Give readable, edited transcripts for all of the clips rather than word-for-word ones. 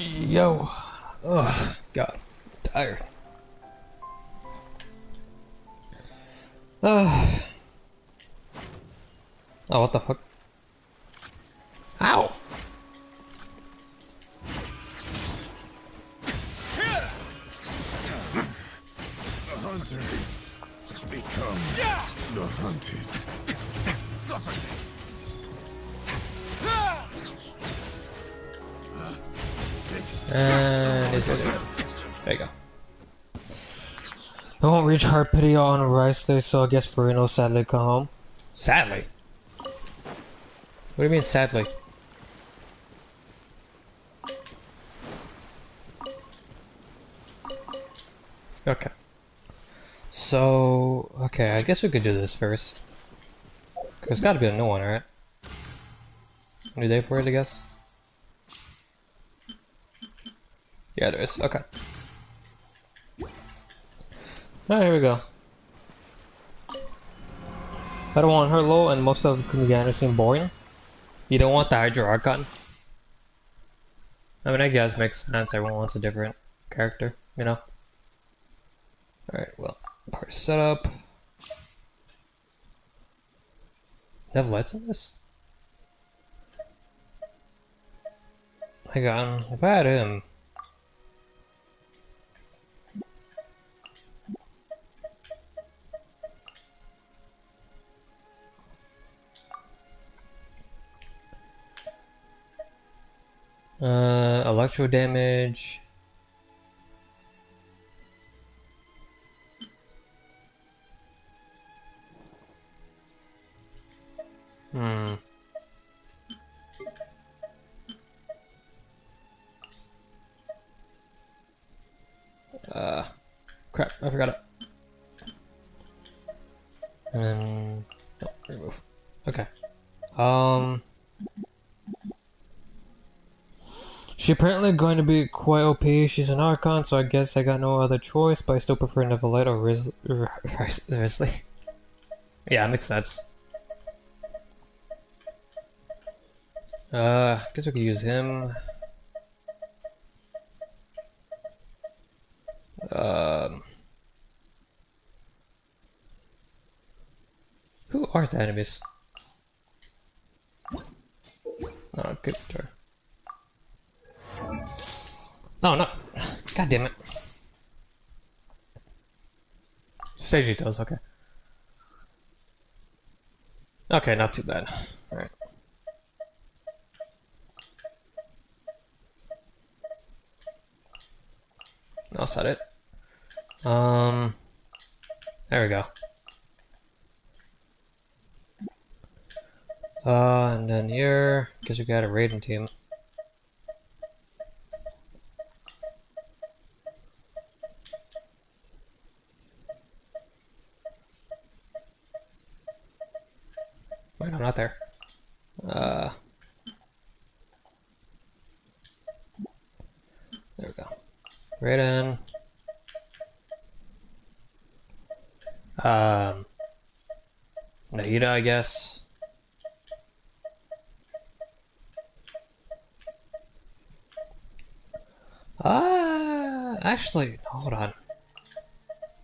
Yo. Ugh, God. Tired. Oh, what the fuck? Ow! The hunter becomes the hunted. And it's good. There you go. I won't reach hard pity on Wriothesley, so I guess Farino sadly come home. Sadly? What do you mean sadly? Okay. So, okay, I guess we could do this first. There's gotta be a new one, right? New day for it, I guess? Yeah, there is. Okay. Alright, here we go. I don't want her low, and most of Kumigana seem boring. You don't want the Hydra Archon? I mean, I guess makes sense. Everyone wants a different character, you know? Alright, well, party setup. They have lights on this? Hang on, if I had him. Electro damage. Hmm. Crap, I forgot it. And then, no, remove. Okay. She apparently going to be quite OP. She's an Archon, so I guess I got no other choice, but I still prefer Nevalite or Wriothesley. Yeah, makes sense. Guess we could use him. Who are the enemies? Oh, good turn. No, no. God damn it. Seiji does, okay. Okay, not too bad. Alright. I'll set it. There we go. And then here, guess we got a raiding team. Wait, I'm not there. There we go. Raiden. Nahida, I guess. Actually, hold on.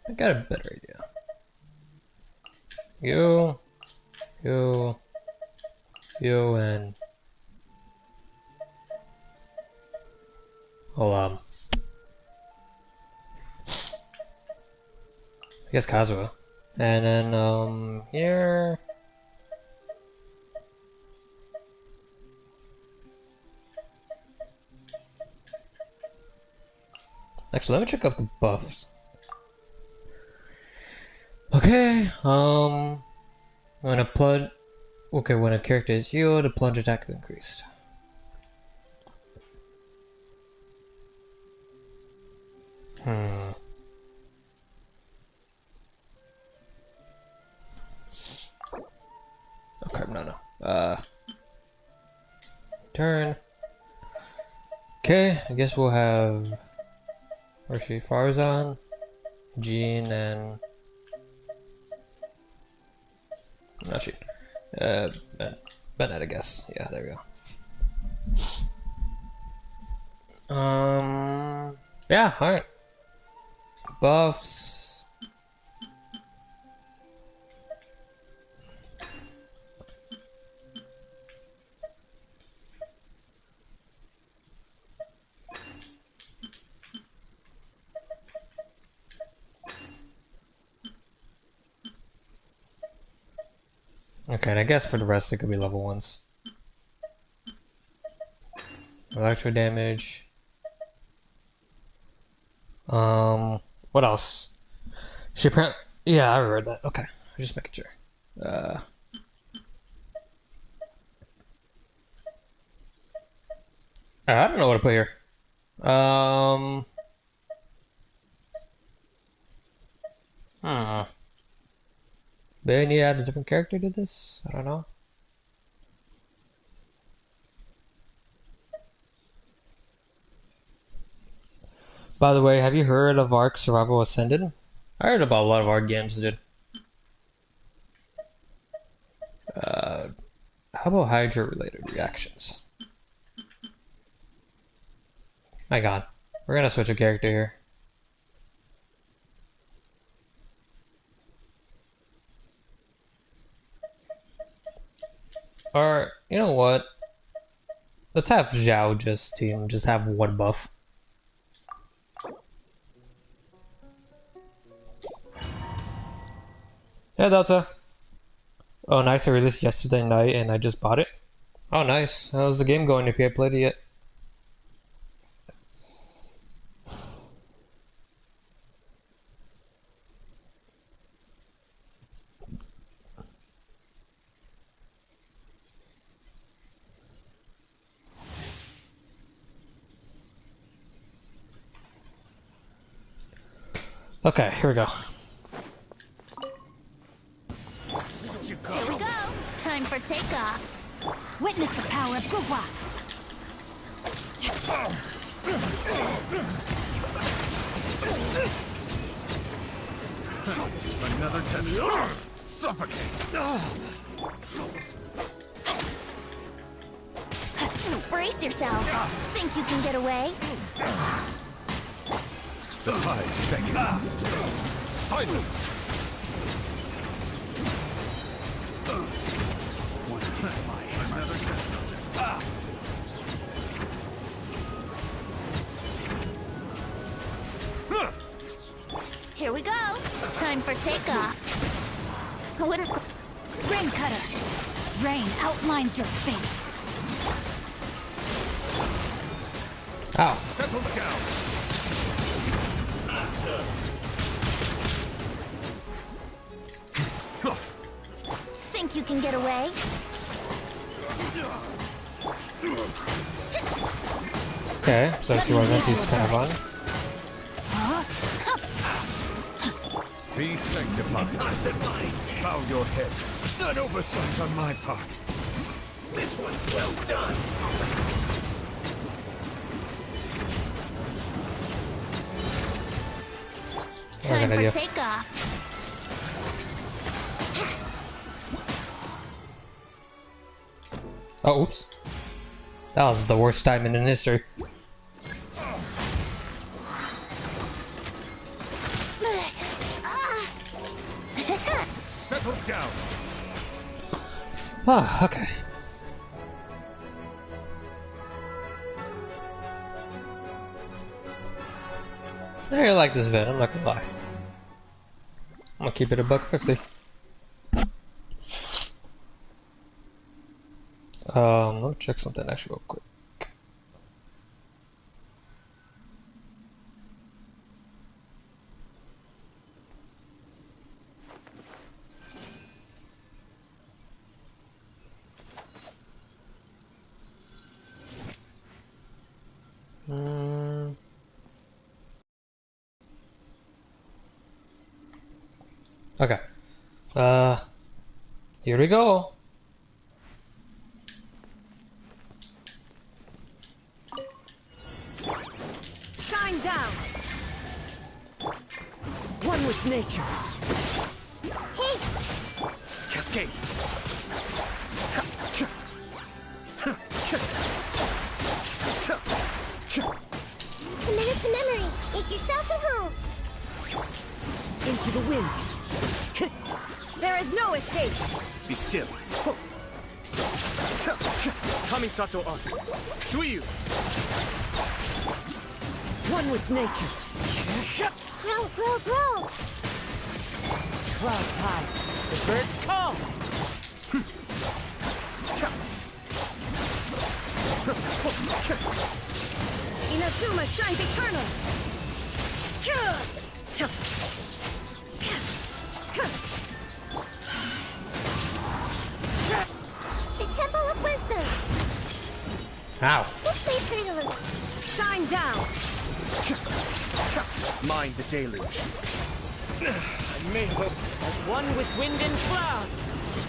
I got a better idea. You, and hold on. I guess Kazuha. And then, here. Actually, let me check up the buffs. Okay, when a plunge. Okay, when a character is healed, a plunge attack is increased. Okay, no. Turn. Okay, I guess we'll have. Where's she? Farzan, Jean, and. Not she. Bennett, I guess. Yeah, there we go. Yeah, alright. Buffs. Okay, and I guess for the rest it could be level 1s. Electro damage. What else? She apparently... Yeah, I read that. Okay, just making sure. I don't know what to put here. Hmm. Maybe I need to add a different character to this? I don't know. By the way, have you heard of Ark Survival Ascended? I heard about a lot of Ark games, dude. How about Hydra-related reactions? My god. We're gonna switch a character here. Or, you know what? Let's have Zhao just have one buff. Yeah, Delta. Oh, nice. I released yesterday night and I just bought it. Oh, nice. How's the game going if you haven't played it yet? Okay, here we go. Here we go. Time for takeoff. Witness the power of Guwa. Another test. Suffocate. Brace yourself. Think you can get away? The tide's shaking. Silence. Another test. Here we go. Time for takeoff. I wouldn't... Rain Cutter. Rain outlines your fate. Ow. Settle down. Think you can get away? Okay, so that's your Venti's kind of on. Be sanctified. Bow your head. An oversight on my part. This one's well done. Time idea. for takeoff. Oh, oops. That was the worst timing in history. Settle down. Ah, okay. I really like this vid, I'm not gonna lie. I'm gonna keep it $1.50. Let me check something actually real quick. Okay. Here we go. Shine down. One with nature. Hey, Cascade. Make yourselves at home. Into the wind. There is no escape. Be still. Kamisato on. Suiyu. One with nature. Grow, grow, grow. Clouds high. The birds call. Inazuma shines eternal. The Temple of Wisdom. Ow. This way, Prelude. Shine down. Mind the deluge. I may hope. As one with wind and cloud.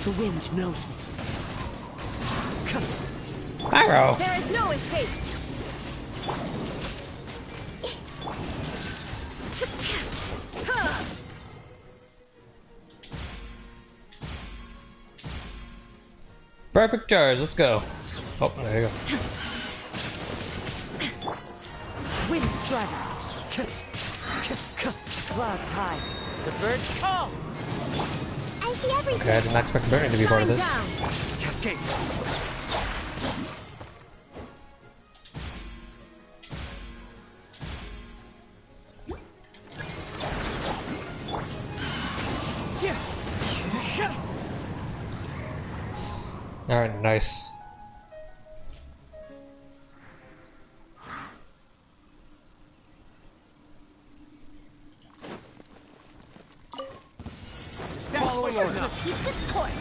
The wind knows me. Pyro. There is no escape. Perfect charge. Let's go. Oh, there you go. Wind strider. Clouds high. The birds call. I see everything. Okay, I did not expect Bernie to be part of this. Down. Cascade. Alright, nice. Following orders. Keeps its course.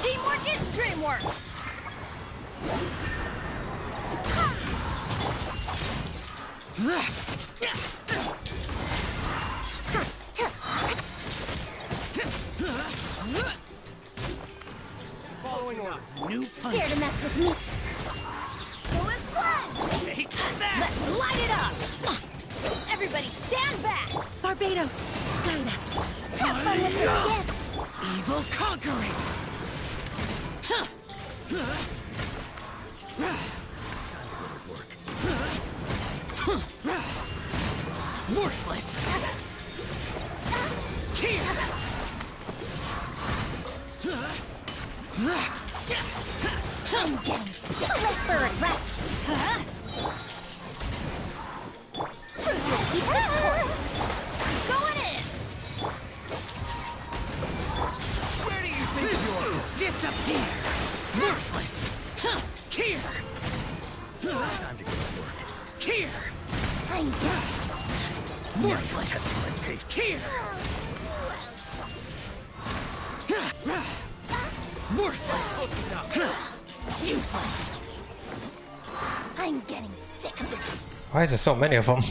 Teamwork is dreamwork. Following orders. New punch. Dare to mess with me. Full squad. Take that. Let's light it up. Everybody stand back. Barbados, guide us. Have fun with this gift. Evil conquering. Worthless. Here. I'm getting too late for regret. Truth keeps its course. Going in. Where do you think you're? Disappear. Worthless. Here. Time to get to work. Here. I'm getting Worthless. Here. Worthless. Useless. I'm getting sick of this. Why is there so many of them?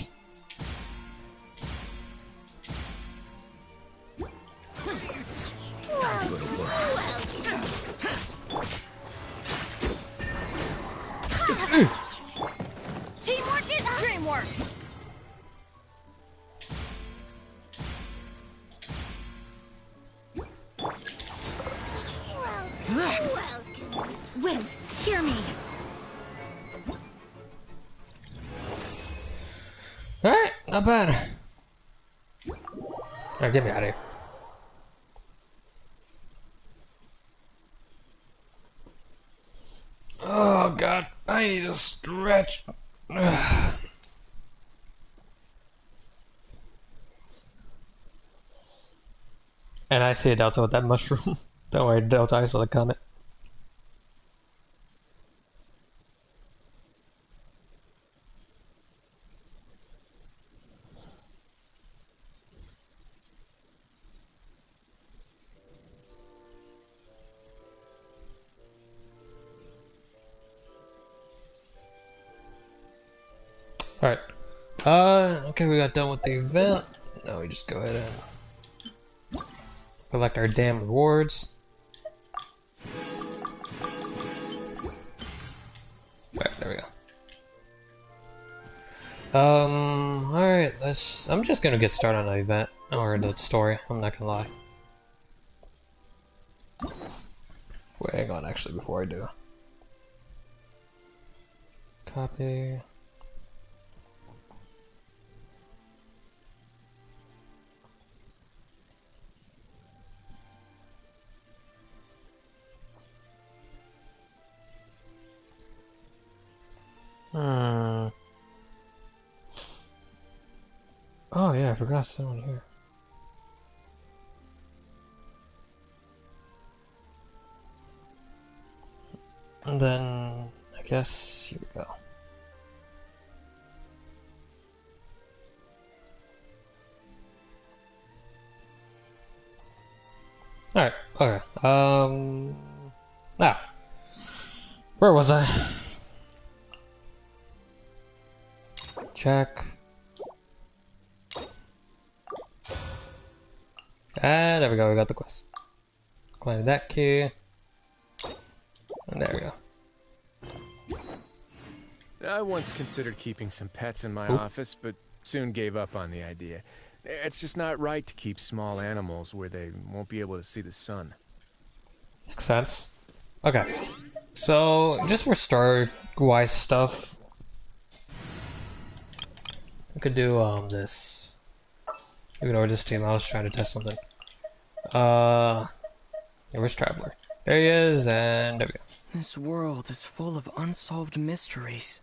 Teamwork is dreamwork. Welcome. Wind, hear me. Alright, not bad. Alright, get me out of here. Oh god, I need a stretch. Ugh. And I see a Delta with that mushroom. Don't worry, Delta, I saw the comment. Alright. Okay, we got done with the event. Now we just go ahead and collect our damn rewards. Right, there we go. Alright, I'm just gonna get started on the event, or the story, I'm not gonna lie. Wait, hang on, actually, before I do. Copy. yeah, I forgot someone here. And then I guess here we go. Alright, okay. Now, where was I? Check. And there we go, we got the quest. Claim that key. And there we go. I once considered keeping some pets in my office, but soon gave up on the idea. It's just not right to keep small animals where they won't be able to see the sun. Makes sense. Okay. So, just for story-wise stuff, we could do, this. Ignore this team, I was trying to test something. Yeah, where's Traveler? There he is, and there we go. This world is full of unsolved mysteries.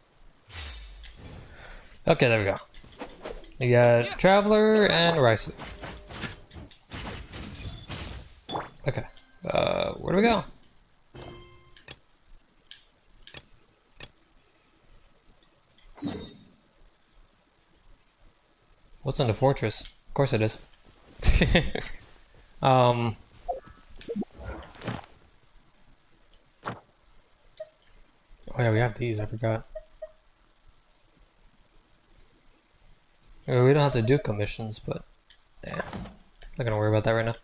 Okay, there we go. You got Traveler and Wriothesley. Okay. Where do we go? What's in the fortress? Of course it is. Oh yeah, we have these, I forgot. We don't have to do commissions, but yeah, not gonna worry about that right now.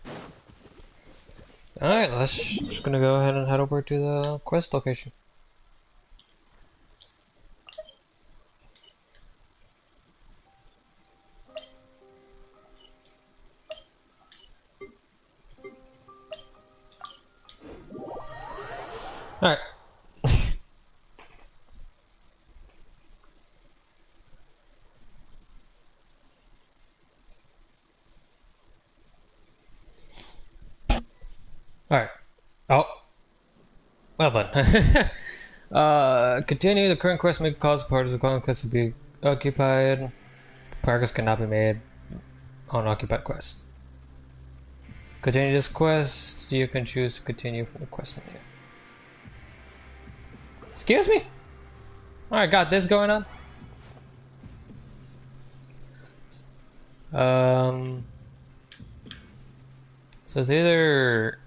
Alright, let's just gonna go ahead and head over to the quest location. Alright. Alright. Oh. Well then. Continue. The current quest may cause part of the current quest to be occupied. Progress cannot be made on occupied quest. Continue this quest. You can choose to continue from the quest menu. Excuse me? Alright, got this going on. So it's either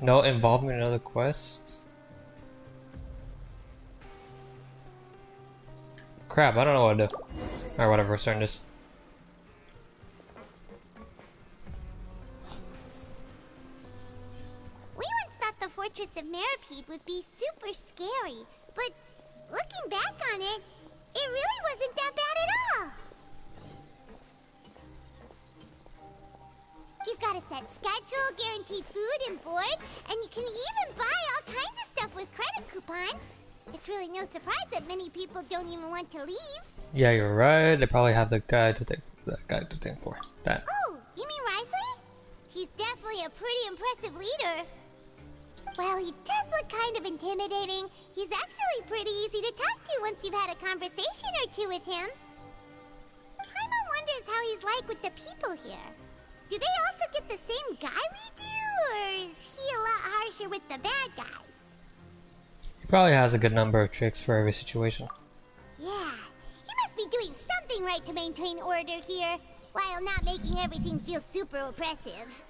no involvement in other quests. Crap, I don't know what to do. Alright, whatever, we're starting this. We once thought the Fortress of Meripede would be super scary, but looking back on it, it really wasn't that bad at all. You've got a set schedule, guaranteed food and board, and you can even buy all kinds of stuff with credit coupons. It's really no surprise that many people don't even want to leave. Yeah, you're right. They probably have the guide to think for that. Oh, you mean Wriothesley? He's definitely a pretty impressive leader. Well, he does look kind of intimidating. He's actually pretty easy to talk to once you've had a conversation or two with him. Paimon wonders how he's like with the people here. Do they also get the same guy we do, or is he a lot harsher with the bad guys? He probably has a good number of tricks for every situation. Yeah, he must be doing something right to maintain order here, while not making everything feel super oppressive.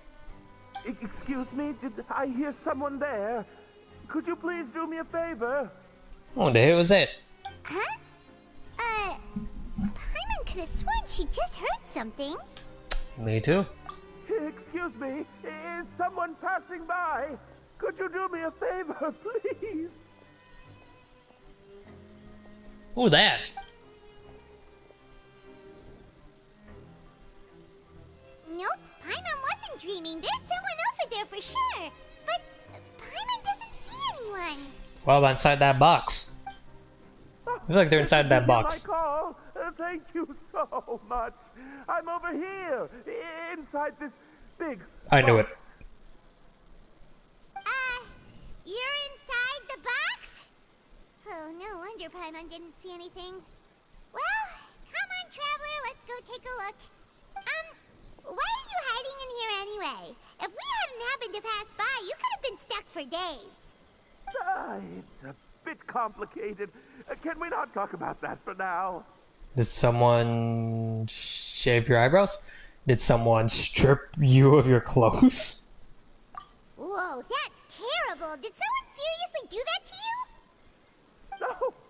Excuse me, did I hear someone there? Could you please do me a favor? Oh, the hell was that? Huh? Paimon could have sworn she just heard something. Me too. Excuse me, is someone passing by? Could you do me a favor, please? Who's that? Nope, Paimon wasn't dreaming. There's someone over there for sure. But Paimon doesn't see anyone. Well, inside that box. I feel like they're inside that box. My call. Thank you so much. I'm over here, inside this big... I knew it. You're inside the box? Oh, no wonder Paimon didn't see anything. Well, come on, Traveler, let's go take a look. Why are you hiding in here anyway? If we hadn't happened to pass by, you could have been stuck for days. It's a bit complicated. Can we not talk about that for now? Did someone shave your eyebrows? Did someone strip you of your clothes? Whoa, that's terrible. Did someone seriously do that to you?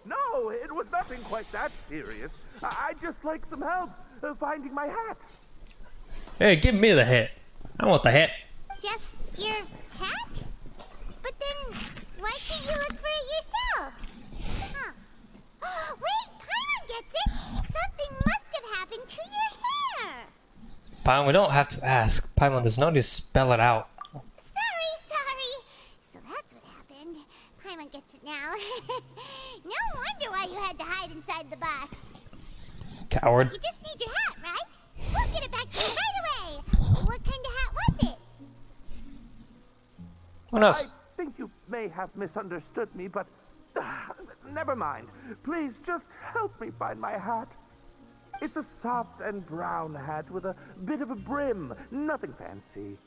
No, it was nothing quite that serious. I'd just like some help finding my hat. Hey, give me the hat. I want the hat. Just your hat? But then, why can't you look for it yourself? Huh. Wait, Paimon gets it! Something must have happened to your hair! Paimon, we don't have to ask. Paimon, there's no need to spell it out. Sorry. So that's what happened. Paimon gets it now. No wonder why you had to hide inside the box. Coward. You just need your hat, right? We'll get it back to you right away. What kind of hat was it? Who knows? I think you may have misunderstood me, but never mind. Please just help me find my hat. It's a soft and brown hat with a bit of a brim. Nothing fancy.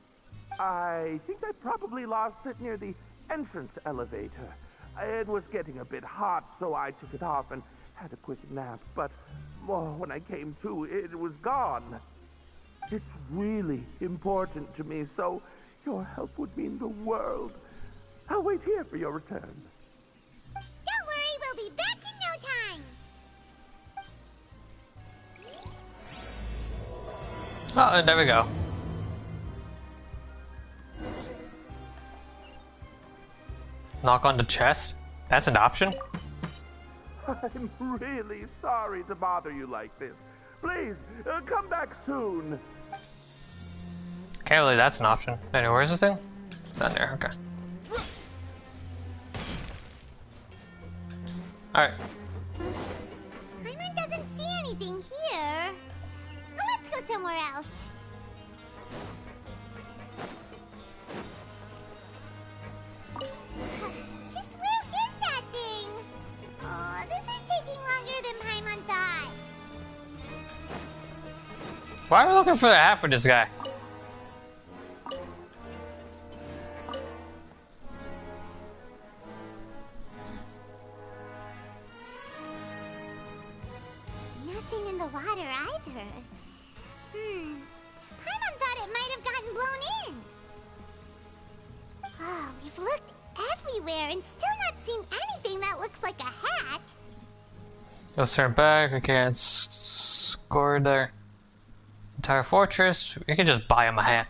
I think I probably lost it near the entrance elevator. It was getting a bit hot, so I took it off and had a quick nap. But when I came to, it was gone. It's really important to me, so your help would mean the world. I'll wait here for your return. Don't worry, we'll be back in no time. Oh, and there we go. Knock on the chest? That's an option? I'm really sorry to bother you like this. Please, come back soon. Can't believe that's an option. Anyway, where's the thing? Down there, okay. Alright. Paimon doesn't see anything here. Well, let's go somewhere else. Just where is that thing? Oh, this is taking longer than Paimon thought. Why are we looking for the hat for this guy? Nothing in the water either. Paimon thought it might have gotten blown in. Oh, we've looked everywhere and still not seen anything that looks like a hat. Let's turn back. We can't score their entire fortress. We can just buy him a hat.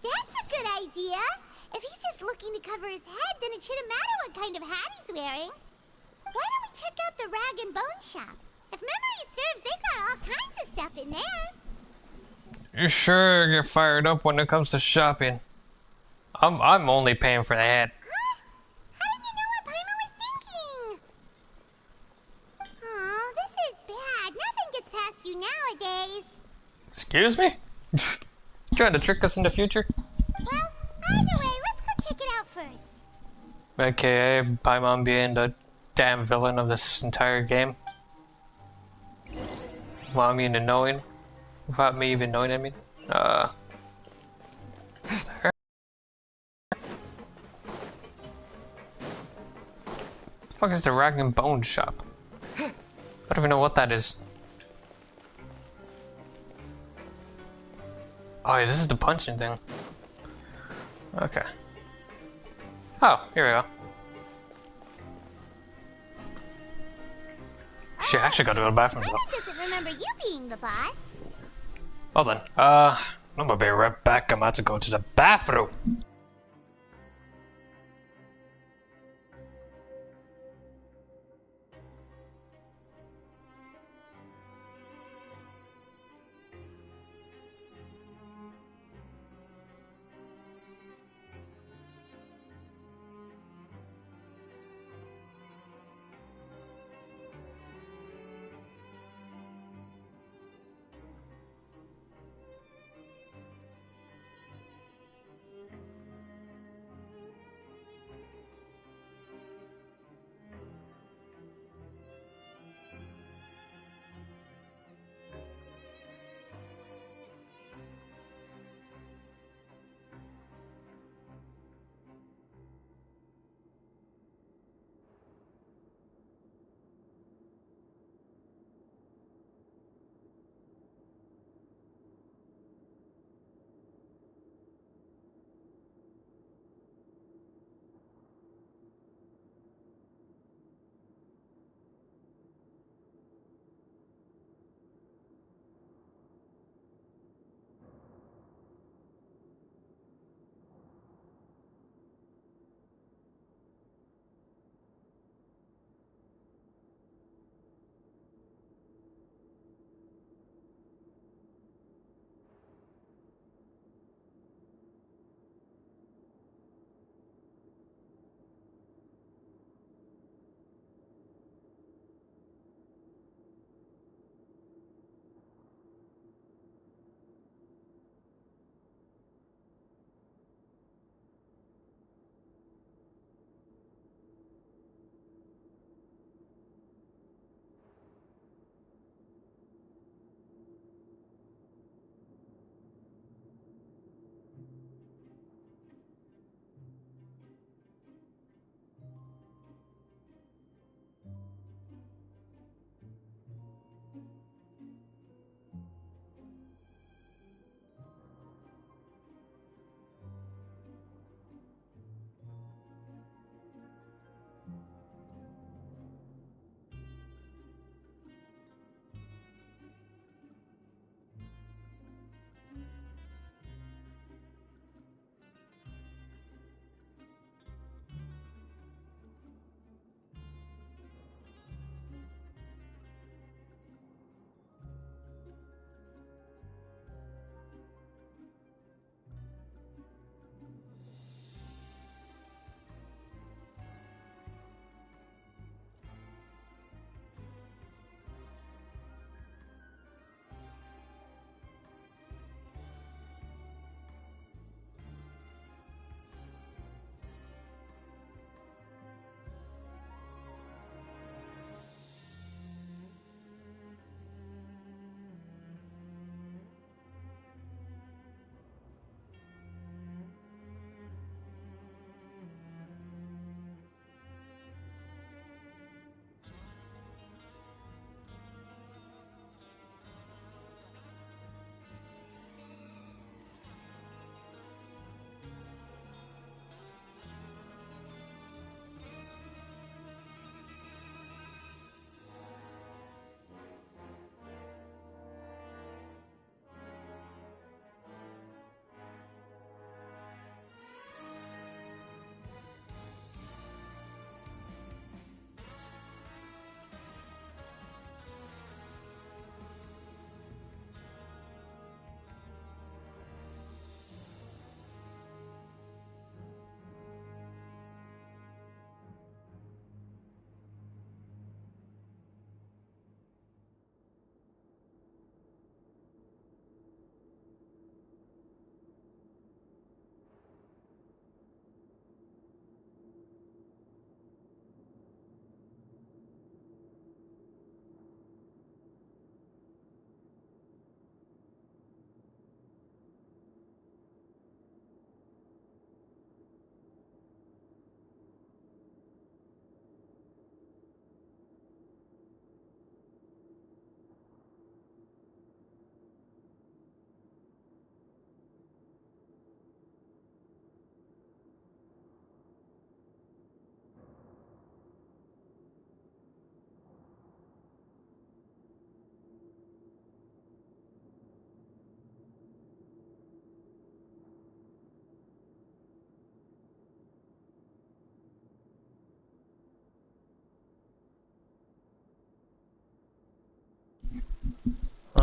That's a good idea. If he's just looking to cover his head, then it shouldn't matter what kind of hat he's wearing. Why don't we check out the rag and bone shop? If memory serves, they got all kinds of stuff in there. You sure get fired up when it comes to shopping. I'm only paying for the hat. Huh? How did you know what Paimon was thinking? Oh, this is bad. Nothing gets past you nowadays. Excuse me? Trying to trick us in the future? Well, either way, let's go check it out first. AKA Paimon being the damn villain of this entire game. Without me even knowing. Without me even knowing, I mean. There. The fuck is the rag and bone shop? I don't even know what that is. Oh, yeah, this is the punching thing. Okay. Oh, here we go. Shit, I actually gotta go to the bathroom though. Paimon doesn't remember you being the boss. Well then, I'm gonna be right back. I'm about to go to the bathroom.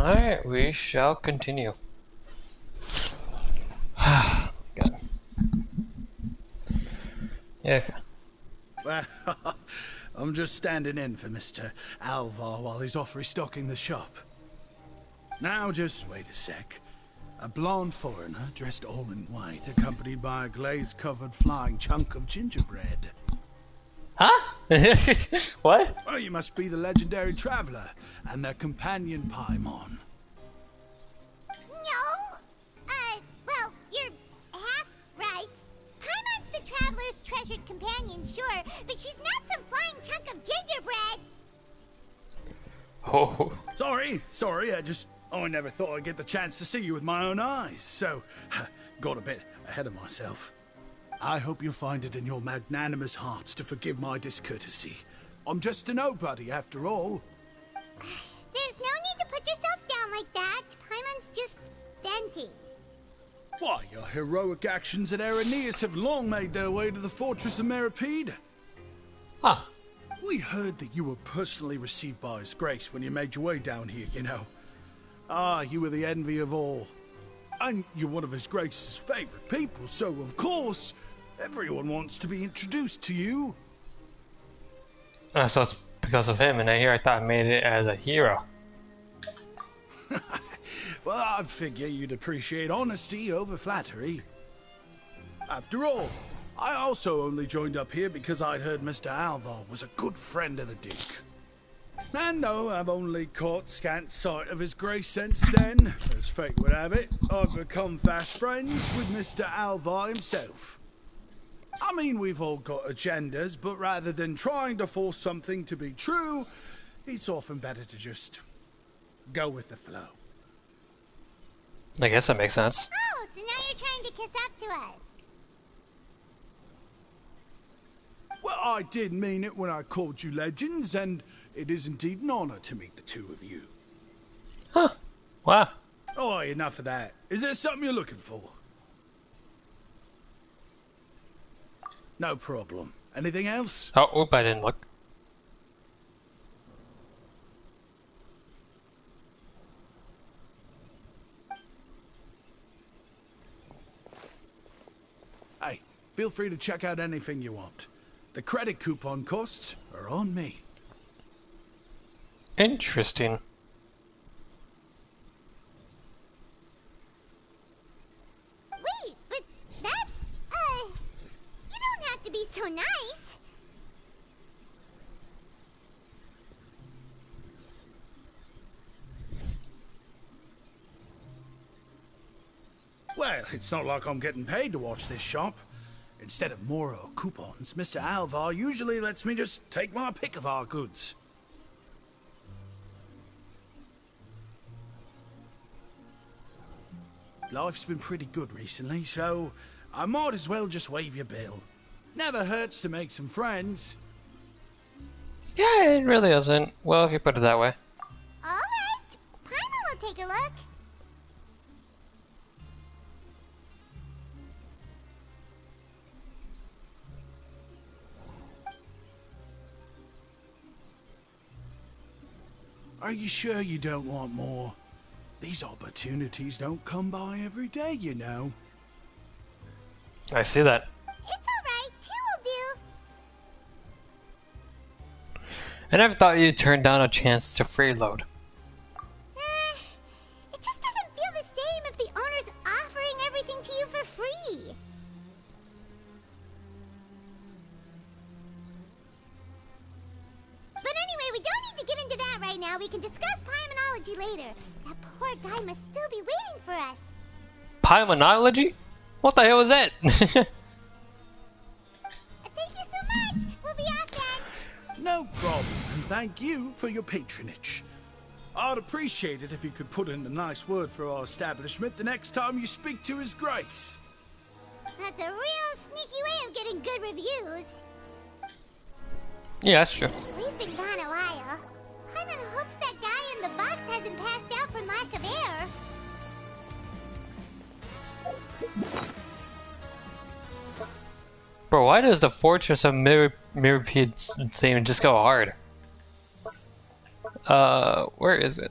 Alright, we shall continue. God. Yeah, okay. Well, I'm just standing in for Mr. Alvar while he's off restocking the shop. Now, just wait a sec. A blonde foreigner, dressed all in white, accompanied by a glaze-covered flying chunk of gingerbread. Huh? What? Oh, you must be the legendary traveler and their companion Paimon. No! Well, you're half right. Paimon's the traveler's treasured companion, sure, but she's not some flying chunk of gingerbread! Oh. Sorry, I never thought I'd get the chance to see you with my own eyes, so got a bit ahead of myself. I hope you find it in your magnanimous hearts to forgive my discourtesy. I'm just a nobody, after all. There's no need to put yourself down like that. Paimon's just venting. Why, your heroic actions at Araneus have long made their way to the fortress of Meripede. Huh. We heard that you were personally received by His Grace when you made your way down here, you know. Ah, you were the envy of all. And you're one of His Grace's favorite people, so of course, everyone wants to be introduced to you. So it's because of him, and here I thought I made it as a hero. Well, I'd figure you'd appreciate honesty over flattery. After all, I also only joined up here because I'd heard Mr. Alvar was a good friend of the Duke. And though I've only caught scant sight of His Grace since then, as fate would have it, I've become fast friends with Mr. Alvar himself. I mean, we've all got agendas, but rather than trying to force something to be true, it's often better to just go with the flow. I guess that makes sense. Oh, so now you're trying to kiss up to us. Well, I did mean it when I called you legends, and it is indeed an honor to meet the two of you. Huh. Wow. Oh, enough of that. Is there something you're looking for? No problem. Anything else? Oh, oop, I didn't look. Hey, feel free to check out anything you want. The credit coupon costs are on me. Interesting. Wait, but that's, you don't have to be so nice. Well, it's not like I'm getting paid to watch this shop. Instead of more coupons, Mr. Alvar usually lets me just take my pick of our goods. Life's been pretty good recently, so I might as well just waive your bill. Never hurts to make some friends. Yeah, it really isn't. Well, if you put it that way. Alright, Paimon will take a look. Are you sure you don't want more? These opportunities don't come by every day, you know. I see that. It's alright, two will do. I never thought you'd turn down a chance to freeload. It just doesn't feel the same if the owner's offering everything to you for free. But anyway, we don't need to get into that right now. We can discuss Paimonology later. That poor guy must still be waiting for us. Paimonology? What the hell is that? Thank you so much. We'll be off then. No problem, and thank you for your patronage. I'd appreciate it if you could put in a nice word for our establishment the next time you speak to His Grace. That's a real sneaky way of getting good reviews. Yeah, that's true. We've been gone a while. Paimon hopes that guy in the box hasn't passed out from lack of air. Bro, why does the Fortress of Miripede theme just go hard? Where is it?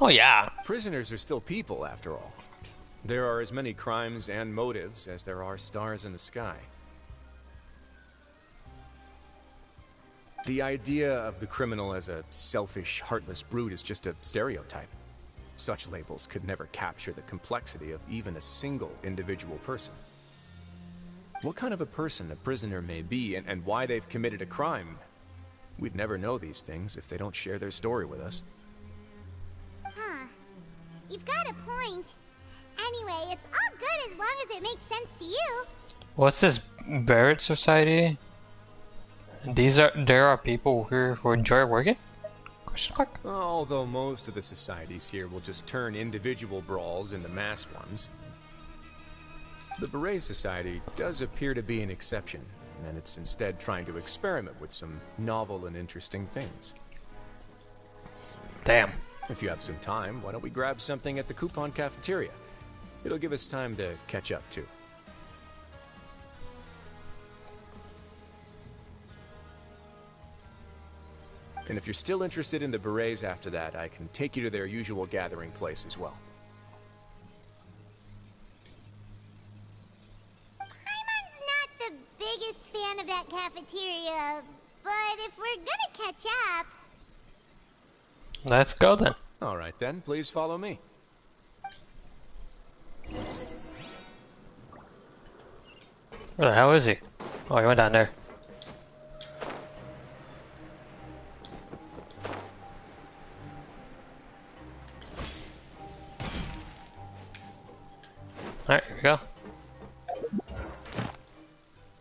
Oh yeah. Prisoners are still people, after all. There are as many crimes and motives as there are stars in the sky. The idea of the criminal as a selfish, heartless brute is just a stereotype. Such labels could never capture the complexity of even a single individual person. What kind of a person a prisoner may be and why they've committed a crime, we'd never know these things if they don't share their story with us. Huh. You've got a point. Anyway, it's all good as long as it makes sense to you. What's this Barrett Society? There are people here who enjoy working? Question mark? Although most of the societies here will just turn individual brawls into mass ones. The Beret Society does appear to be an exception, and it's instead trying to experiment with some novel and interesting things. Damn. If you have some time, why don't we grab something at the Coupon Cafeteria? It'll give us time to catch up, too. And if you're still interested in the Berets after that, I can take you to their usual gathering place as well. Paimon's not the biggest fan of that cafeteria, but if we're gonna catch up... Let's go then. Alright then, please follow me. Where the hell is he? Oh, he went down there. Alright, here we go.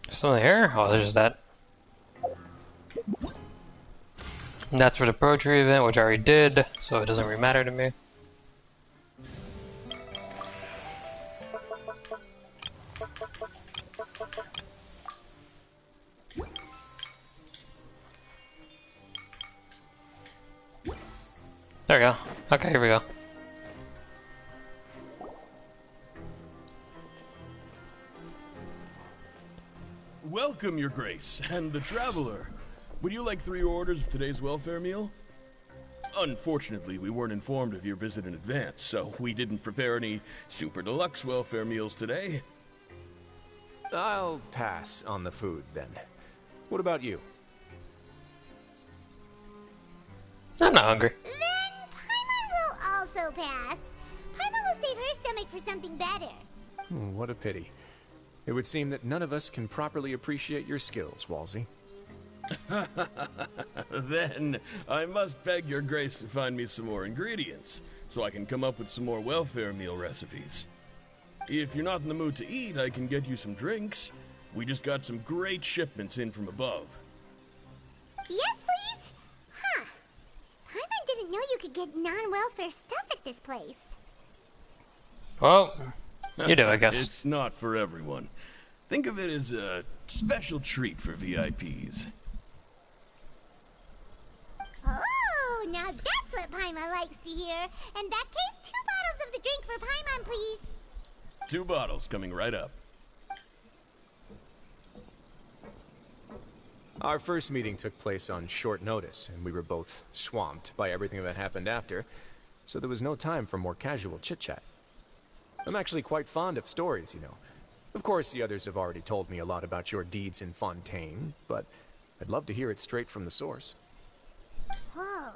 Something here? Oh, there's just that. And that's for the poetry event, which I already did, so it doesn't really matter to me. There we go. Okay, here we go. Welcome, Your Grace, and the Traveler. Would you like 3 orders of today's welfare meal? Unfortunately, we weren't informed of your visit in advance, so we didn't prepare any super deluxe welfare meals today. I'll pass on the food, then. What about you? I'm not hungry. Then Paimon will also pass. Paimon will save her stomach for something better. What a pity. It would seem that none of us can properly appreciate your skills, Walsey. Then, I must beg Your Grace to find me some more ingredients, so I can come up with some more welfare meal recipes. If you're not in the mood to eat, I can get you some drinks. We just got some great shipments in from above. Yes, please? Huh. Paimon didn't know you could get non-welfare stuff at this place. Well, you do, I guess. It's not for everyone. Think of it as a special treat for VIPs. Oh, now that's what Paimon likes to hear. In that case, 2 bottles of the drink for Paimon, please. 2 bottles coming right up. Our first meeting took place on short notice, and we were both swamped by everything that happened after, so there was no time for more casual chit-chat. I'm actually quite fond of stories, you know. Of course, the others have already told me a lot about your deeds in Fontaine, but I'd love to hear it straight from the source. Whoa.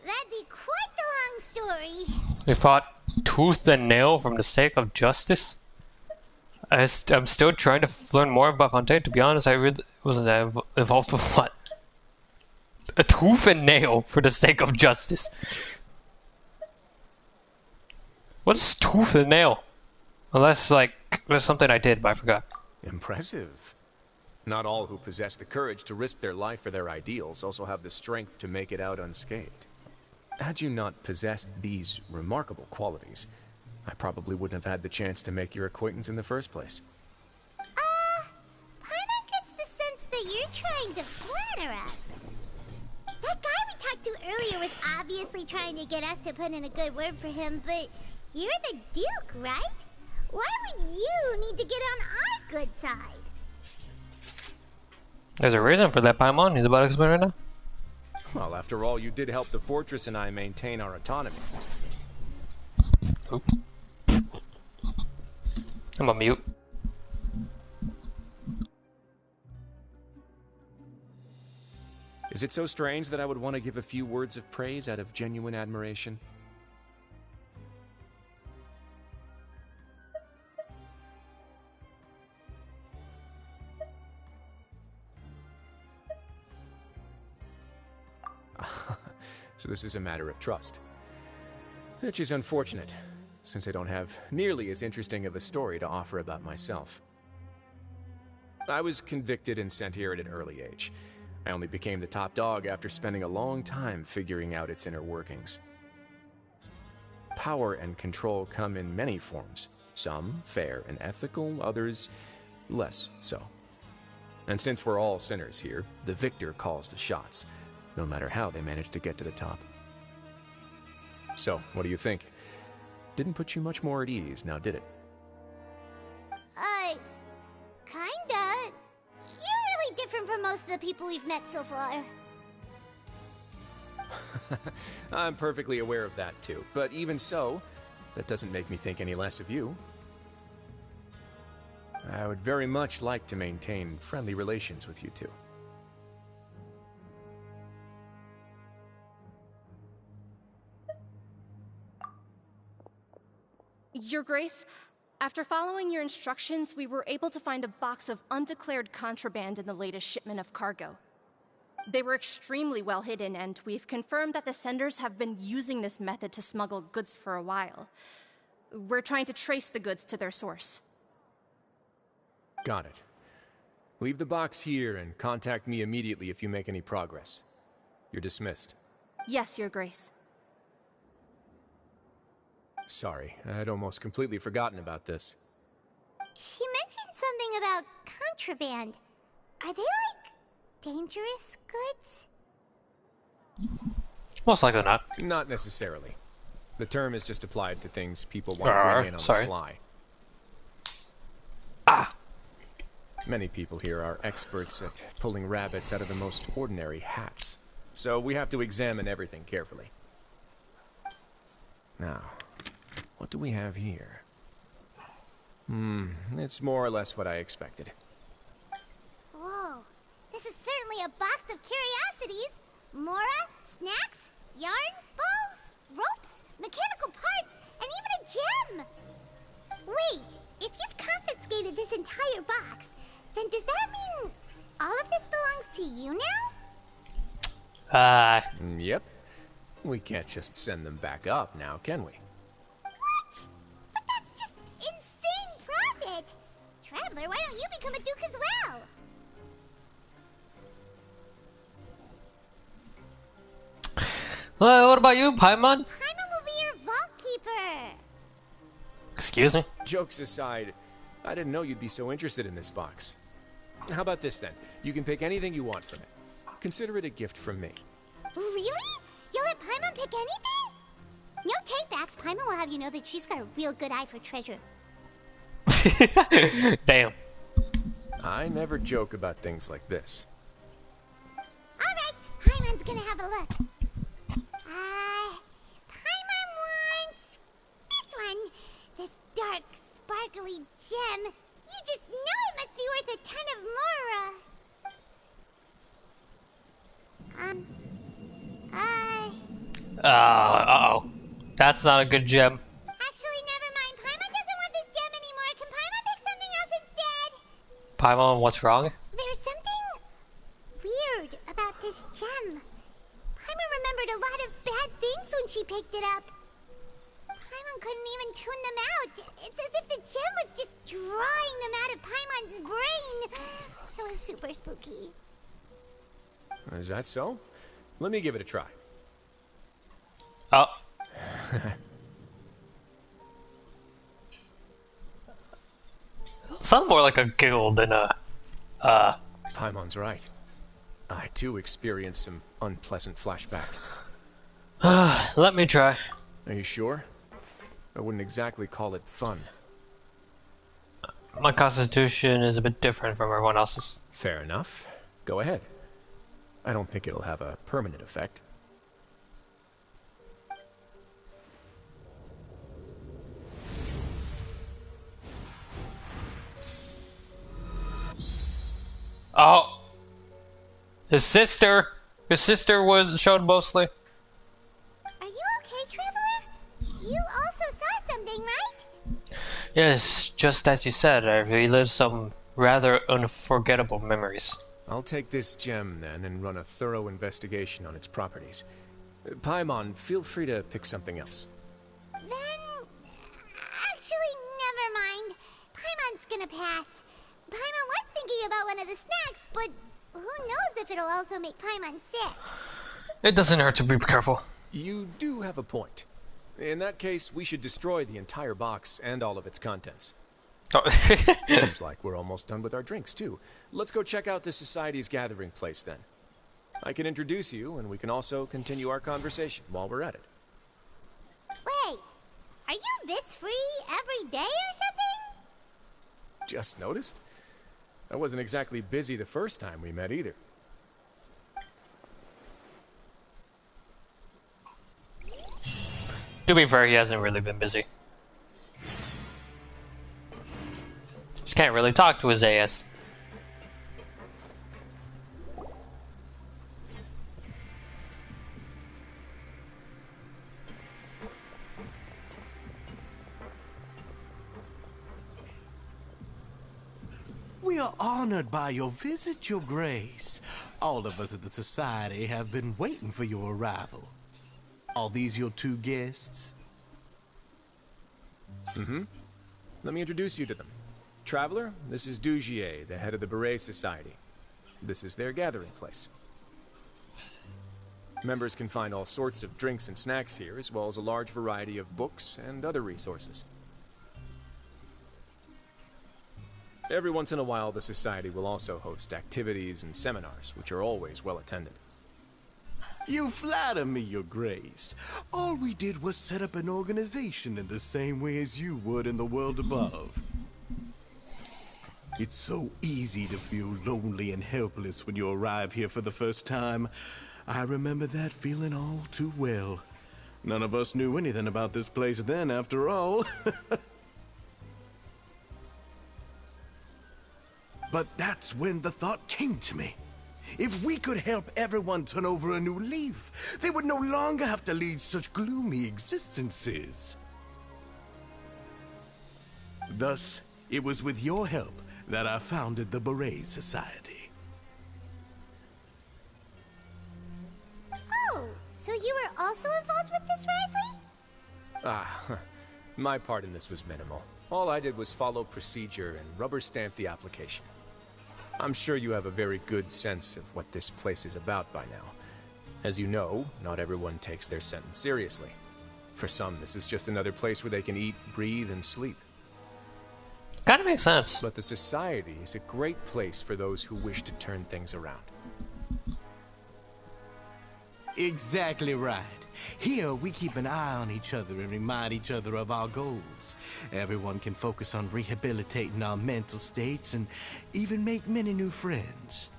That'd be quite the long story. We fought tooth and nail from the sake of justice. I'm still trying to learn more about Fontaine. To be honest, I really wasn't that involved with what? A tooth and nail for the sake of justice. What is tooth and nail? Unless, like, there's something I did, but I forgot. Impressive. Not all who possess the courage to risk their life for their ideals also have the strength to make it out unscathed. Had you not possessed these remarkable qualities, I probably wouldn't have had the chance to make your acquaintance in the first place. Paimon gets the sense that you're trying to flatter us. That guy we talked to earlier was obviously trying to get us to put in a good word for him, but you're the Duke, right? Why would you need to get on our good side? There's a reason for that, Paimon. He's about to explain right now. Well, after all, you did help the fortress and I maintain our autonomy. Oop. I'm a mute. Is it so strange that I would want to give a few words of praise out of genuine admiration? So this is a matter of trust. Which is unfortunate, since I don't have nearly as interesting of a story to offer about myself. I was convicted and sent here at an early age. I only became the top dog after spending a long time figuring out its inner workings. Power and control come in many forms, some fair and ethical, others less so. And since we're all sinners here, the victor calls the shots, no matter how they manage to get to the top. So, what do you think? Didn't put you much more at ease, now did it? Kinda. You're really different from most of the people we've met so far. I'm perfectly aware of that too, but even so, that doesn't make me think any less of you. I would very much like to maintain friendly relations with you two. Your Grace, after following your instructions, we were able to find a box of undeclared contraband in the latest shipment of cargo. They were extremely well hidden, and we've confirmed that the senders have been using this method to smuggle goods for a while. We're trying to trace the goods to their source. Got it. Leave the box here and contact me immediately if you make any progress. You're dismissed. Yes, Your Grace. Sorry, I'd almost completely forgotten about this. She mentioned something about contraband. Are they, like, dangerous goods? Most likely not. Not necessarily. The term is just applied to things people want to bring in on the sly. Ah! Many people here are experts at pulling rabbits out of the most ordinary hats. So we have to examine everything carefully. Now, what do we have here? It's more or less what I expected. Whoa, this is certainly a box of curiosities. Mora, snacks, yarn, balls, ropes, mechanical parts, and even a gem! Wait, if you've confiscated this entire box, then does that mean all of this belongs to you now? Yep. We can't just send them back up now, can we? What? But that's just insane profit! Traveler, why don't you become a duke as well? Well, what about you, Paimon? Paimon will be your vault keeper! Excuse me? Jokes aside, I didn't know you'd be so interested in this box. How about this then? You can pick anything you want from it. Consider it a gift from me. Really? You'll let Paimon pick anything? No take-backs. Paimon will have you know that she's got a real good eye for treasure. Damn. I never joke about things like this. Alright, Paimon's gonna have a look. Paimon wants this one. This dark, sparkly gem. You just know it must be worth a ton of Mora. Uh-oh. That's not a good gem. Actually, never mind. Paimon doesn't want this gem anymore. Can Paimon pick something else instead? Paimon, what's wrong? There's something weird about this gem. Paimon remembered a lot of bad things when she picked it up. Paimon couldn't even tune them out. It's as if the gem was just drawing them out of Paimon's brain. It was super spooky. Is that so? Let me give it a try. Oh. Sounds more like a giggle than a, Paimon's right. I too experienced some unpleasant flashbacks. Let me try. Are you sure? I wouldn't exactly call it fun. My constitution is a bit different from everyone else's. Fair enough. Go ahead. I don't think it'll have a permanent effect. Oh, his sister. His sister was showed mostly. Are you okay, Traveler? You also saw something, right? Yes, just as you said, I relived some rather unforgettable memories. I'll take this gem then and run a thorough investigation on its properties. Paimon, feel free to pick something else. Then... actually, never mind. Paimon's gonna pass. Paimon was thinking about one of the snacks, but who knows if it'll also make Paimon sick. It doesn't hurt to be careful. You do have a point. In that case, we should destroy the entire box and all of its contents. Oh. Seems like we're almost done with our drinks, too. Let's go check out the Society's gathering place, then. I can introduce you, and we can also continue our conversation while we're at it. Wait, are you this free every day or something? Just noticed? I wasn't exactly busy the first time we met, either. To be fair, he hasn't really been busy. Just can't really talk to his AS. We are honored by your visit, Your Grace. All of us at the Society have been waiting for your arrival. Are these your two guests? Mm-hmm. Let me introduce you to them. Traveler, this is Dugier, the head of the Beret Society. This is their gathering place. Members can find all sorts of drinks and snacks here, as well as a large variety of books and other resources. Every once in a while, the Society will also host activities and seminars, which are always well attended. You flatter me, Your Grace. All we did was set up an organization in the same way as you would in the world above. It's so easy to feel lonely and helpless when you arrive here for the first time. I remember that feeling all too well. None of us knew anything about this place then, after all. But that's when the thought came to me. If we could help everyone turn over a new leaf, they would no longer have to lead such gloomy existences. Thus, it was with your help that I founded the Beret Society. Oh, so you were also involved with this, Wriothesley? My part in this was minimal. All I did was follow procedure and rubber stamp the application. I'm sure you have a very good sense of what this place is about by now. As you know, not everyone takes their sentence seriously. For some, this is just another place where they can eat, breathe, and sleep. Kinda makes sense. But the Society is a great place for those who wish to turn things around. Exactly right. Here, we keep an eye on each other and remind each other of our goals. Everyone can focus on rehabilitating our mental states and even make many new friends.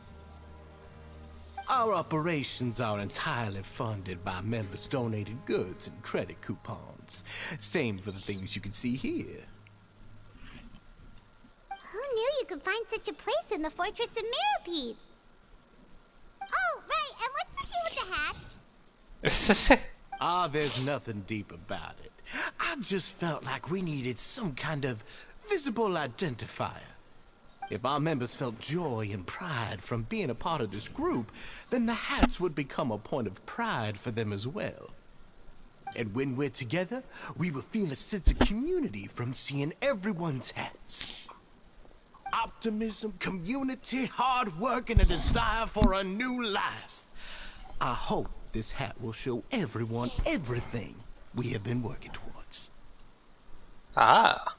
Our operations are entirely funded by members' donated goods and credit coupons. Same for the things you can see here. Who knew you could find such a place in the Fortress of Mirapede? Oh, right, and what's the deal with the hats? There's nothing deep about it. I just felt like we needed some kind of visible identifier. If our members felt joy and pride from being a part of this group, then the hats would become a point of pride for them as well. And when we're together, we will feel a sense of community from seeing everyone's hats. Optimism, community, hard work, and a desire for a new life. I hope this hat will show everyone everything we have been working towards. Ah.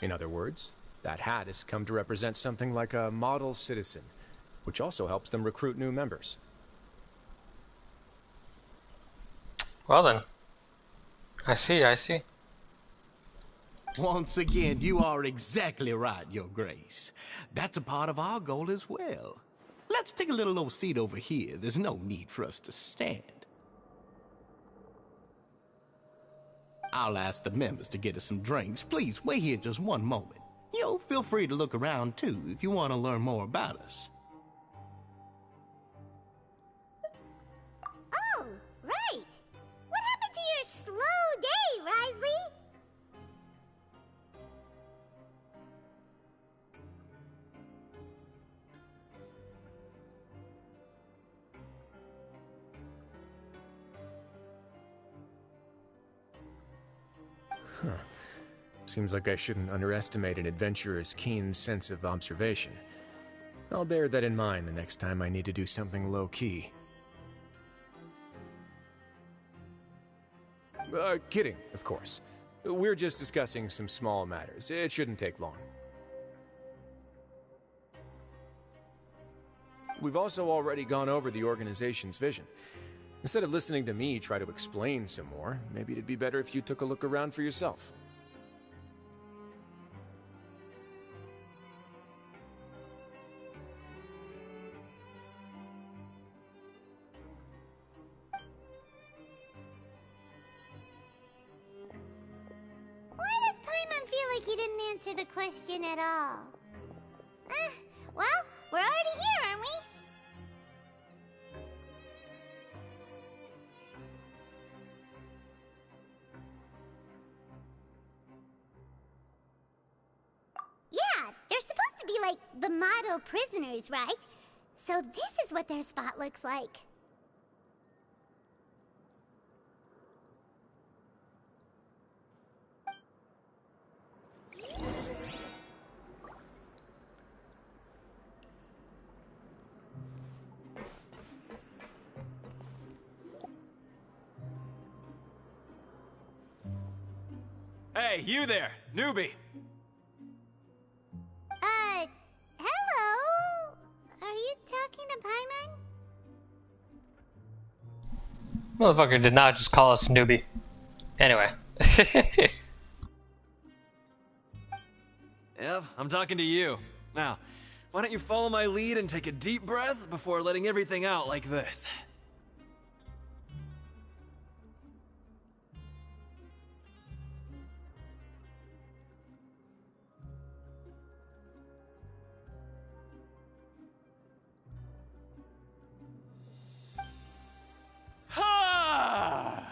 In other words, that hat has come to represent something like a model citizen, which also helps them recruit new members. Well then. I see. Once again, you are exactly right, Your Grace. That's a part of our goal as well. Let's take a little old seat over here. There's no need for us to stand. I'll ask the members to get us some drinks. Please, wait here just one moment. Feel free to look around, too, if you want to learn more about us. Oh, right. What happened to your slow day, Wriothesley? Seems like I shouldn't underestimate an adventurer's keen sense of observation. I'll bear that in mind the next time I need to do something low-key. Kidding, of course. We're just discussing some small matters. It shouldn't take long. We've also already gone over the organization's vision. Instead of listening to me try to explain some more, maybe it'd be better if you took a look around for yourself. Why does Paimon feel like he didn't answer the question at all? Well, we're already here, aren't we? Yeah, they're supposed to be like the model prisoners, right? So this is what their spot looks like. Hey, you there, newbie! Hello? Are you talking to Paimon? Motherfucker did not just call us newbie. Anyway. Yep, I'm talking to you. Now, why don't you follow my lead and take a deep breath before letting everything out like this? Ha!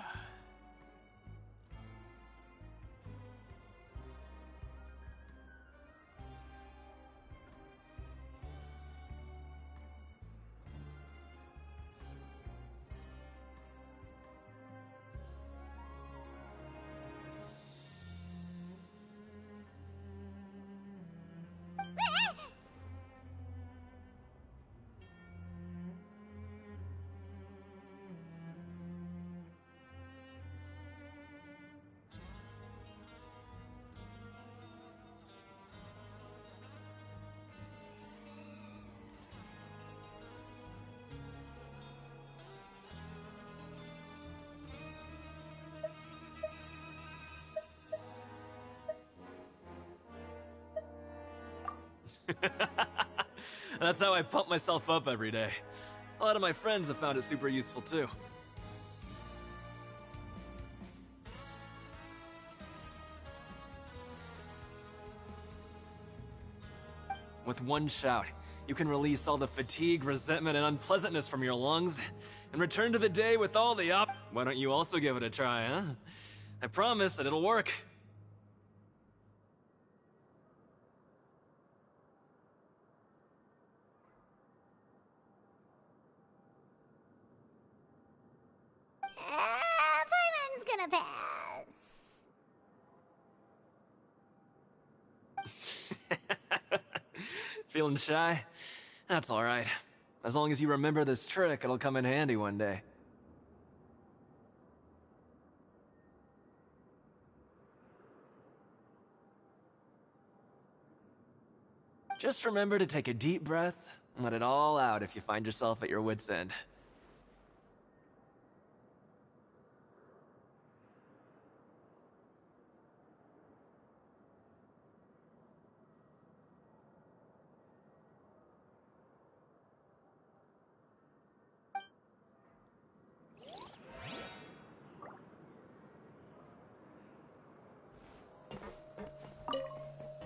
That's how I pump myself up every day. A lot of my friends have found it super useful too. With one shout, you can release all the fatigue, resentment, and unpleasantness from your lungs, and return to the day with all the op- Why don't you also give it a try, huh? I promise that it'll work. Paimon's gonna pass. Feeling shy? That's alright. As long as you remember this trick, it'll come in handy one day. Just remember to take a deep breath and let it all out if you find yourself at your wit's end.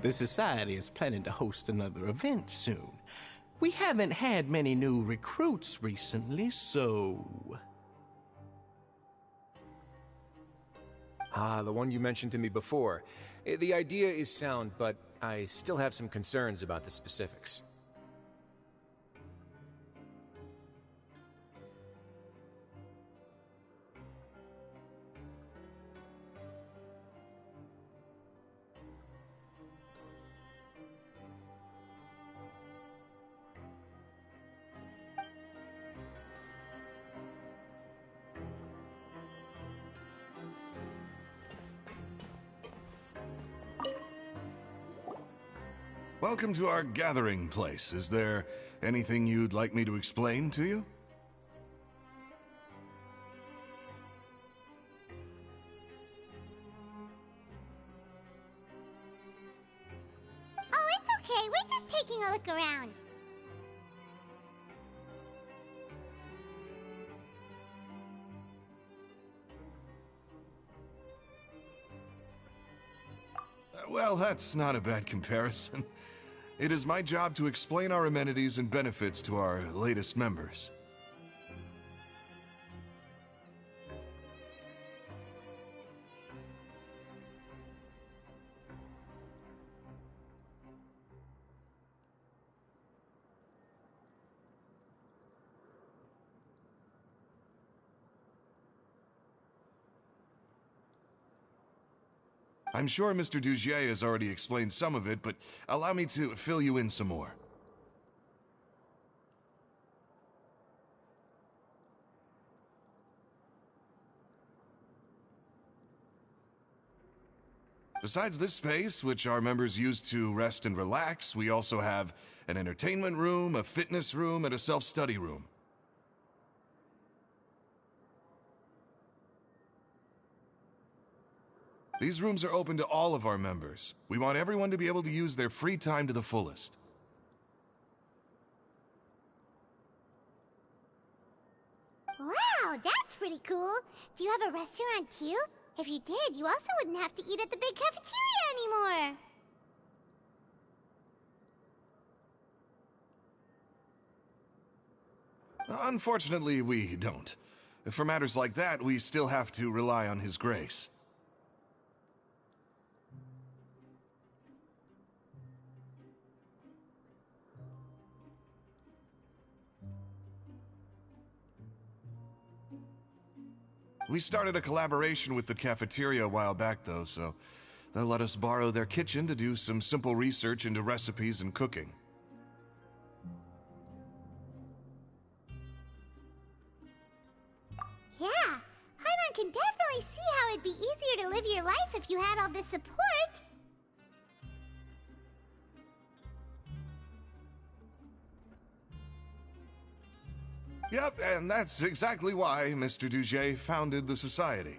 The Society is planning to host another event soon. We haven't had many new recruits recently, so... Ah, the one you mentioned to me before. The idea is sound, but I still have some concerns about the specifics. Welcome to our gathering place. Is there anything you'd like me to explain to you? Oh, it's okay. We're just taking a look around. Well, that's not a bad comparison. It is my job to explain our amenities and benefits to our latest members. I'm sure Mr. Dugier has already explained some of it, but allow me to fill you in some more. Besides this space, which our members use to rest and relax, we also have an entertainment room, a fitness room, and a self-study room. These rooms are open to all of our members. We want everyone to be able to use their free time to the fullest. Wow, that's pretty cool. Do you have a restaurant too? If you did, you also wouldn't have to eat at the big cafeteria anymore. Unfortunately, we don't. For matters like that, we still have to rely on His grace. We started a collaboration with the cafeteria a while back, though, so they'll let us borrow their kitchen to do some simple research into recipes and cooking. Yeah, Paimon can definitely see how it'd be easier to live your life if you had all this support. Yep, and that's exactly why Mr. Dugier founded the Society.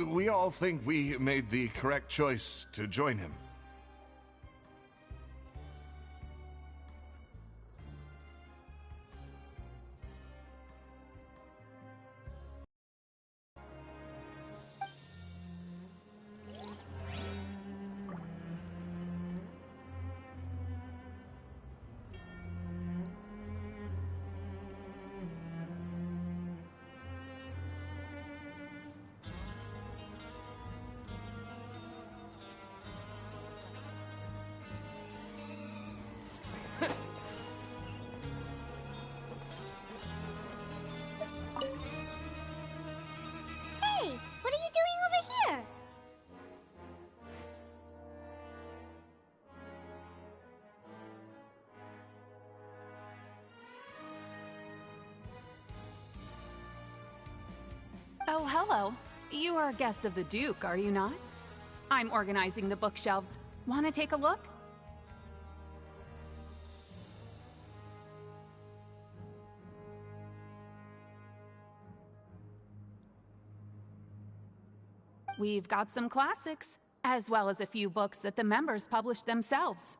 We all think we made the correct choice to join him. Hey, what are you doing over here? Oh, hello. You are guests of the Duke, are you not? I'm organizing the bookshelves. Want to take a look? We've got some classics, as well as a few books that the members published themselves.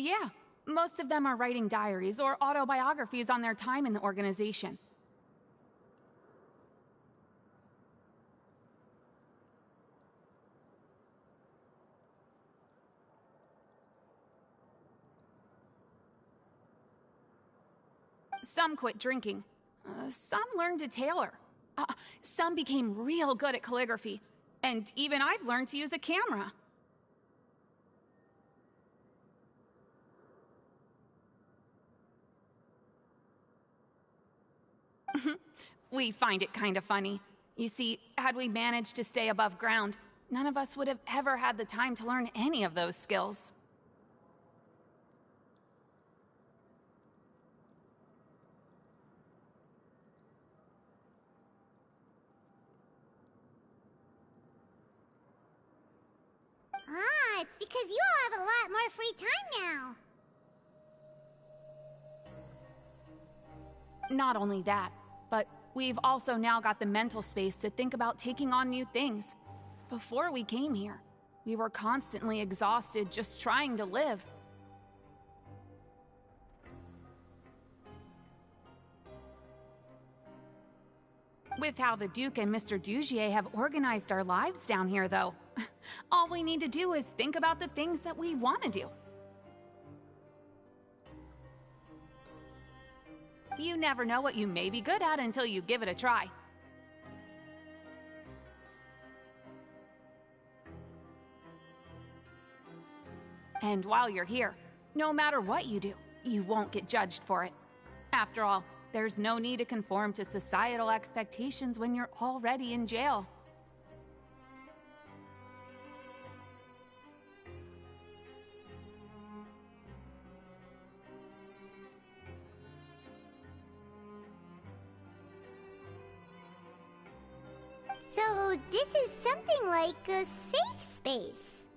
Yeah. Most of them are writing diaries or autobiographies on their time in the organization. Some quit drinking. Some learned to tailor. Some became real good at calligraphy. And even I've learned to use a camera. We find it kind of funny. You see, had we managed to stay above ground, none of us would have ever had the time to learn any of those skills. Ah, it's because you all have a lot more free time now. Not only that, but we've also now got the mental space to think about taking on new things. Before we came here, we were constantly exhausted just trying to live. With how the Duke and Mr. Dugier have organized our lives down here, though, all we need to do is think about the things that we want to do. You never know what you may be good at until you give it a try. And while you're here, no matter what you do, you won't get judged for it. After all, there's no need to conform to societal expectations when you're already in jail. So this is something like a safe space.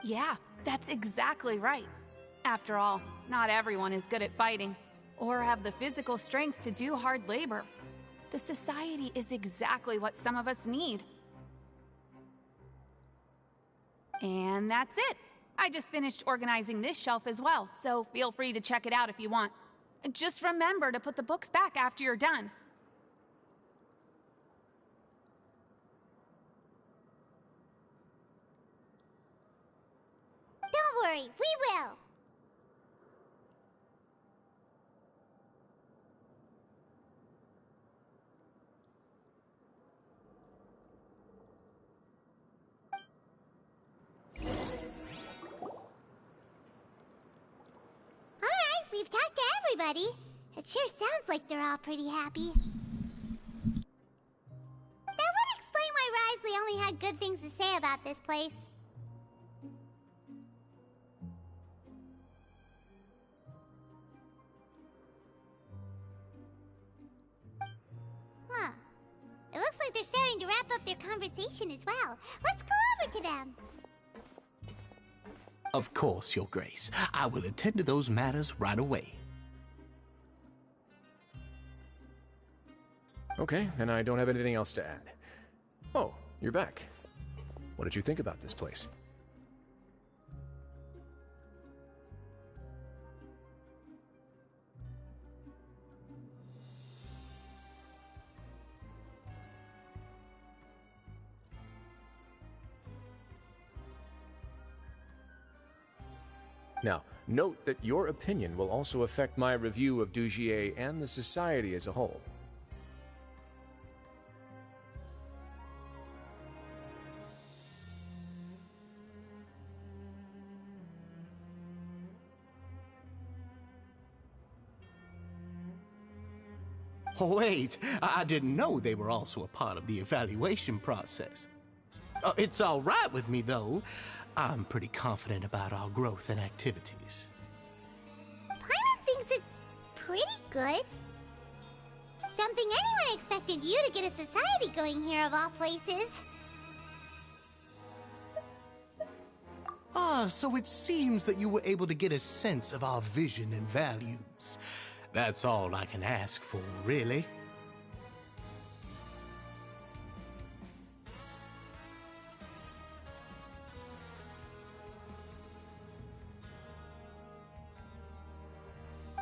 Yeah, that's exactly right. After all, not everyone is good at fighting, or have the physical strength to do hard labor. The society is exactly what some of us need. And that's it. I just finished organizing this shelf as well, so feel free to check it out if you want. Just remember to put the books back after you're done. Don't worry, we will. Alright, we've talked to everybody. It sure sounds like they're all pretty happy. That would explain why Wriothesley only had good things to say about this place. Huh. It looks like they're starting to wrap up their conversation as well. Let's go over to them. Of course, Your Grace. I will attend to those matters right away. Okay, then I don't have anything else to add. Oh, you're back. What did you think about this place? Now, note that your opinion will also affect my review of Dugier and the Society as a whole. Wait, I didn't know they were also a part of the evaluation process. It's all right with me, though. I'm pretty confident about our growth and activities. Paimon thinks it's pretty good. Don't think anyone expected you to get a society going here of all places. Ah, so it seems that you were able to get a sense of our vision and values. That's all I can ask for, really.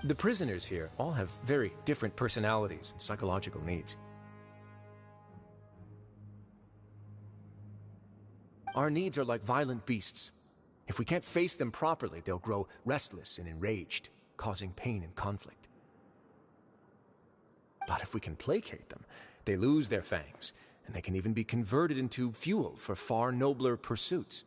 The prisoners here all have very different personalities and psychological needs. Our needs are like violent beasts. If we can't face them properly, they'll grow restless and enraged, causing pain and conflict. But if we can placate them, they lose their fangs, and they can even be converted into fuel for far nobler pursuits.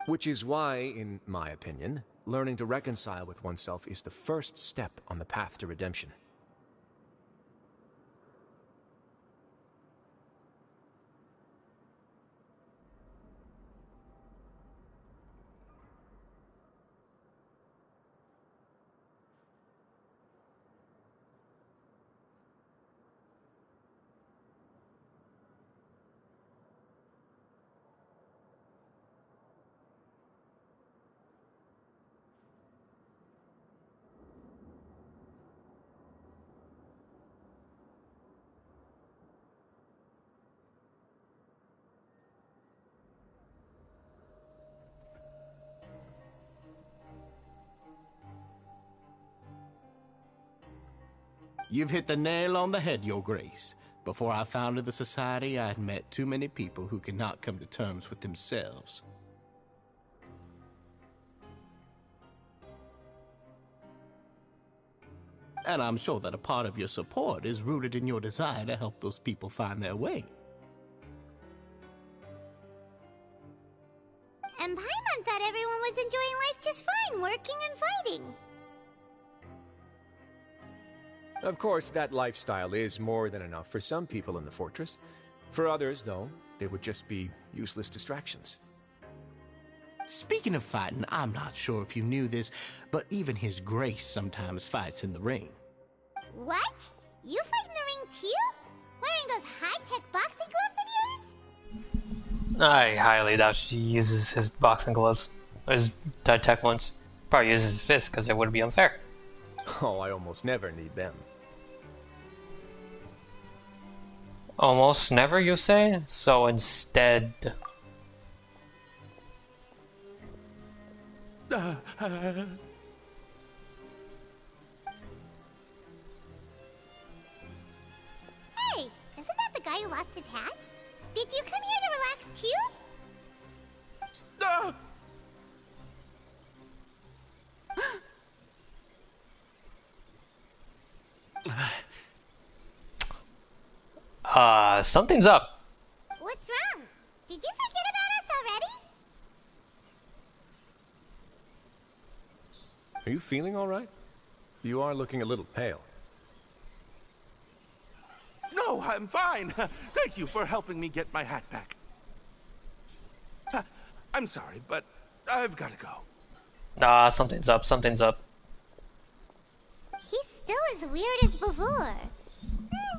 Which is why, in my opinion, learning to reconcile with oneself is the first step on the path to redemption. You've hit the nail on the head, Your Grace. Before I founded the Society, I had met too many people who could not come to terms with themselves. And I'm sure that a part of your support is rooted in your desire to help those people find their way. And Paimon thought everyone was enjoying life just fine, working and fighting. Of course, that lifestyle is more than enough for some people in the fortress. For others, though, they would just be useless distractions. Speaking of fighting, I'm not sure if you knew this, but even His Grace sometimes fights in the ring. What? You fight in the ring too? Wearing those high-tech boxing gloves of yours? I highly doubt she uses his boxing gloves. Or his tech ones. Probably uses his fists because it would be unfair. Oh, I almost never need them. Almost never, you say? So instead... Hey, isn't that the guy who lost his hat? Did you come here to relax too? Something's up. What's wrong? Did you forget about us already? Are you feeling all right? You are looking a little pale. No, I'm fine. Thank you for helping me get my hat back. I'm sorry, but I've got to go. Something's up, something's up. He's still as weird as before.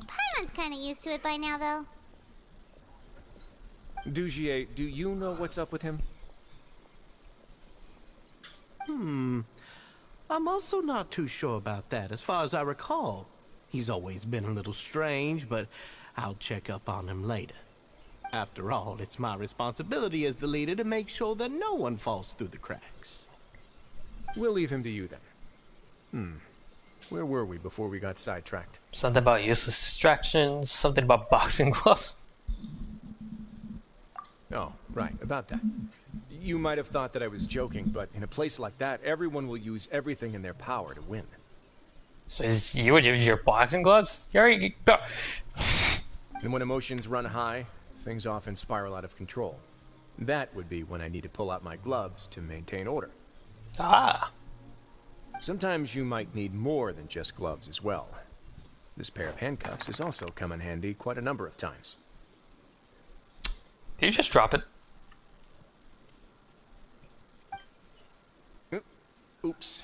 Paimon's kind of used to it by now, though. Dugier, do you know what's up with him? I'm also not too sure about that. As far as I recall, he's always been a little strange, but I'll check up on him later. After all, it's my responsibility as the leader to make sure that no one falls through the cracks. We'll leave him to you then. Where were we before we got sidetracked? Something about useless distractions, something about boxing gloves. Oh, right, about that. You might have thought that I was joking, but in a place like that, everyone will use everything in their power to win. So you would use your boxing gloves? And when emotions run high, things often spiral out of control. That would be when I need to pull out my gloves to maintain order. Sometimes you might need more than just gloves as well. This pair of handcuffs has also come in handy quite a number of times. Did you just drop it? Oops.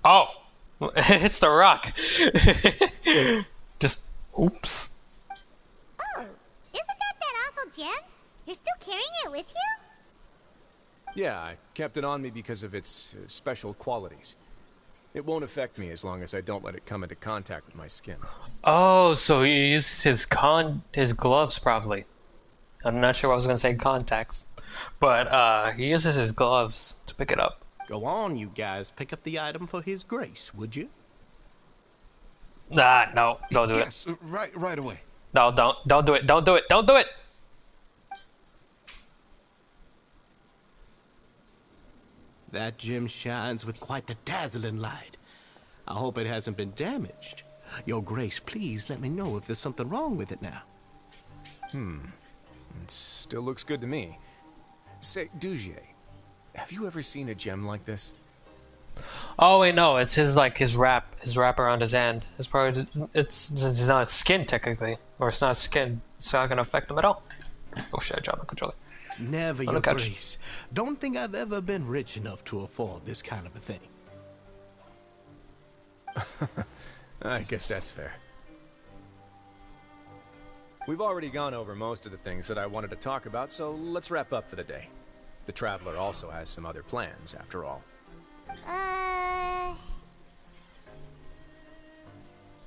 Oh! It's the rock! Just, oops. Oh, isn't that awful gem? You're still carrying it with you? Yeah, I kept it on me because of its special qualities. It won't affect me as long as I don't let it come into contact with my skin. Oh, so he uses his gloves probably. I'm not sure what I was gonna say contacts, but he uses his gloves to pick it up. Go on, you guys. Pick up the item for His Grace, would you? Nah, no, don't do it. Yes, right away. No, don't do it. Don't do it. Don't do it. That gem shines with quite the dazzling light. I hope it hasn't been damaged. Your Grace, please let me know if there's something wrong with it now. It still looks good to me. Say, Dugier, have you ever seen a gem like this? Oh wait, no, it's his wrap around his hand. It's probably it's not skin technically, or it's not skin. It's not gonna affect him at all. Oh shit! I dropped my controller. Never, Your Grace. Don't think I've ever been rich enough to afford this kind of a thing. I guess that's fair. We've already gone over most of the things that I wanted to talk about, so let's wrap up for the day. The Traveler also has some other plans, after all.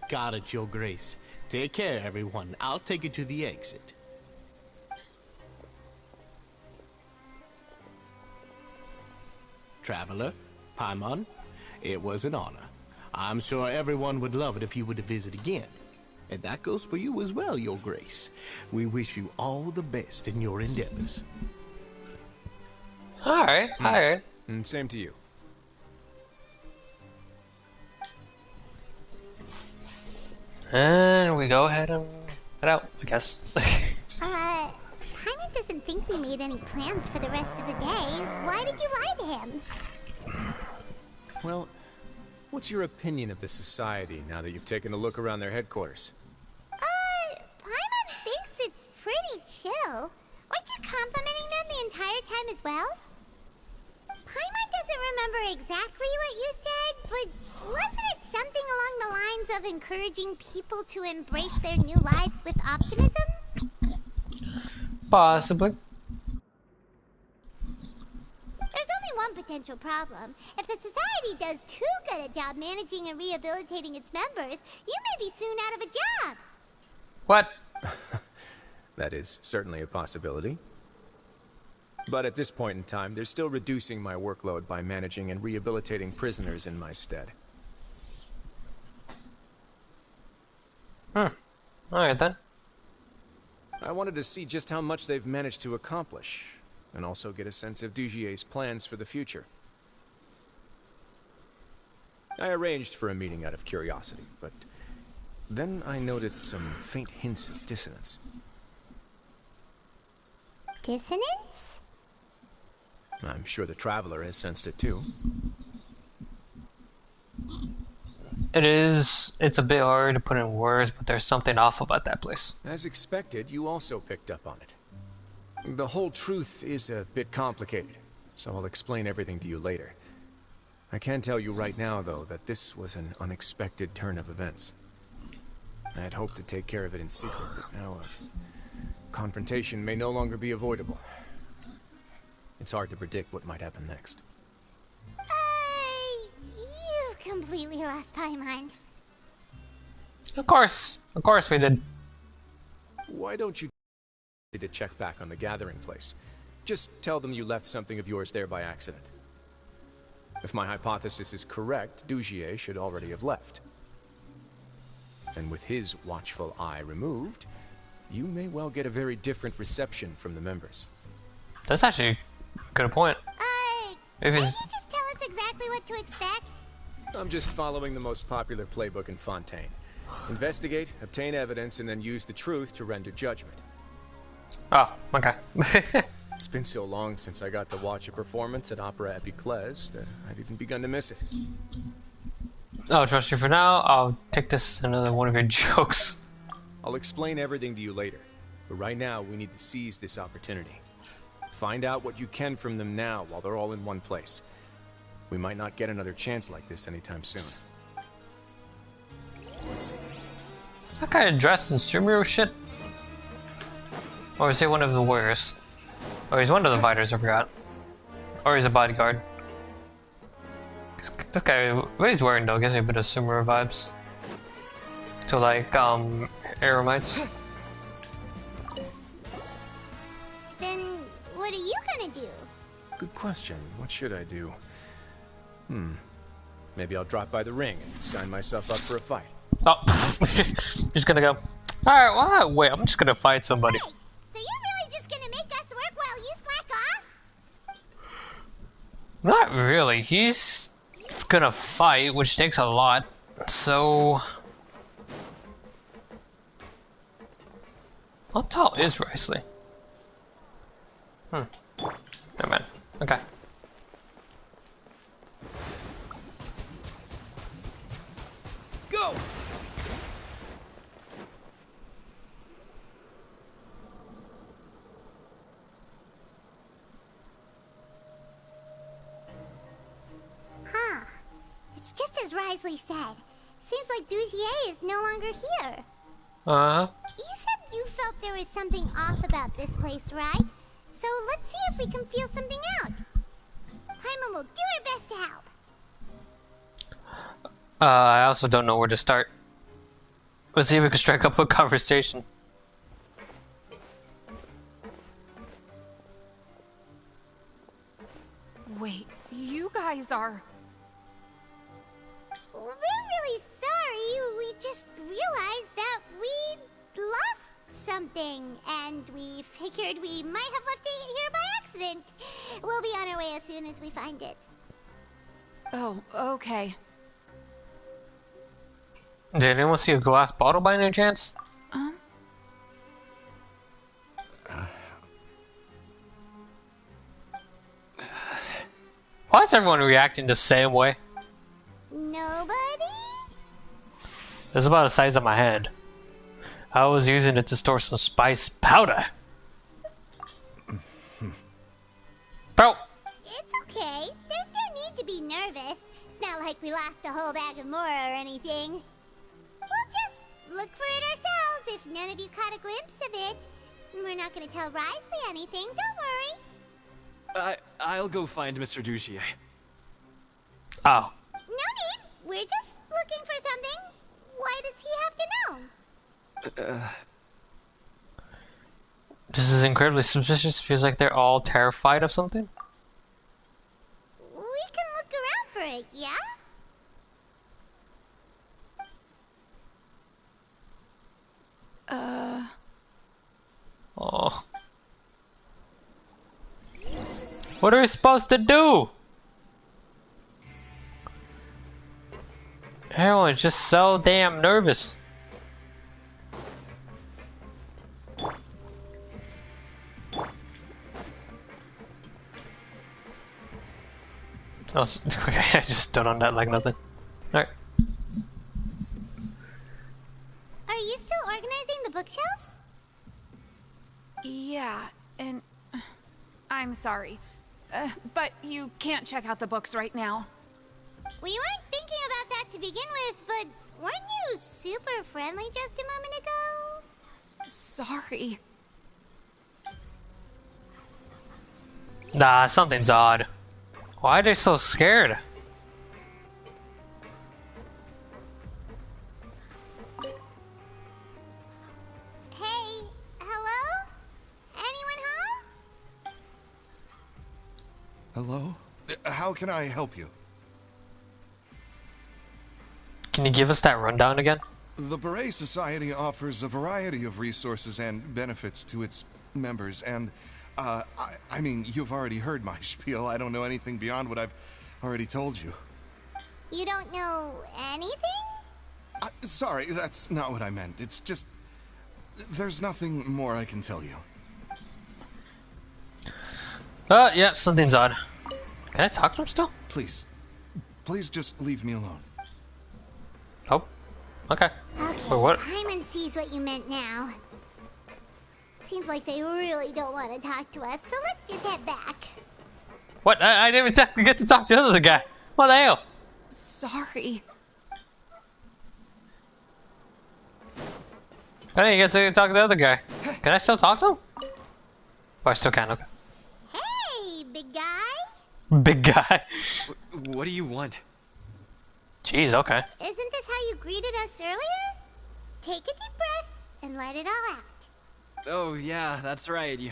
Got it, Your Grace. Take care, everyone. I'll take you to the exit. Traveler, Paimon, it was an honor. I'm sure everyone would love it if you were to visit again. And that goes for you as well, Your Grace. We wish you all the best in your endeavors. Alright. And same to you. And we go ahead and head out, I guess. Paimon doesn't think we made any plans for the rest of the day. Why did you lie to him? Well, what's your opinion of the Society now that you've taken a look around their headquarters? Paimon thinks it's pretty chill. Weren't you complimenting them the entire time as well? Paimon doesn't remember exactly what you said, but wasn't it something along the lines of encouraging people to embrace their new lives with optimism? Possibly. There's only one potential problem. If the Society does too good a job managing and rehabilitating its members, you may be soon out of a job. What? That is certainly a possibility. But at this point in time, they're still reducing my workload by managing and rehabilitating prisoners in my stead. Alright then. I wanted to see just how much they've managed to accomplish, and also get a sense of Dugier's plans for the future. I arranged for a meeting out of curiosity, but then I noticed some faint hints of dissonance. Dissonance? I'm sure the Traveler has sensed it too. It's a bit hard to put in words, but there's something off about that place. As expected, you also picked up on it. The whole truth is a bit complicated, so I'll explain everything to you later. I can tell you right now, though, that this was an unexpected turn of events. I had hoped to take care of it in secret, but now a confrontation may no longer be avoidable. It's hard to predict what might happen next. You completely lost my mind. Of course we did. Why don't you to check back on the gathering place? Just tell them you left something of yours there by accident. If my hypothesis is correct, Dugier should already have left. And with his watchful eye removed, you may well get a very different reception from the members. That's actually a good point. Can you just tell us exactly what to expect? I'm just following the most popular playbook in Fontaine. Investigate, obtain evidence, and then use the truth to render judgment. Oh, okay. It's been so long since I got to watch a performance at Opera Epiclese that I've even begun to miss it. I'll trust you for now. I'll take this as another one of your jokes. I'll explain everything to you later, but right now we need to seize this opportunity. Find out what you can from them now while they're all in one place. We might not get another chance like this anytime soon. That guy dressed in superhero shit? Or is he one of the warriors? Or he's one of the fighters, I forgot. Or he's a bodyguard. This guy, what he's wearing though, gives me a bit of similar vibes to like Aramites. Then what are you gonna do? Good question. What should I do? Maybe I'll drop by the ring and sign myself up for a fight. Oh, just gonna go. Alright, well, wait, I'm just gonna fight somebody. Wait, so you're really just gonna make us work while you slack off? Not really. He's gonna fight, which takes a lot. So, how tall is Wriothesley? Never mind. Okay. Go! Huh. It's just as Wriothesley said. Seems like Dugier is no longer here. Uh-huh. You said you felt there was something off about this place, right? So let's see if we can feel something out. Hyman will do her best to help. I also don't know where to start. Let's see if we can strike up a conversation. Wait, you guys are... We're really sorry. We just realized that we lost something, and we figured we might have left it here by accident. We'll be on our way as soon as we find it. Oh, okay. Did anyone see a glass bottle by any chance? Why is everyone reacting the same way? Nobody? It's about the size of my head. I was using it to store some spice powder. Bro! It's okay. There's no need to be nervous. It's not like we lost a whole bag of more or anything. We'll just look for it ourselves if none of you caught a glimpse of it. We're not gonna tell Wriothesley anything, don't worry. I'll go find Mr. Dugier. Oh. No need. We're just looking for something. Why does he have to know? This is incredibly suspicious. Feels like they're all terrified of something. We can look around for it, yeah? Oh. What are we supposed to do? Everyone's just so damn nervous. Oh, okay, I just stood on that like nothing. Alright. Are you still organizing the bookshelves? Yeah, and... I'm sorry. But you can't check out the books right now. We weren't thinking about that to begin with, but weren't you super friendly just a moment ago? Sorry. Nah, something's odd. Why are they so scared? Hey, hello? Anyone home? Hello? How can I help you? Can you give us that rundown again? The Beret Society offers a variety of resources and benefits to its members, and I mean, you've already heard my spiel. I don't know anything beyond what I've already told you. You don't know anything? Sorry, that's not what I meant. It's just... there's nothing more I can tell you. Yeah, something's odd. Can I talk to him still? Please. Please just leave me alone. Oh. Okay. Wait, what? Hyman sees what you meant now. Seems like they really don't want to talk to us, so let's just head back. What? I didn't even get to talk to the other guy. What the hell? Sorry. I didn't get to talk to the other guy. Can I still talk to him? Oh, I still can, okay. Hey, big guy. Big guy. What do you want? Jeez, okay. Isn't this how you greeted us earlier? Take a deep breath and let it all out. Oh yeah, that's right. You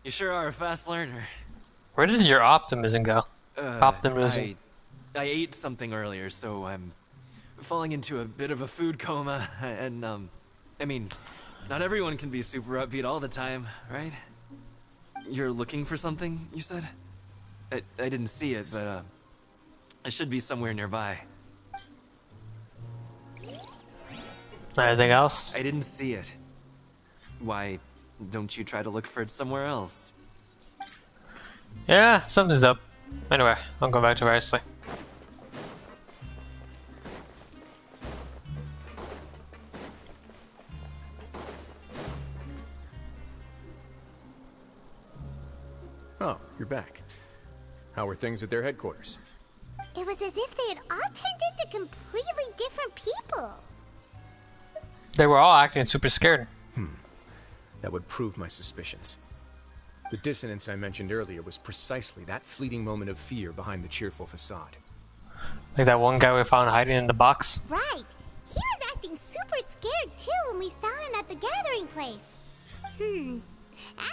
sure are a fast learner. Where did your optimism go? Optimism. I ate something earlier, so I'm falling into a bit of a food coma, and I mean, not everyone can be super upbeat all the time, right? You're looking for something, you said? I didn't see it, but it should be somewhere nearby. Anything else? I didn't see it. Why don't you try to look for it somewhere else? Yeah, something's up. Anyway, I'll go back to Wriothesley. Oh, you're back. How were things at their headquarters? It was as if they had all turned into completely different people. They were all acting super scared. That would prove my suspicions. The dissonance I mentioned earlier was precisely that fleeting moment of fear behind the cheerful facade. Like that one guy we found hiding in the box. Right. He was acting super scared too when we saw him at the gathering place.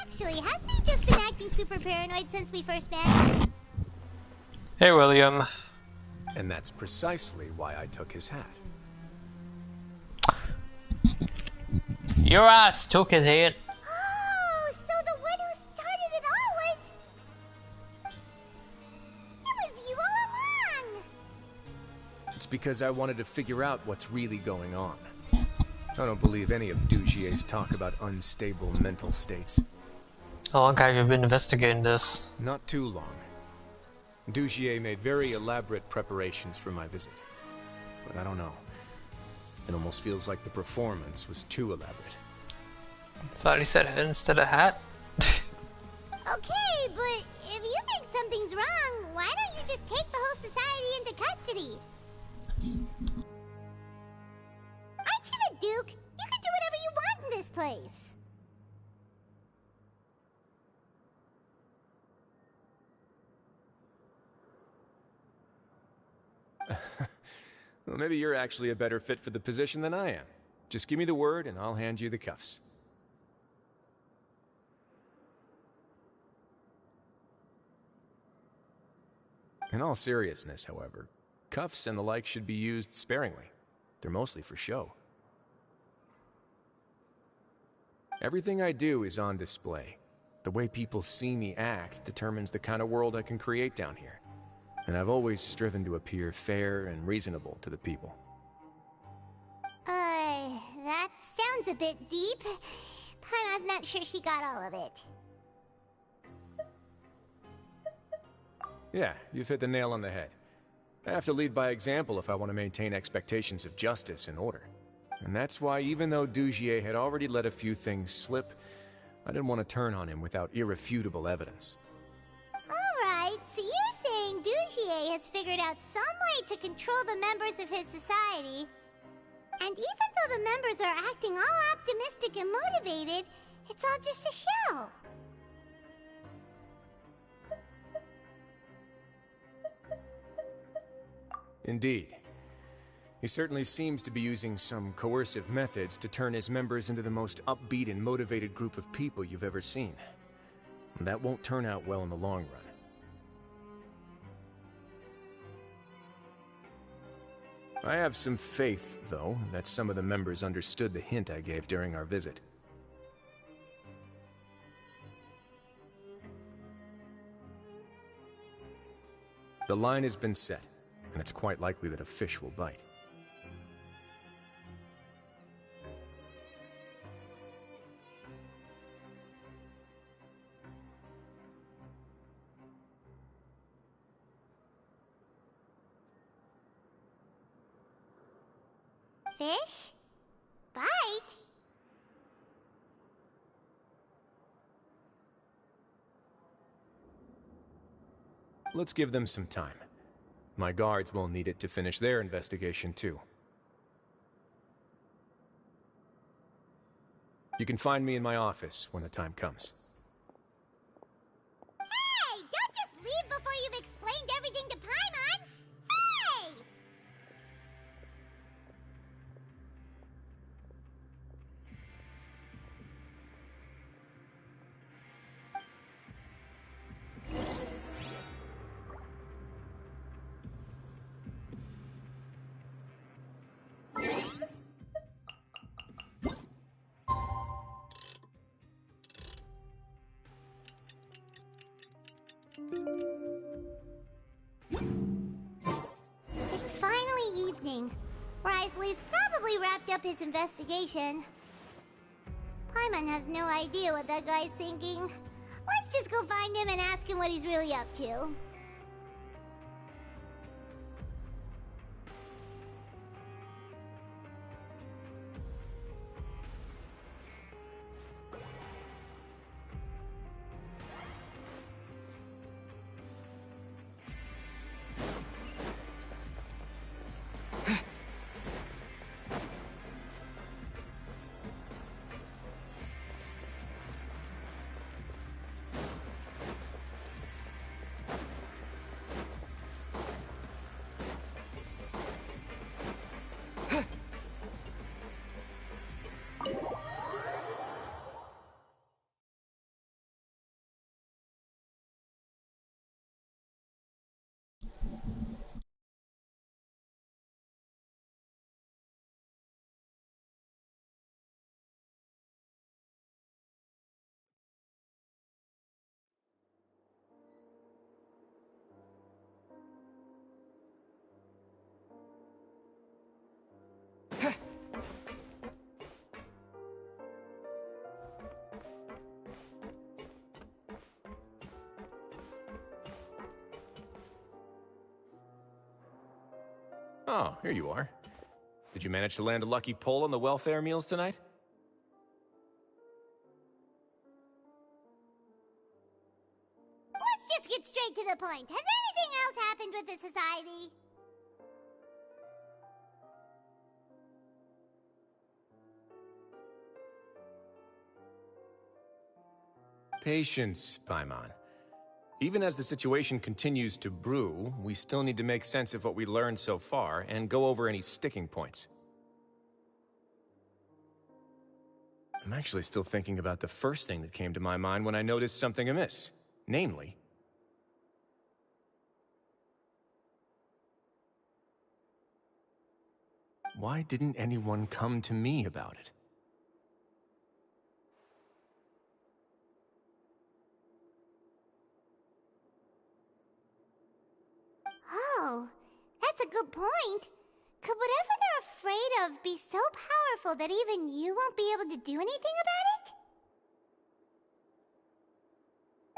Actually, hasn't he just been acting super paranoid since we first met? Hey, William. And that's precisely why I took his hat. Your ass took his head. Oh, so the one who started it all was... It was you all along! It's because I wanted to figure out what's really going on. I don't believe any of Dugier's talk about unstable mental states. How long have you been investigating this? Not too long. Dugier made very elaborate preparations for my visit. But I don't know. It almost feels like the performance was too elaborate. Thought he said head instead of hat? Okay, but if you think something's wrong, why don't you just take the whole society into custody? Aren't you the Duke? You can do whatever you want in this place. Well, maybe you're actually a better fit for the position than I am. Just give me the word and I'll hand you the cuffs. In all seriousness, however, cuffs and the like should be used sparingly. They're mostly for show. Everything I do is on display. The way people see me act determines the kind of world I can create down here. And I've always striven to appear fair and reasonable to the people. That sounds a bit deep. Paimon's not sure she got all of it. Yeah, you've hit the nail on the head. I have to lead by example if I want to maintain expectations of justice and order. And that's why, even though Dugier had already let a few things slip, I didn't want to turn on him without irrefutable evidence. Alright, so you're saying Dugier has figured out some way to control the members of his society. And even though the members are acting all optimistic and motivated, it's all just a show. Indeed. He certainly seems to be using some coercive methods to turn his members into the most upbeat and motivated group of people you've ever seen. And that won't turn out well in the long run. I have some faith, though, that some of the members understood the hint I gave during our visit. The line has been set, and it's quite likely that a fish will bite. Fish? Bite? Let's give them some time. My guards will need it to finish their investigation, too. You can find me in my office when the time comes. Hey! Don't just leave before you've explained everything to Paimon! Hey! evening. Wriothesley's probably wrapped up his investigation. Paimon has no idea what that guy's thinking. Let's just go find him and ask him what he's really up to. Oh, here you are. Did you manage to land a lucky pull on the welfare meals tonight? Let's just get straight to the point. Has anything else happened with the society? Patience, Paimon. Even as the situation continues to brew, we still need to make sense of what we learned so far and go over any sticking points. I'm actually still thinking about the first thing that came to my mind when I noticed something amiss. Namely, why didn't anyone come to me about it? Oh, that's a good point. Could whatever they're afraid of be so powerful that even you won't be able to do anything about it?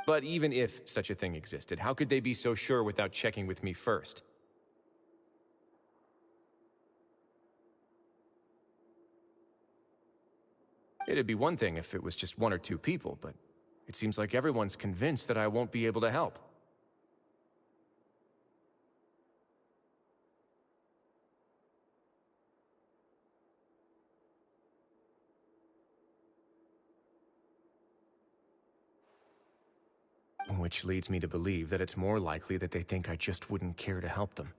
But even if such a thing existed, how could they be so sure without checking with me first? It'd be one thing if it was just one or two people, but it seems like everyone's convinced that I won't be able to help. Which leads me to believe that it's more likely that they think I just wouldn't care to help them.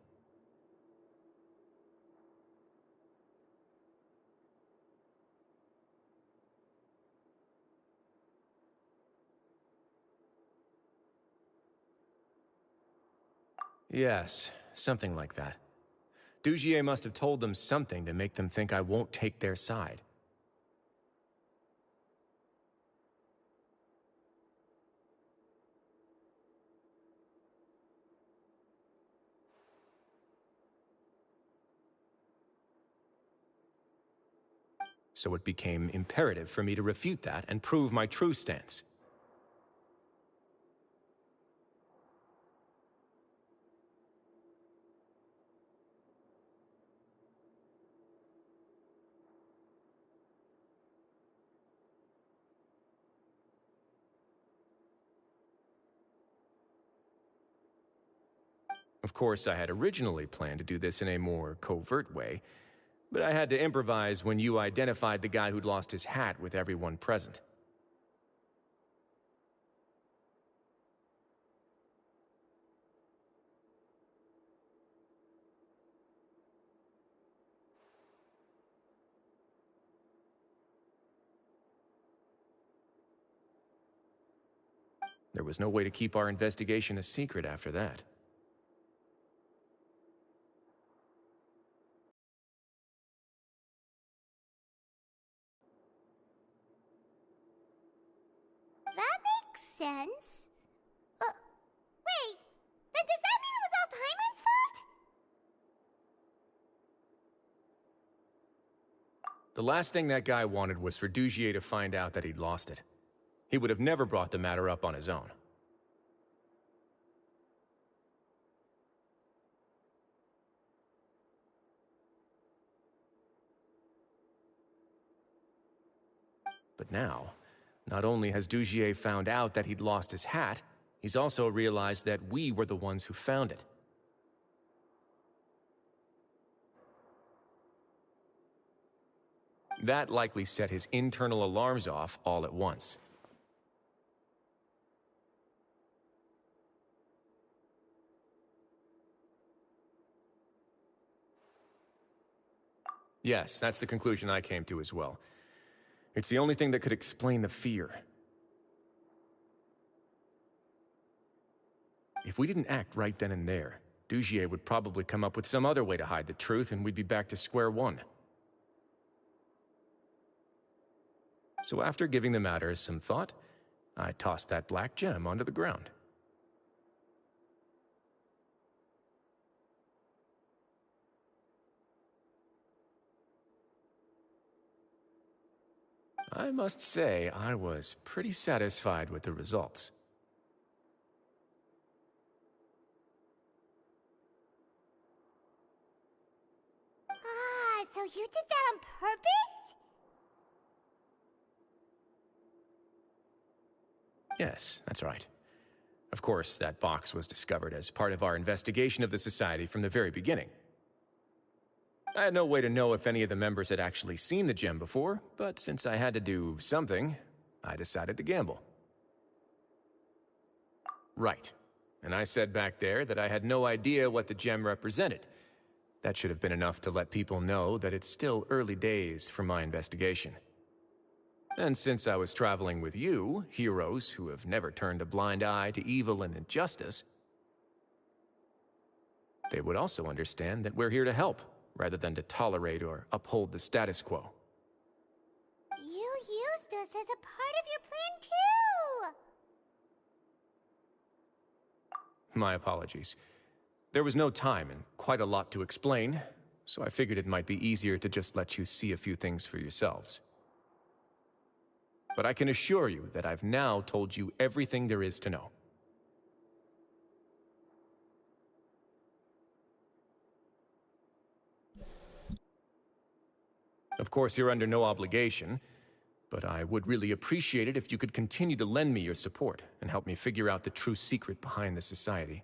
Yes, something like that. Dugier must have told them something to make them think I won't take their side. So it became imperative for me to refute that and prove my true stance. Of course, I had originally planned to do this in a more covert way, but I had to improvise when you identified the guy who'd lost his hat with everyone present. There was no way to keep our investigation a secret after that. That makes sense. Wait, then does that mean it was all Paimon's fault? the last thing that guy wanted was for Dugier to find out that he'd lost it. He would have never brought the matter up on his own. But now, not only has Dugier found out that he'd lost his hat, he's also realized that we were the ones who found it. That likely set his internal alarms off all at once. Yes, that's the conclusion I came to as well. It's the only thing that could explain the fear. If we didn't act right then and there, Dugier would probably come up with some other way to hide the truth, and we'd be back to square one. So after giving the matter some thought, I tossed that black gem onto the ground. I must say, I was pretty satisfied with the results. Ah, so you did that on purpose? Yes, that's right. Of course, that box was discovered as part of our investigation of the Society from the very beginning. I had no way to know if any of the members had actually seen the gem before, but since I had to do something, I decided to gamble. Right. And I said back there that I had no idea what the gem represented. That should have been enough to let people know that it's still early days for my investigation. And since I was traveling with you, heroes who have never turned a blind eye to evil and injustice, they would also understand that we're here to help, rather than to tolerate or uphold the status quo. You used us as a part of your plan too! My apologies. There was no time and quite a lot to explain, so I figured it might be easier to just let you see a few things for yourselves. But I can assure you that I've now told you everything there is to know. Of course, you're under no obligation, but I would really appreciate it if you could continue to lend me your support and help me figure out the true secret behind the Society.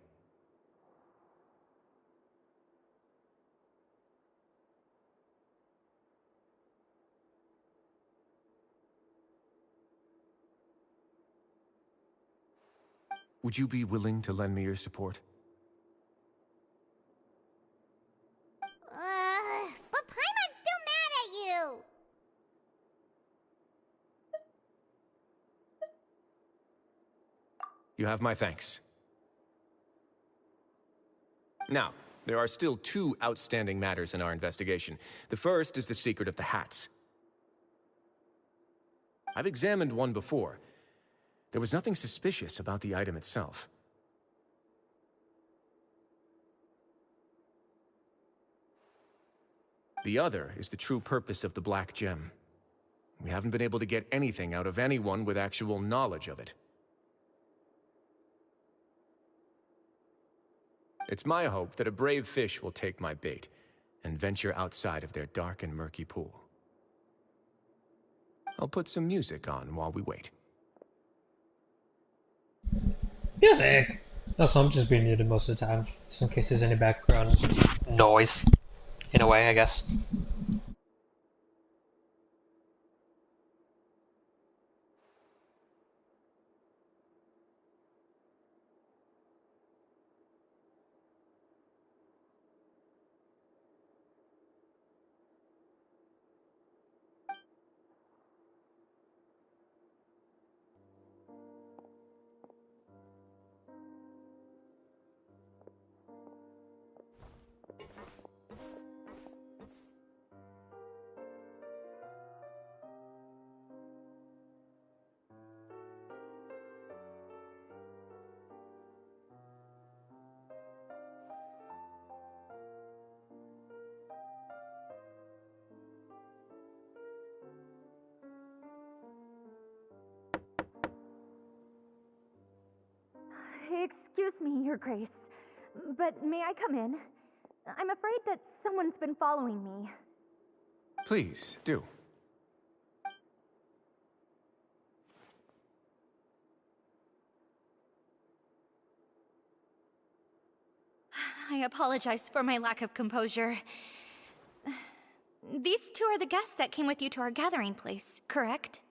Would you be willing to lend me your support? But Paimon's still mad at you! You have my thanks. Now, there are still two outstanding matters in our investigation. The first is the secret of the hats. I've examined one before. There was nothing suspicious about the item itself. The other is the true purpose of the black gem. We haven't been able to get anything out of anyone with actual knowledge of it. It's my hope that a brave fish will take my bait and venture outside of their dark and murky pool. I'll put some music on while we wait. Music! Also, I'm just being muted most of the time, just in case there's any background noise. In a way, I guess. Your Grace. But may I come in? I'm afraid that someone's been following me. Please, do. I apologize for my lack of composure. These two are the guests that came with you to our gathering place, correct?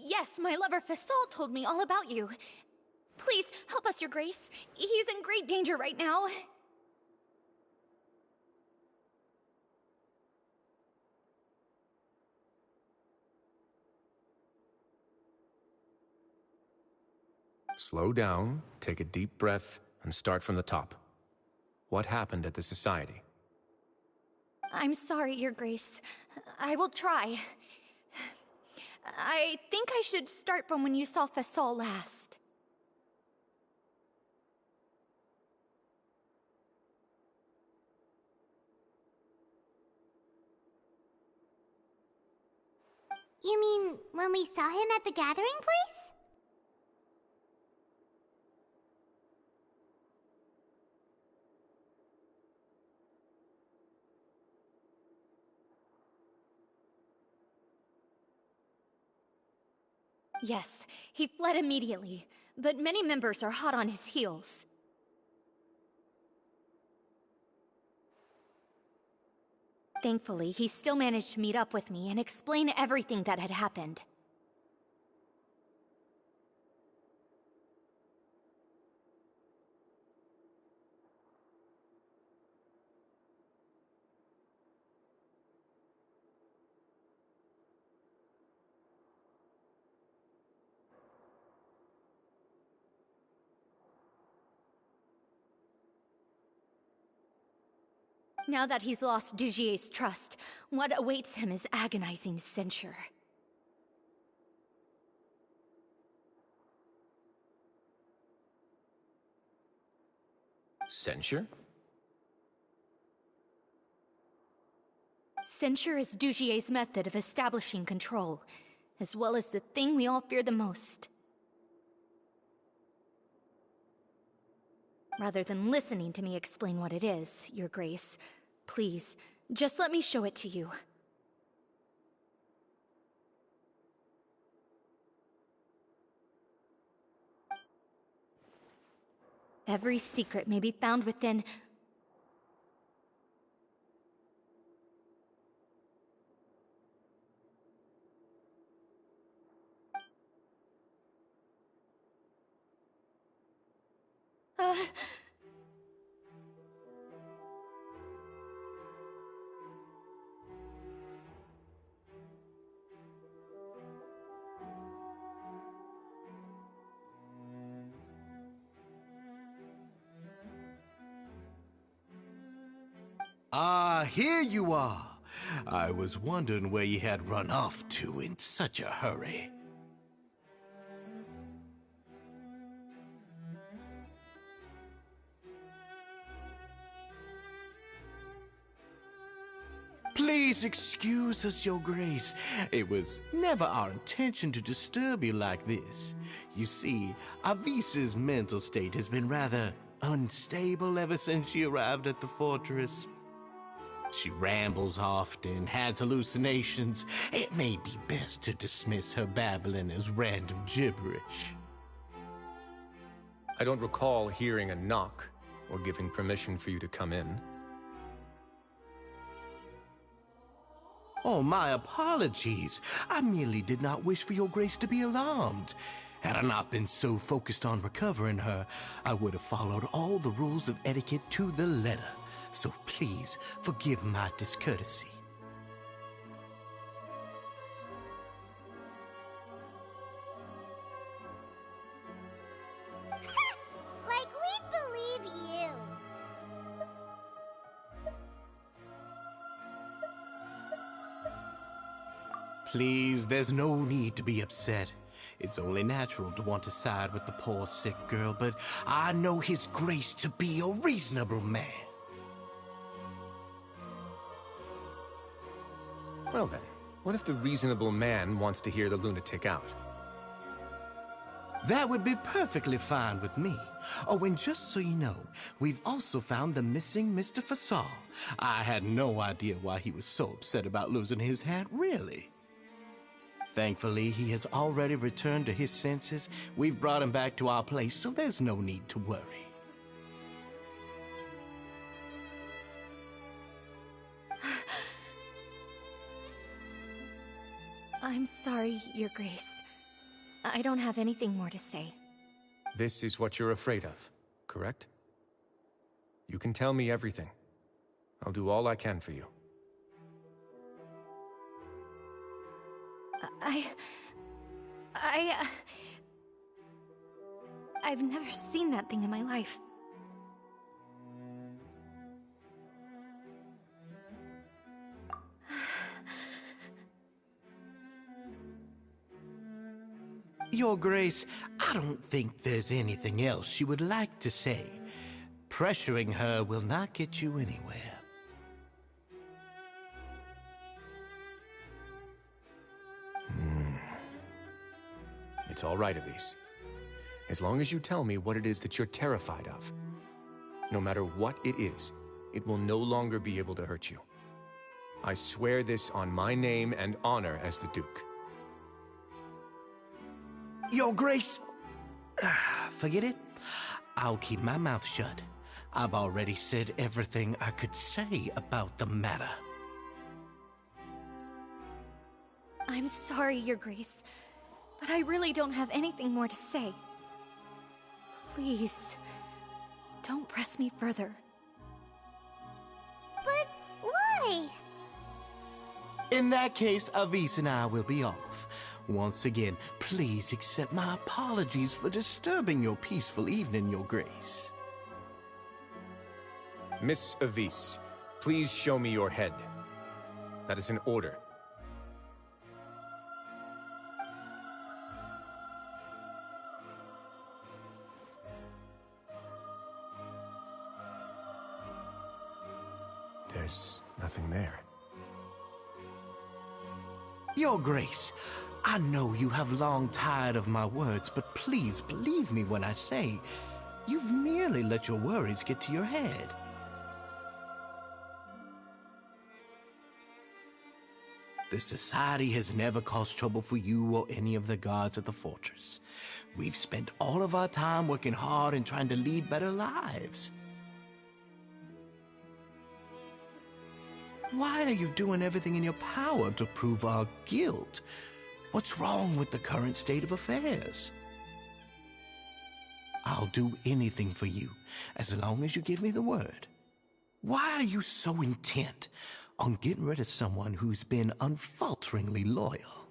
Yes, my lover Fasol told me all about you. Please, help us, Your Grace. He's in great danger right now. Slow down, take a deep breath, and start from the top. What happened at the Society? I'm sorry, Your Grace. I will try. I think I should start from when you saw Fasol last. You mean when we saw him at the gathering place? Yes, he fled immediately, but many members are hot on his heels. Thankfully, he still managed to meet up with me and explain everything that had happened. Now that he's lost Dugier's trust, what awaits him is agonizing censure. Censure? Censure is Dugier's method of establishing control, as well as the thing we all fear the most. Rather than listening to me explain what it is, Your Grace, please, just let me show it to you. Every secret may be found within... Ah, here you are. I was wondering where you had run off to in such a hurry. Please excuse us, Your Grace. It was never our intention to disturb you like this. You see, Avisa's mental state has been rather unstable ever since she arrived at the fortress. She rambles often, has hallucinations. It may be best to dismiss her babbling as random gibberish. I don't recall hearing a knock or giving permission for you to come in. Oh, my apologies. I merely did not wish for Your Grace to be alarmed. Had I not been so focused on recovering her, I would have followed all the rules of etiquette to the letter. So please, forgive my discourtesy. Like we'd believe you. Please, there's no need to be upset. It's only natural to want to side with the poor sick girl, but I know His Grace to be a reasonable man. Well then, what if the reasonable man wants to hear the lunatic out? That would be perfectly fine with me. Oh, and just so you know, we've also found the missing Mr. Fasal. I had no idea why he was so upset about losing his hat, really. Thankfully, he has already returned to his senses. We've brought him back to our place, so there's no need to worry. I'm sorry, Your Grace. I don't have anything more to say. This is what you're afraid of, correct? You can tell me everything. I'll do all I can for you. I've never seen that thing in my life. Your Grace, I don't think there's anything else she would like to say. Pressuring her will not get you anywhere. It's all right, Elise. As long as you tell me what it is that you're terrified of. No matter what it is, it will no longer be able to hurt you. I swear this on my name and honor as the Duke. Your Grace! Forget it. I'll keep my mouth shut. I've already said everything I could say about the matter. I'm sorry, Your Grace, but I really don't have anything more to say. Please, don't press me further. But why? In that case, Avis and I will be off. Once again, please accept my apologies for disturbing your peaceful evening, Your Grace. Miss Avis, please show me your head. That is an order. There's nothing there. Your Grace, I know you have long tired of my words, but please believe me when I say you've merely let your worries get to your head. The Society has never caused trouble for you or any of the guards at the fortress. We've spent all of our time working hard and trying to lead better lives. Why are you doing everything in your power to prove our guilt? What's wrong with the current state of affairs? I'll do anything for you, as long as you give me the word. Why are you so intent on getting rid of someone who's been unfalteringly loyal?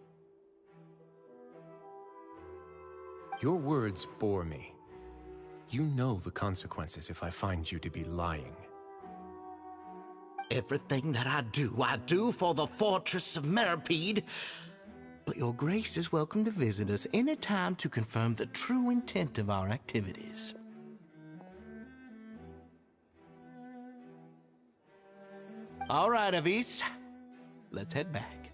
Your words bore me. You know the consequences if I find you to be lying. Everything that I do for the Fortress of Meripede. But Your Grace is welcome to visit us any time to confirm the true intent of our activities. All right, Avis. Let's head back.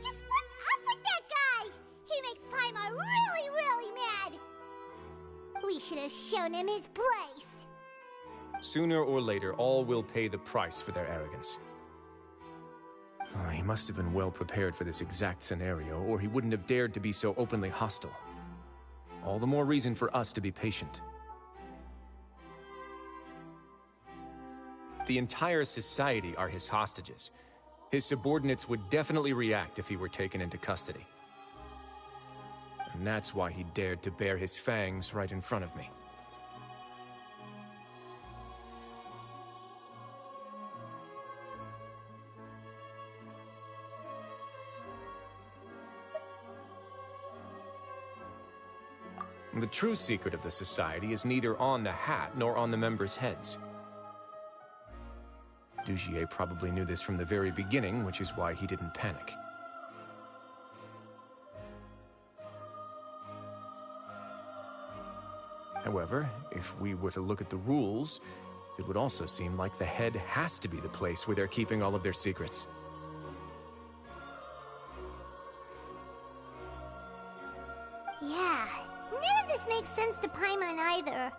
Just what's up with that guy? He makes Paimon really, really mad. We should have shown him his place. Sooner or later, all will pay the price for their arrogance. He must have been well prepared for this exact scenario, or he wouldn't have dared to be so openly hostile. All the more reason for us to be patient. The entire society are his hostages. His subordinates would definitely react if he were taken into custody. And that's why he dared to bare his fangs right in front of me. The true secret of the Society is neither on the hat nor on the members' heads. Dugier probably knew this from the very beginning, which is why he didn't panic. However, if we were to look at the rules, It would also seem like the head has to be the place where they're keeping all of their secrets. Yeah, none of this makes sense to Paimon either.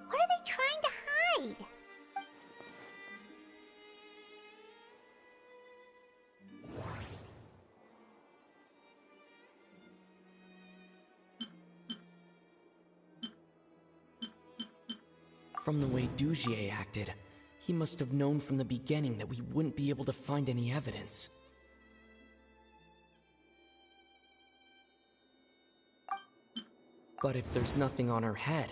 What are they trying to hide? From the way Dugier acted, he must have known from the beginning that we wouldn't be able to find any evidence. But if there's nothing on her head,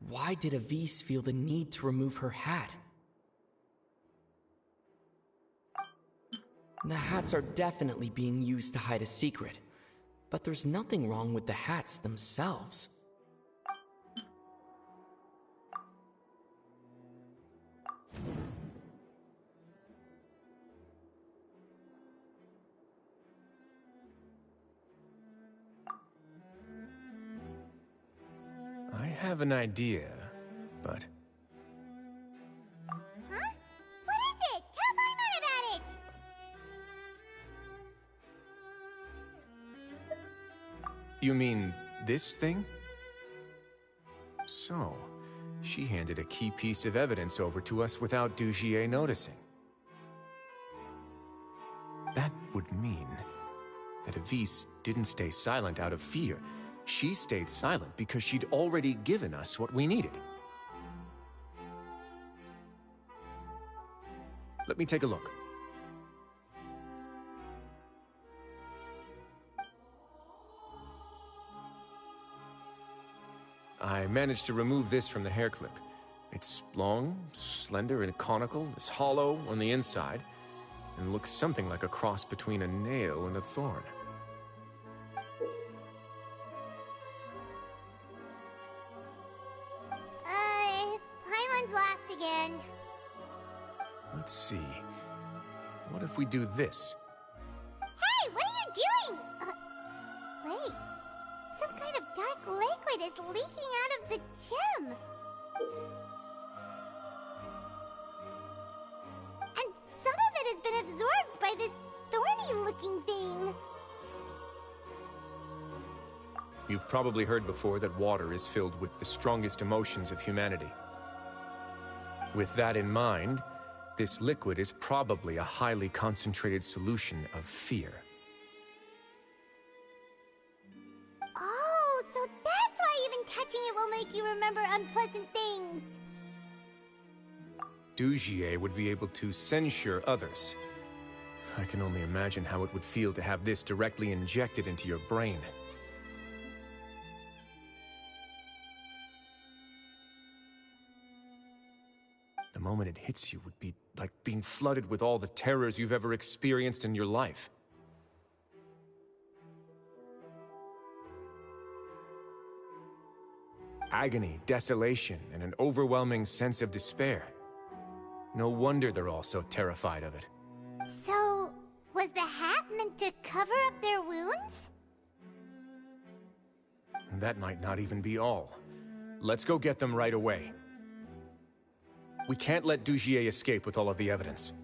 why did Avise feel the need to remove her hat? The hats are definitely being used to hide a secret, but there's nothing wrong with the hats themselves. I have an idea, but... Huh? What is it? Tell Paimon about it! You mean this thing? So, she handed a key piece of evidence over to us without Dugier noticing. That would mean that Avise didn't stay silent out of fear. She stayed silent because she'd already given us what we needed. Let me take a look. I managed to remove this from the hair clip. It's long, slender, and conical, is hollow on the inside, and looks something like a cross between a nail and a thorn. Paimon's last again. Let's see. What if we do this? Hey, what are you doing? Wait. Some kind of dark liquid is leaking out of the gem. And some of it has been absorbed by this thorny-looking thing. You've probably heard before that water is filled with the strongest emotions of humanity. With that in mind, this liquid is probably a highly concentrated solution of fear. Oh, so that's why even touching it will make you remember unpleasant things. Dugier would be able to censure others. I can only imagine how it would feel to have this directly injected into your brain. The moment it hits you would be like being flooded with all the terrors you've ever experienced in your life. Agony, desolation, and an overwhelming sense of despair. No wonder they're all so terrified of it. So, was the hat meant to cover up their wounds? That might not even be all. Let's go get them right away. We can't let Dugier escape with all of the evidence.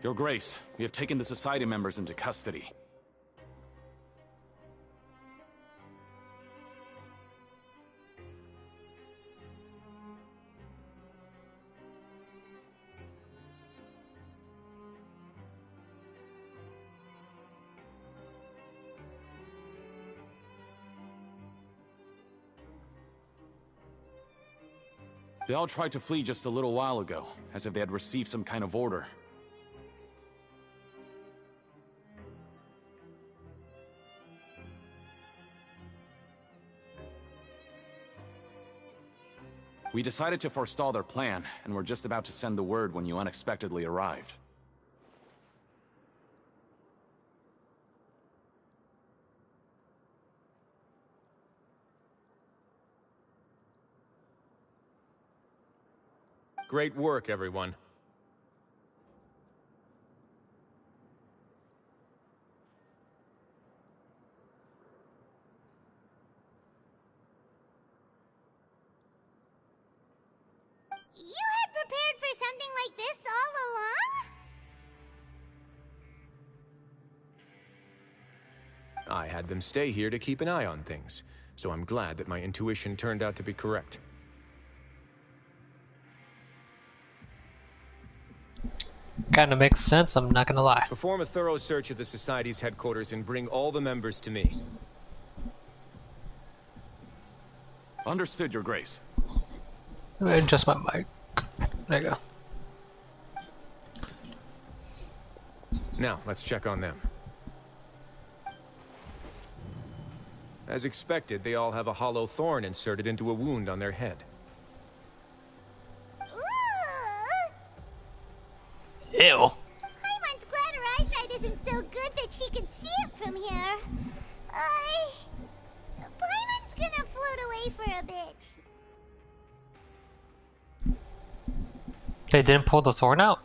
Your Grace, we have taken the Society members into custody. They all tried to flee just a little while ago, as if they had received some kind of order. We decided to forestall their plan, and were just about to send the word when you unexpectedly arrived. Great work, everyone. You had prepared for something like this all along? I had them stay here to keep an eye on things, so I'm glad that my intuition turned out to be correct. Kinda makes sense, I'm not gonna lie. Perform a thorough search of the Society's headquarters and bring all the members to me. Understood, Your Grace. Let me adjust my mic. There you go. Now, let's check on them. As expected, they all have a hollow thorn inserted into a wound on their head. Ew. Paimon's glad her eyesight isn't so good that she can see it from here. Paimon's gonna float away for a bit. They didn't pull the thorn out?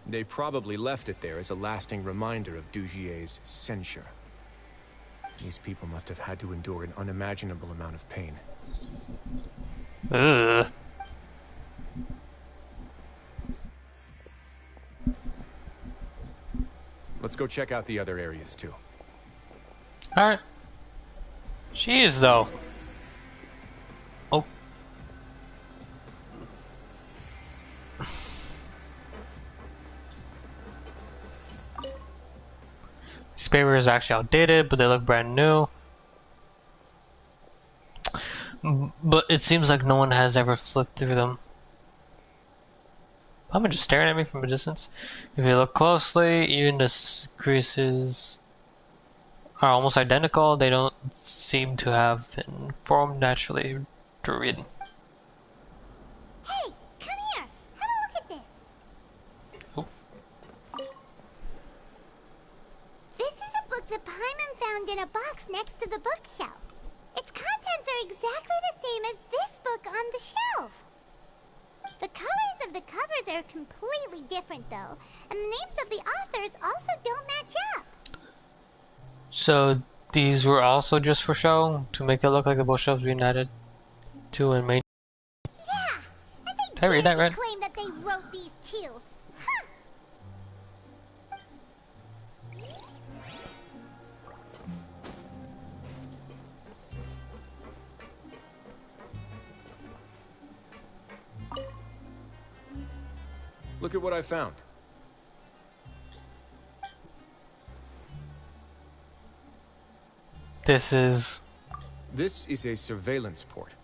They probably left it there as a lasting reminder of Dugier's censure. These people must have had to endure an unimaginable amount of pain. Ugh. Let's go check out the other areas too. Alright. Jeez, though. Oh. These papers are actually outdated, but they look brand new. But it seems like no one has ever flipped through them. I'm just staring at me from a distance. If you look closely, even the creases are almost identical. They don't seem to have been formed naturally to read. Hey, come here. Have a look at this. Oh. This is a book that Paimon found in a box next to the bookshelf. Its contents are exactly the same as this book on the shelf. The colors of the covers are completely different, though, and the names of the authors also don't match up. So these were also just for show, to make it look like the bookshelves being added to and made. Yeah, and they Did I read that right? claim that they wrote these too. Huh. Look at what I found. This is a surveillance port.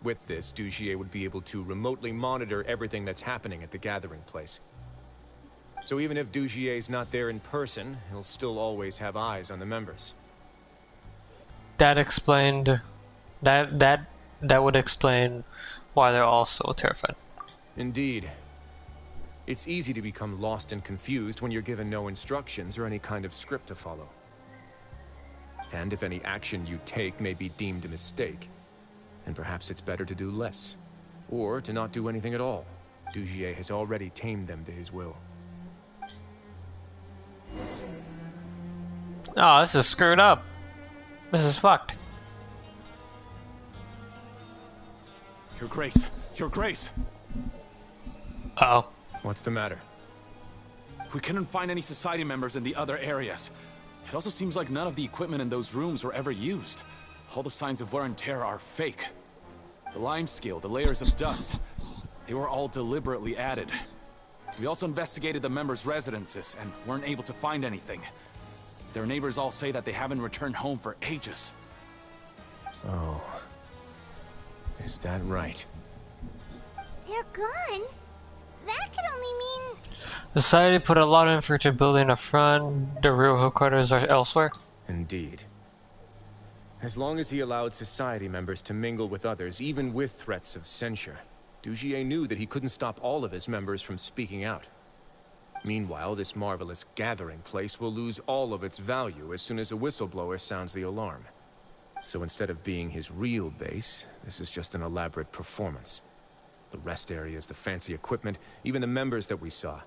With this, Dugier would be able to remotely monitor everything that's happening at the gathering place. So even if Dugier's not there in person, he'll still always have eyes on the members. that explained that would explain why they're all so terrified. Indeed. It's easy to become lost and confused when you're given no instructions or any kind of script to follow. And if any action you take may be deemed a mistake, then perhaps it's better to do less. Or to not do anything at all. Dugier has already tamed them to his will. Oh, this is screwed up. This is fucked. Your Grace! Your Grace! Uh-oh. What's the matter? We couldn't find any Society members in the other areas. It also seems like none of the equipment in those rooms were ever used. All the signs of wear and tear are fake. The lime scale, the layers of dust, they were all deliberately added. We also investigated the members' residences and weren't able to find anything. Their neighbors all say that they haven't returned home for ages. Oh. Is that right? They're gone? That could only mean... Society put a lot of effort into building a front. The real headquarters are elsewhere. Indeed. As long as he allowed Society members to mingle with others, even with threats of censure, Dugier knew that he couldn't stop all of his members from speaking out. Meanwhile, this marvelous gathering place will lose all of its value as soon as a whistleblower sounds the alarm. So instead of being his real base, this is just an elaborate performance. The rest areas, the fancy equipment, even the members that we saw,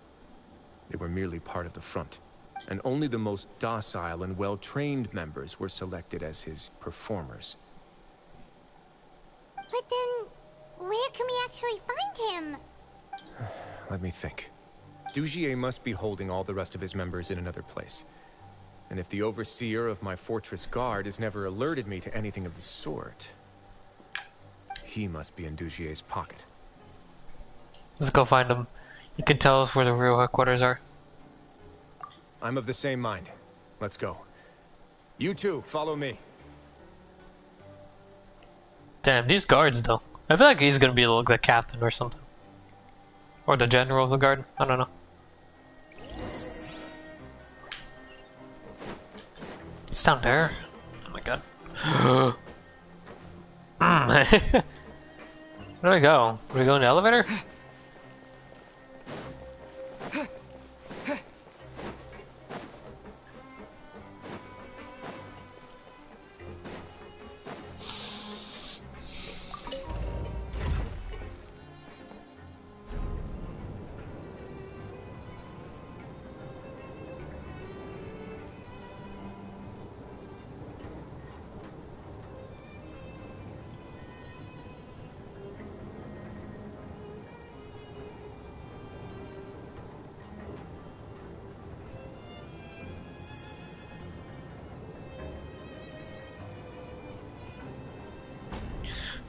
they were merely part of the front. And only the most docile and well-trained members were selected as his performers. But then, where can we actually find him? Let me think. Dugier must be holding all the rest of his members in another place. And if the overseer of my fortress guard has never alerted me to anything of the sort, he must be in Dugier's pocket. Let's go find him. You can tell us where the real headquarters are. I'm of the same mind. Let's go. You two, follow me. Damn, these guards though. I feel like he's gonna be like the captain or something. Or the general of the guard. I don't know. It's down there. Oh my god. Where do I go? Do we go in the elevator?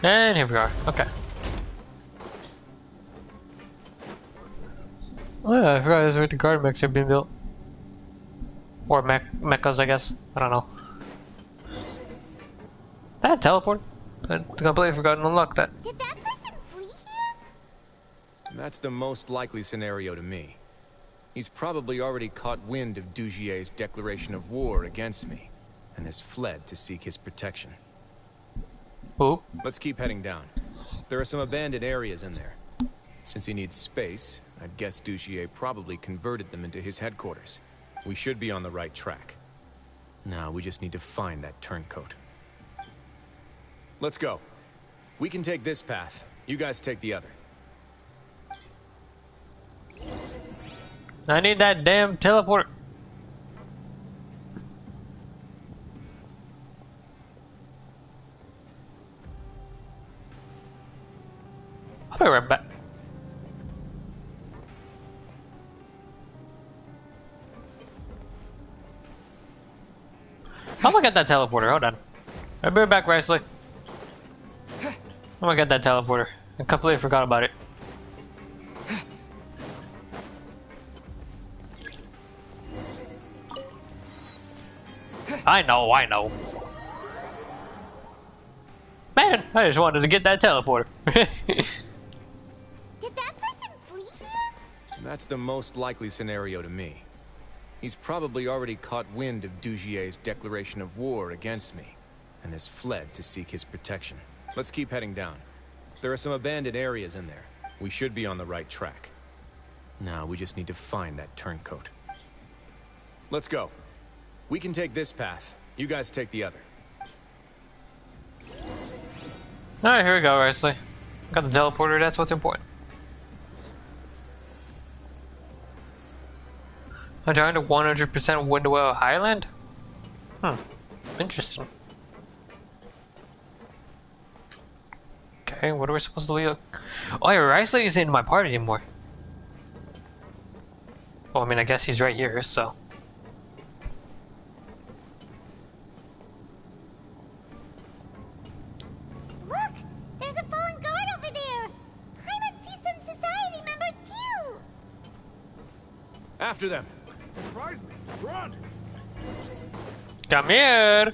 And here we are. Okay. Oh yeah, I forgot this is where the guard mechs are being built. Or mechas, I guess. I don't know. That teleport? I completely forgot to unlock that. Did that person flee here? That's the most likely scenario to me. He's probably already caught wind of Dugier's declaration of war against me, and has fled to seek his protection. Who? Let's keep heading down. There are some abandoned areas in there. Since he needs space, I'd guess Dugier probably converted them into his headquarters. We should be on the right track. Now we just need to find that turncoat. Let's go. We can take this path. You guys take the other. I need that damn teleport. I'll be right back. How do I get that teleporter? Hold on. I'll be right back, Wriothesley. How do I get that teleporter? I completely forgot about it. I know. Man, I just wanted to get that teleporter. Did that person flee here? That's the most likely scenario to me. He's probably already caught wind of Dugier's declaration of war against me, and has fled to seek his protection. Let's keep heading down. There are some abandoned areas in there. We should be on the right track. Now we just need to find that turncoat. Let's go. We can take this path. You guys take the other. Alright, here we go, Wriothesley. Got the teleporter, that's what's important. I'm trying to 100% Windwell Highland? Interesting. Okay, what are we supposed to leave? Oh yeah, Wriothesley isn't in my party anymore. Well, I mean, I guess he's right here, so. Look! There's a fallen guard over there! Paimon sees some society members too! After them! It's Wriothesley! Run! Come here!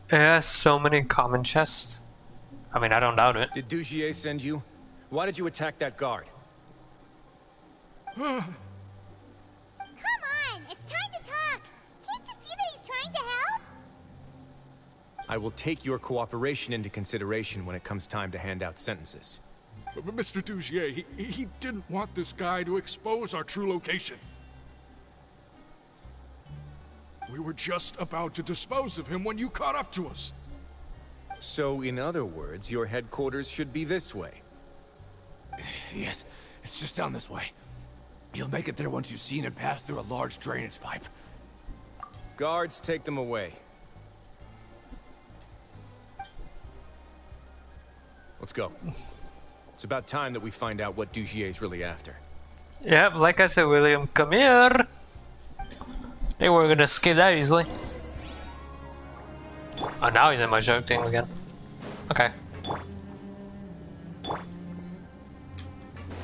It has so many common chests. I mean, I don't doubt it. Did Dugier send you? Why did you attack that guard? Come on! It's time to talk! Can't you see that he's trying to help? I will take your cooperation into consideration when it comes time to hand out sentences. But Mr. Dugier, he didn't want this guy to expose our true location. We were just about to dispose of him when you caught up to us. So, in other words, your headquarters should be this way. Yes, it's just down this way. You'll make it there once you've seen him pass through a large drainage pipe. Guards, take them away. Let's go. It's about time that we find out what Dugier's really after. Yep, like I said, William, come here! They weren't gonna escape that easily. Oh, now he's in my joke thing again. Okay.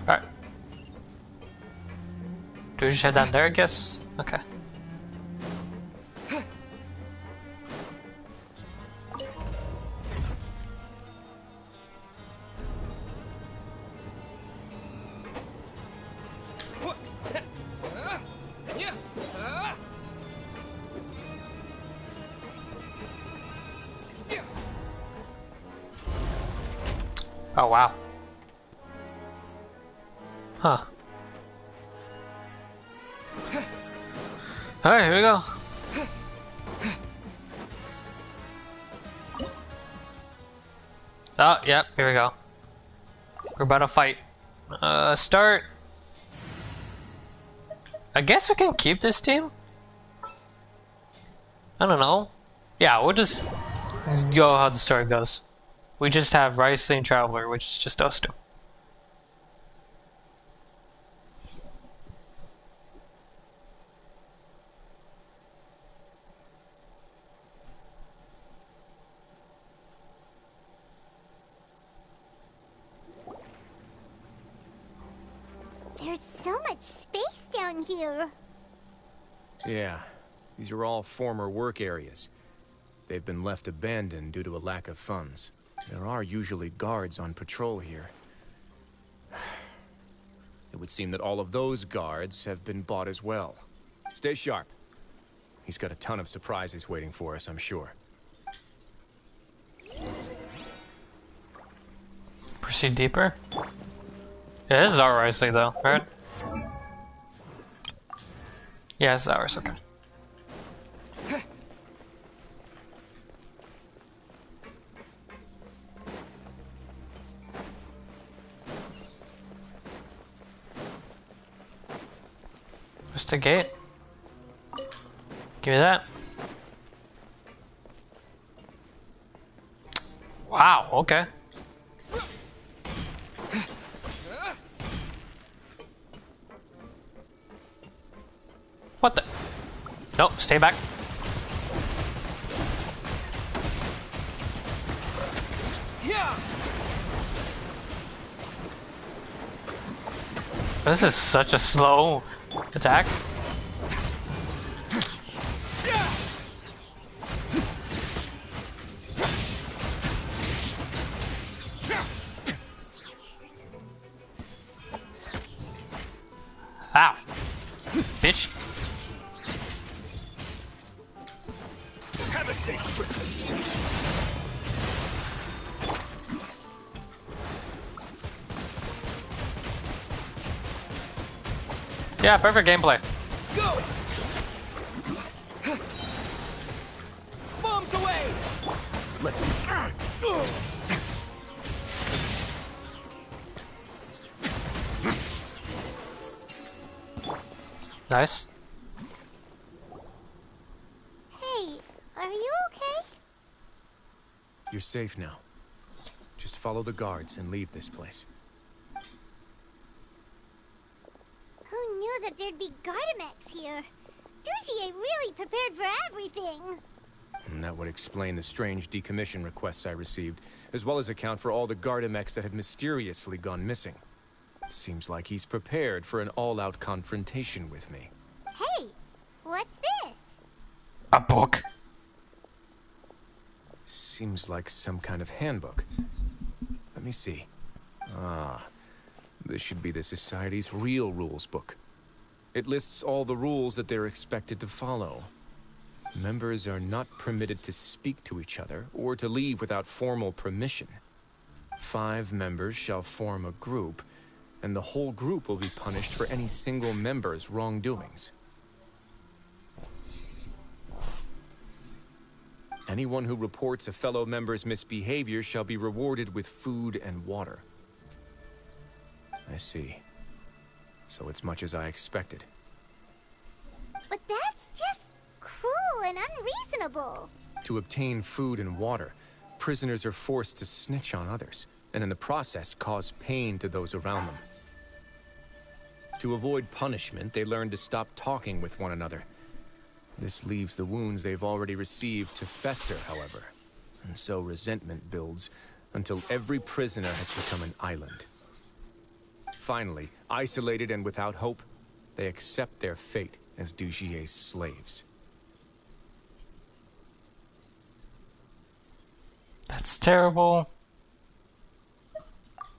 Alright. Do we just head down there, I guess? Okay. Oh, wow. Huh. Alright, here we go. Oh, yep, here we go. We're about to fight. Start. I guess we can keep this team? I don't know. Yeah, we'll just go how the story goes. We just have Wriothesley and Traveler, which is just us two. There's so much space down here. Yeah, these are all former work areas. They've been left abandoned due to a lack of funds. There are usually guards on patrol here. It would seem that all of those guards have been bought as well. Stay sharp. He's got a ton of surprises waiting for us, I'm sure. Proceed deeper? Yeah, this is our Wriothesley though, right? Yeah, this is ours, okay. Where's the gate? Give me that. Wow, okay. What the? Nope, stay back. Yeah. This is such a slow attack. Ow. Bitch. a safe trip. Yeah, perfect gameplay. Go! Bombs away! Let's... Nice. Hey, are you okay? You're safe now. Just follow the guards and leave this place. Who knew that there'd be Gardamex here? Douchier really prepared for everything. And that would explain the strange decommission requests I received, as well as account for all the Gardamex that have mysteriously gone missing. Seems like he's prepared for an all-out confrontation with me. Hey, what's this? A book. Seems like some kind of handbook. Let me see. Ah, this should be the Society's real rules book. It lists all the rules that they're expected to follow. Members are not permitted to speak to each other or to leave without formal permission. 5 members shall form a group, and the whole group will be punished for any single member's wrongdoings. Anyone who reports a fellow member's misbehavior shall be rewarded with food and water. I see. So it's much as I expected. But that's just cruel and unreasonable. To obtain food and water, prisoners are forced to snitch on others, and in the process cause pain to those around them. To avoid punishment, they learn to stop talking with one another. This leaves the wounds they've already received to fester, however. And so resentment builds until every prisoner has become an island. Finally, isolated and without hope, they accept their fate as Dougier's slaves. That's terrible.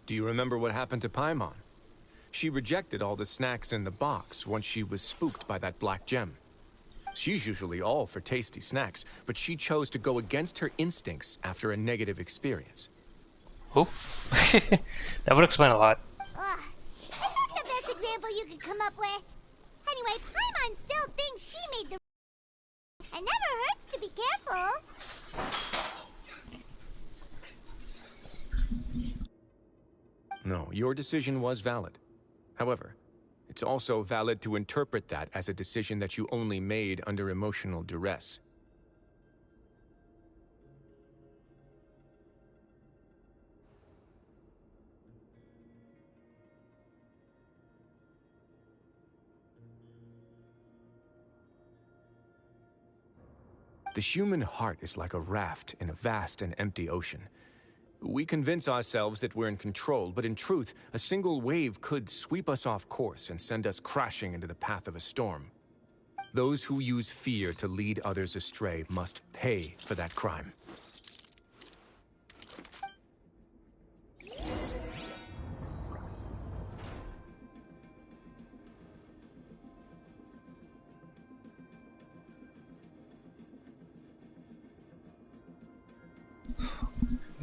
Do you remember what happened to Paimon? She rejected all the snacks in the box once she was spooked by that black gem. She's usually all for tasty snacks, but she chose to go against her instincts after a negative experience. Oh, that would explain a lot. Ugh, that's not the best example you could come up with. Anyway, Paimon still thinks she made the... It never hurts to be careful. No, your decision was valid. However, it's also valid to interpret that as a decision that you only made under emotional duress. The human heart is like a raft in a vast and empty ocean. We convince ourselves that we're in control, but in truth, a single wave could sweep us off course and send us crashing into the path of a storm. Those who use fear to lead others astray must pay for that crime.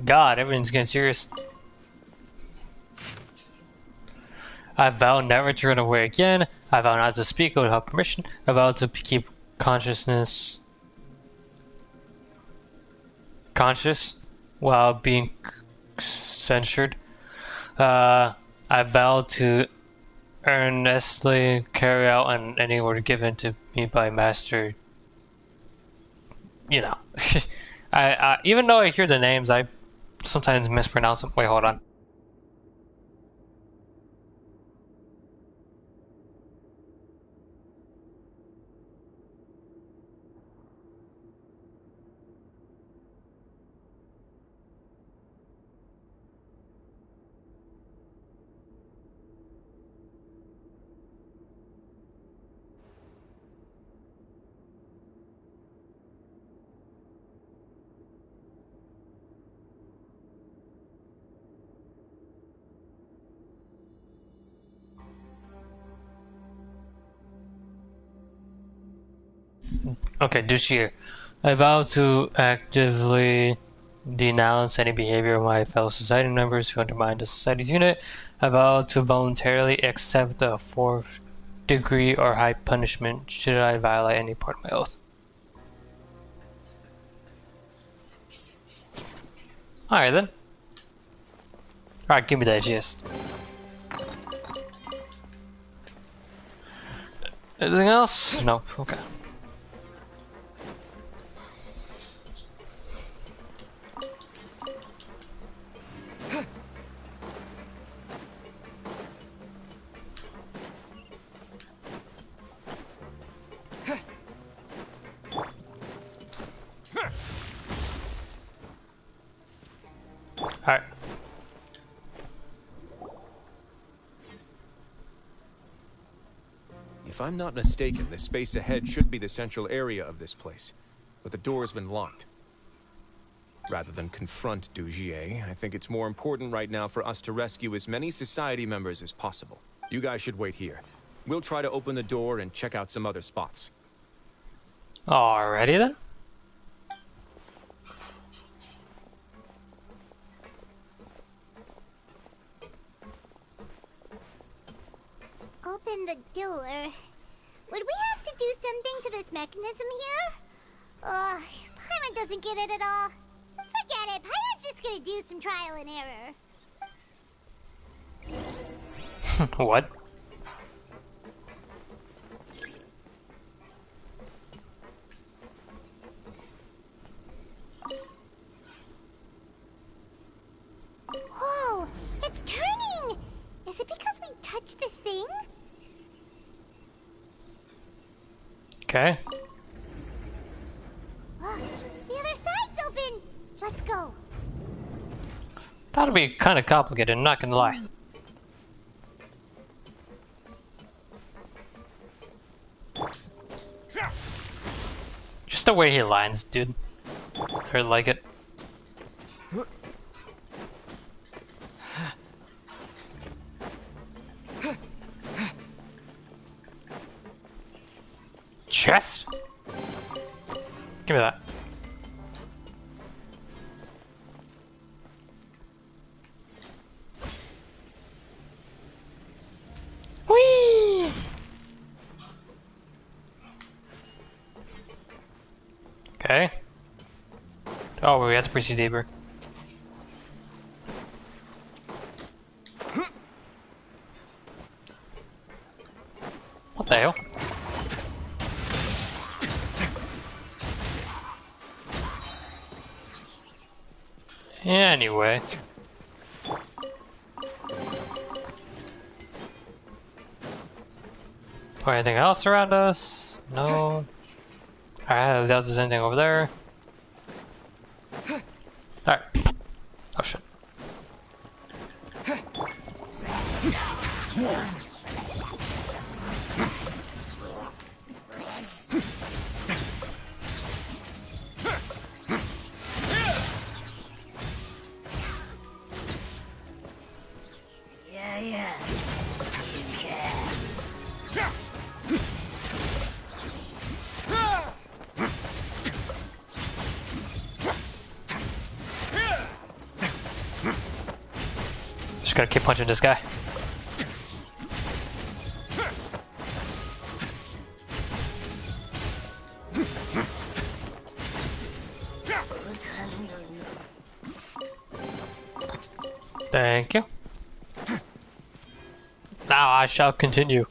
God, everything's getting serious. I vow never to run away again. I vow not to speak without permission. I vow to keep conscious while being censured. I vow to earnestly carry out any order given to me by Master. You know. I even though I hear the names, I sometimes mispronounce them. Wait, hold on. Okay, Douchier. I vow to actively denounce any behavior of my fellow society members who undermine the society's unit. I vow to voluntarily accept a fourth degree or high punishment should I violate any part of my oath. Alright then. Alright, give me that gist. Anything else? No. Okay. Alright. If I'm not mistaken, the space ahead should be the central area of this place, but the door's been locked. Rather than confront Dugier, I think it's more important right now for us to rescue as many society members as possible. You guys should wait here. We'll try to open the door and check out some other spots. Alrighty then. Open the door. Would we have to do something to this mechanism here? Paimon doesn't get it at all. Forget it. Paimon's just gonna do some trial and error. What? Whoa! It's turning! Is it because we touched this thing? Okay. The other side's open! Let's go. That'll be kind of complicated, I'm not gonna lie. Just the way he lines, dude. I like it. Chest? Give me that. Whee! Okay. Oh, we have to proceed deeper. What the hell? Anyway. Or anything else around us? No. I doubt there's anything over there. Alright. Oh shit. Yeah. Just gotta keep punching this guy. Thank you. Now I shall continue.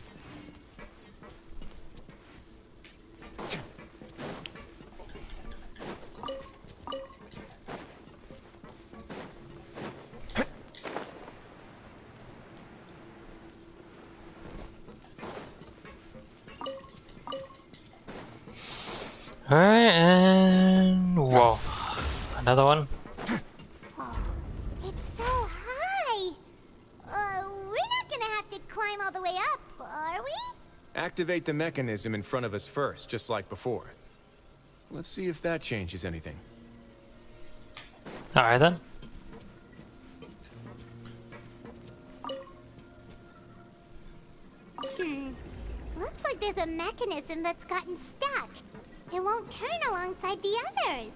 Alright, and whoa. Another one. It's so high. We're not gonna have to climb all the way up, are we? Activate the mechanism in front of us first, just like before. Let's see if that changes anything. Alright then. Looks like there's a mechanism that's gotten stuck. It won't turn alongside the others.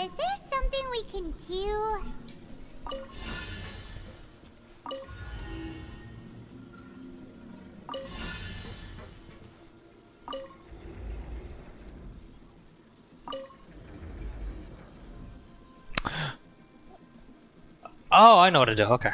Is there something we can do? Oh, I know what to do. Okay.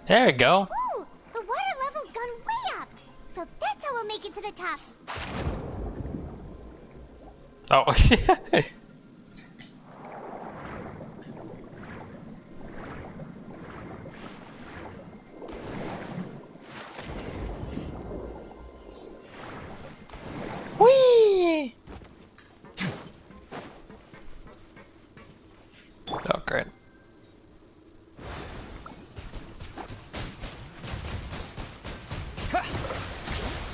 There you go. Ooh, the water level's gone way up. So that's how we'll make it to the top. Oh. Whee! Oh, great.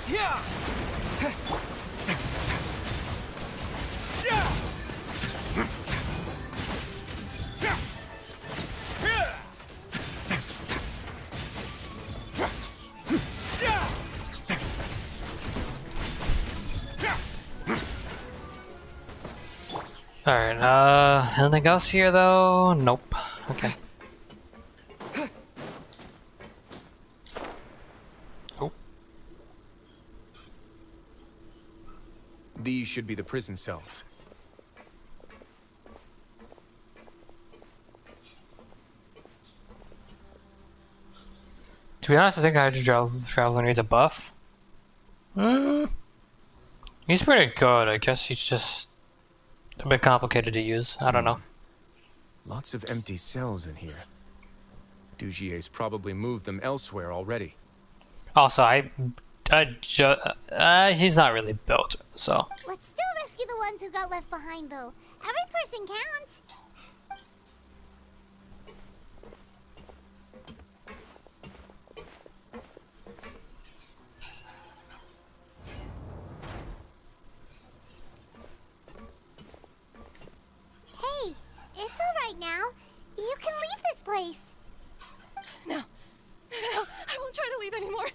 Yeah. Alright, anything else here though? Nope. Okay. Oh. These should be the prison cells. To be honest, I think Hydro Traveler needs a buff. He's pretty good. I guess he's just a bit complicated to use. I don't know. Lots of empty cells in here. Dugier's probably moved them elsewhere already. Also, he's not really built, so. Let's still rescue the ones who got left behind, though. Every person counts. Hey, it's all right now. You can leave this place. No. No, I won't try to leave anymore.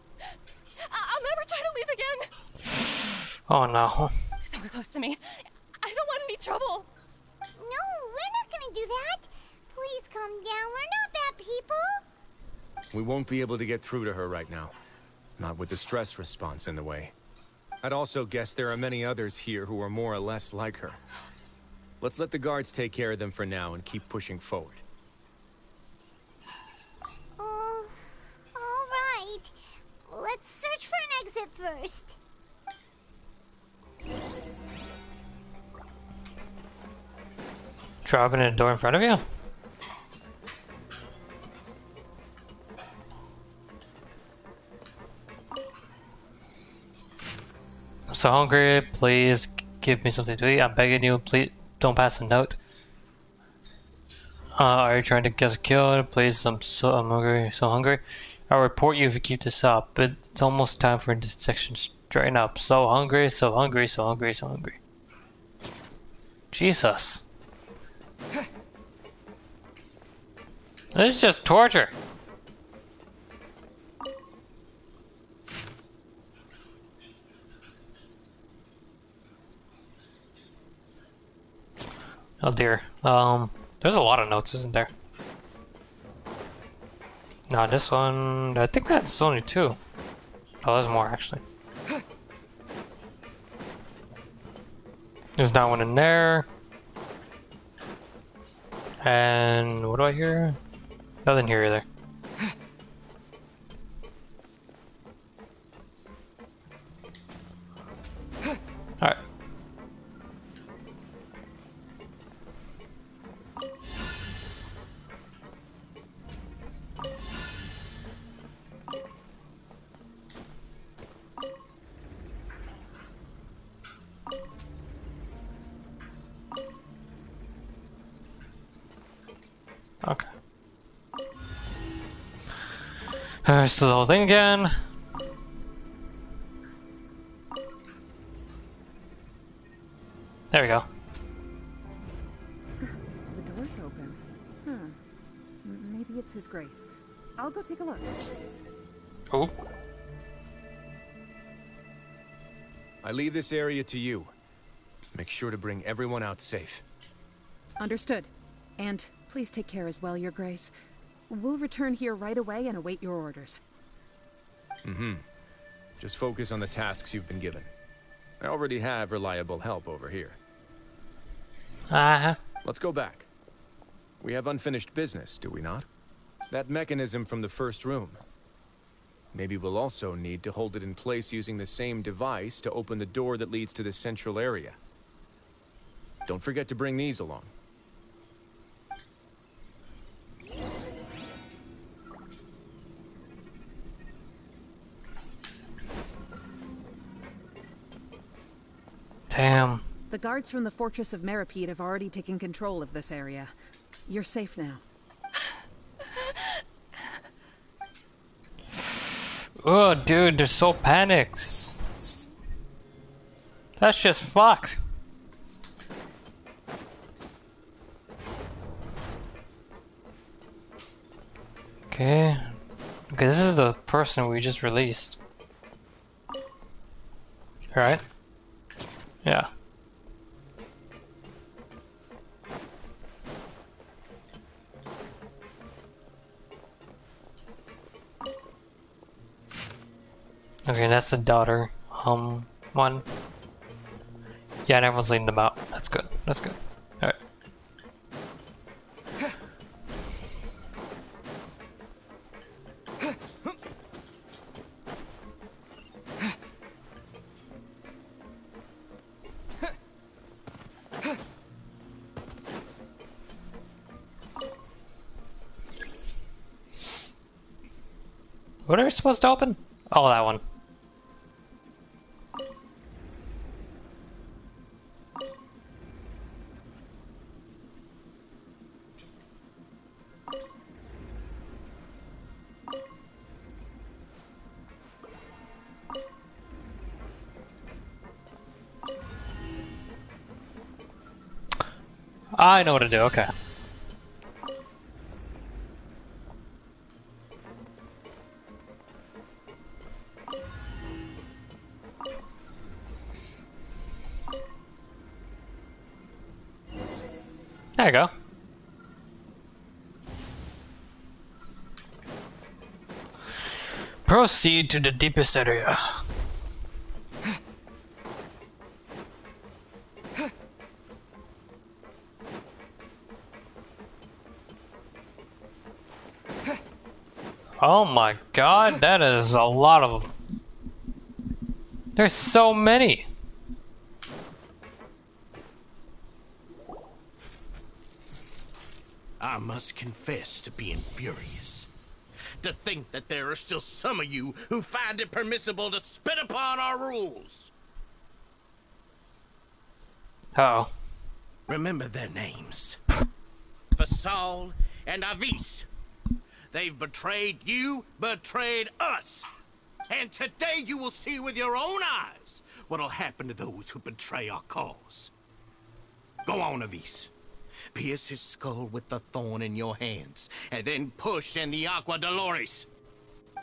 I'll never try to leave again. Oh no. Don't get close to me. I don't want any trouble. No, we're not gonna do that. Please calm down. We're not bad people. We won't be able to get through to her right now. Not with the stress response in the way. I'd also guess there are many others here who are more or less like her. Let's let the guards take care of them for now and keep pushing forward. All right. Let's search for an exit first. Dropping a door in front of you? I'm so hungry. Please give me something to eat. I'm begging you. Please don't pass a note. Are you trying to get us killed? Please, I'm hungry. So hungry. I'll report you if you keep this up. But it's almost time for this section to straighten up. So hungry. So hungry. So hungry. So hungry. Jesus. This is just torture. Oh dear. There's a lot of notes, isn't there? No, this one, I think that's only 2. Oh, there's more actually. There's not one in there. And what do I hear? Nothing here either. Alright. Okay. Let's do the whole thing again. There we go. The door's open. His Grace. I'll go take a look. Oh. I leave this area to you. Make sure to bring everyone out safe. Understood. And please take care as well, Your Grace. We'll return here right away and await your orders. Mm-hmm. Just focus on the tasks you've been given. I already have reliable help over here. Uh-huh. Let's go back. We have unfinished business, do we not? That mechanism from the first room. Maybe we'll also need to hold it in place using the same device to open the door that leads to the central area. Don't forget to bring these along. Damn. The guards from the Fortress of Meripede have already taken control of this area. You're safe now. Oh, dude, they're so panicked. That's just fucked. Okay. Okay, this is the person we just released. Right? Yeah. Okay, that's the daughter. One. Yeah, and everyone's leading them out. That's good. That's good. Alright. What are we supposed to open? Oh, that one. I know what to do, okay. There you go. Proceed to the deepest area. Oh my god, that is a lot of them. There's so many. I must confess to being furious. To think that there are still some of you who find it permissible to spit upon our rules. Uh-oh. Remember their names. Fasal and Avis. They've betrayed you, betrayed us. And today you will see with your own eyes what'll happen to those who betray our cause. Go on, Avis. Pierce his skull with the thorn in your hands, and then push in the Aqua Dolores.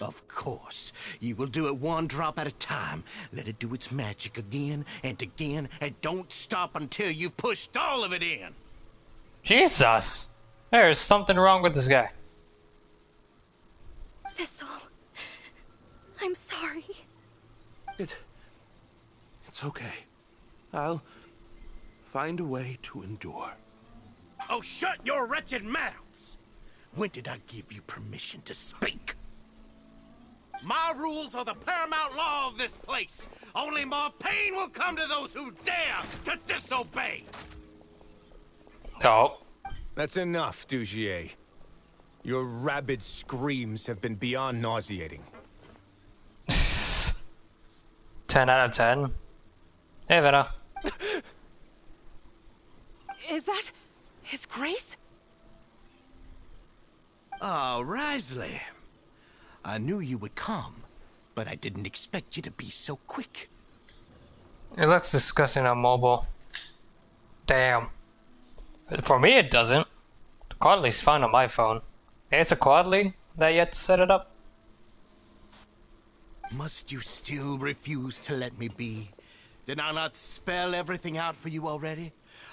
Of course, you will do it one drop at a time. Let it do its magic again, and don't stop until you've pushed all of it in. Jesus! There's something wrong with this guy. Thistle, I'm sorry. It's okay. I'll find a way to endure. Oh, shut your wretched mouths! When did I give you permission to speak? My rules are the paramount law of this place. Only more pain will come to those who dare to disobey. Oh. That's enough, Dugier. Your rabid screams have been beyond nauseating. 10 out of 10. Hey, Vena. Is that His Grace? Oh, Wriothesley. I knew you would come, but I didn't expect you to be so quick. It looks disgusting on mobile. Damn. For me, it doesn't. The quality's fine on my phone. It's a Quadley that yet to set it up. Must you still refuse to let me be? Did I not spell everything out for you already?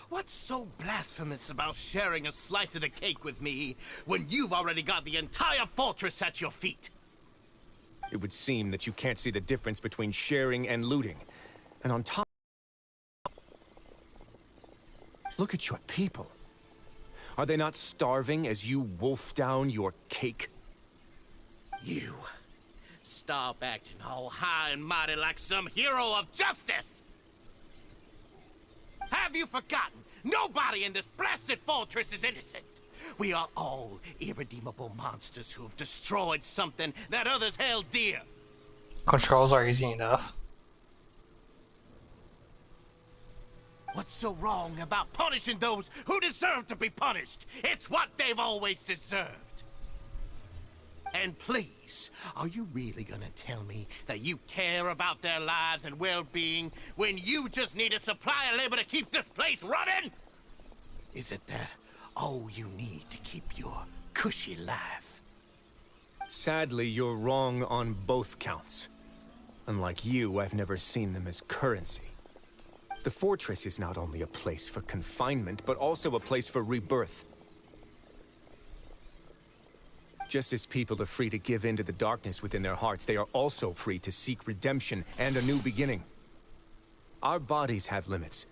What's so blasphemous about sharing a slice of the cake with me when you've already got the entire fortress at your feet? It would seem that you can't see the difference between sharing and looting. And on top... Look at your people. Are they not starving as you wolf down your cake? You. Stop acting all high and mighty like some hero of justice! Have you forgotten? Nobody in this blasted fortress is innocent. We are all irredeemable monsters who have destroyed something that others held dear. Controls are easy enough. What's so wrong about punishing those who deserve to be punished? It's what they've always deserved. And please, are you really gonna tell me that you care about their lives and well-being when you just need a supply of labor to keep this place running? Is it that all you need to keep your cushy life? Sadly, you're wrong on both counts. Unlike you, I've never seen them as currency. The fortress is not only a place for confinement, but also a place for rebirth. Just as people are free to give in to the darkness within their hearts, they are also free to seek redemption and a new beginning. Our bodies have limits,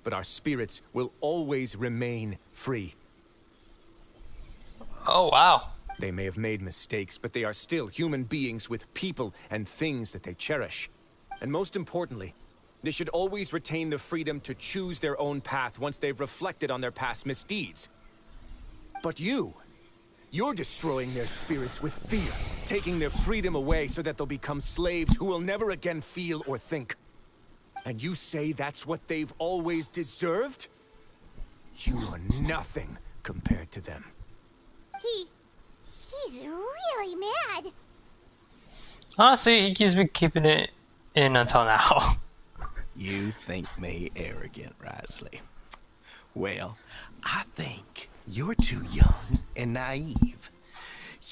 but our spirits will always remain free. Oh, wow. They may have made mistakes, but they are still human beings with people and things that they cherish. And most importantly, they should always retain the freedom to choose their own path once they've reflected on their past misdeeds. But you're destroying their spirits with fear, taking their freedom away so that they'll become slaves who will never again feel or think. And you say that's what they've always deserved? You are nothing compared to them. He's really mad. Honestly, he's been keeping it in until now. You think me arrogant, Wriothesley. Well, I think you're too young and naive.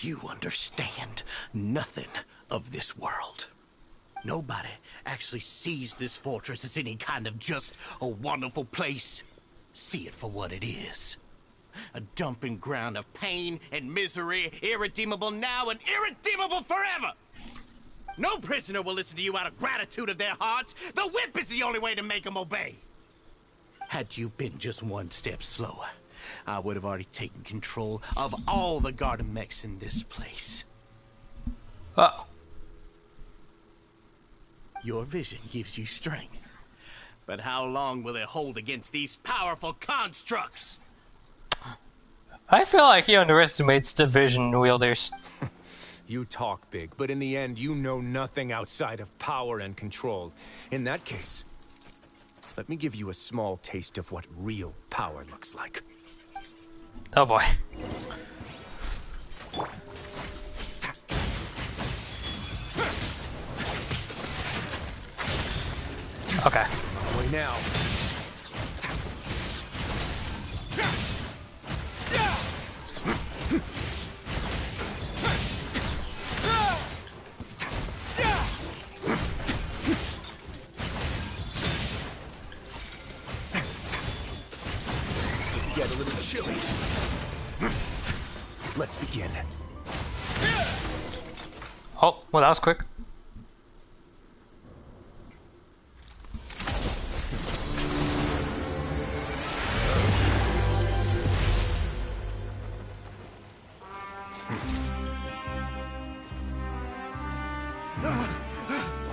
You understand nothing of this world. Nobody actually sees this fortress as any kind of just a wonderful place. See it for what it is. A dumping ground of pain and misery, irredeemable now and irredeemable forever. No prisoner will listen to you out of gratitude of their hearts. The whip is the only way to make them obey. Had you been just one step slower, I would have already taken control of all the garden mechs in this place. Oh. Your vision gives you strength. But how long will it hold against these powerful constructs? I feel like he underestimates the vision wielders. You talk big, but in the end, you know nothing outside of power and control. In that case, let me give you a small taste of what real power looks like. Oh boy. Okay. Way now. Get a little chilly. Let's begin. Oh, well, that was quick.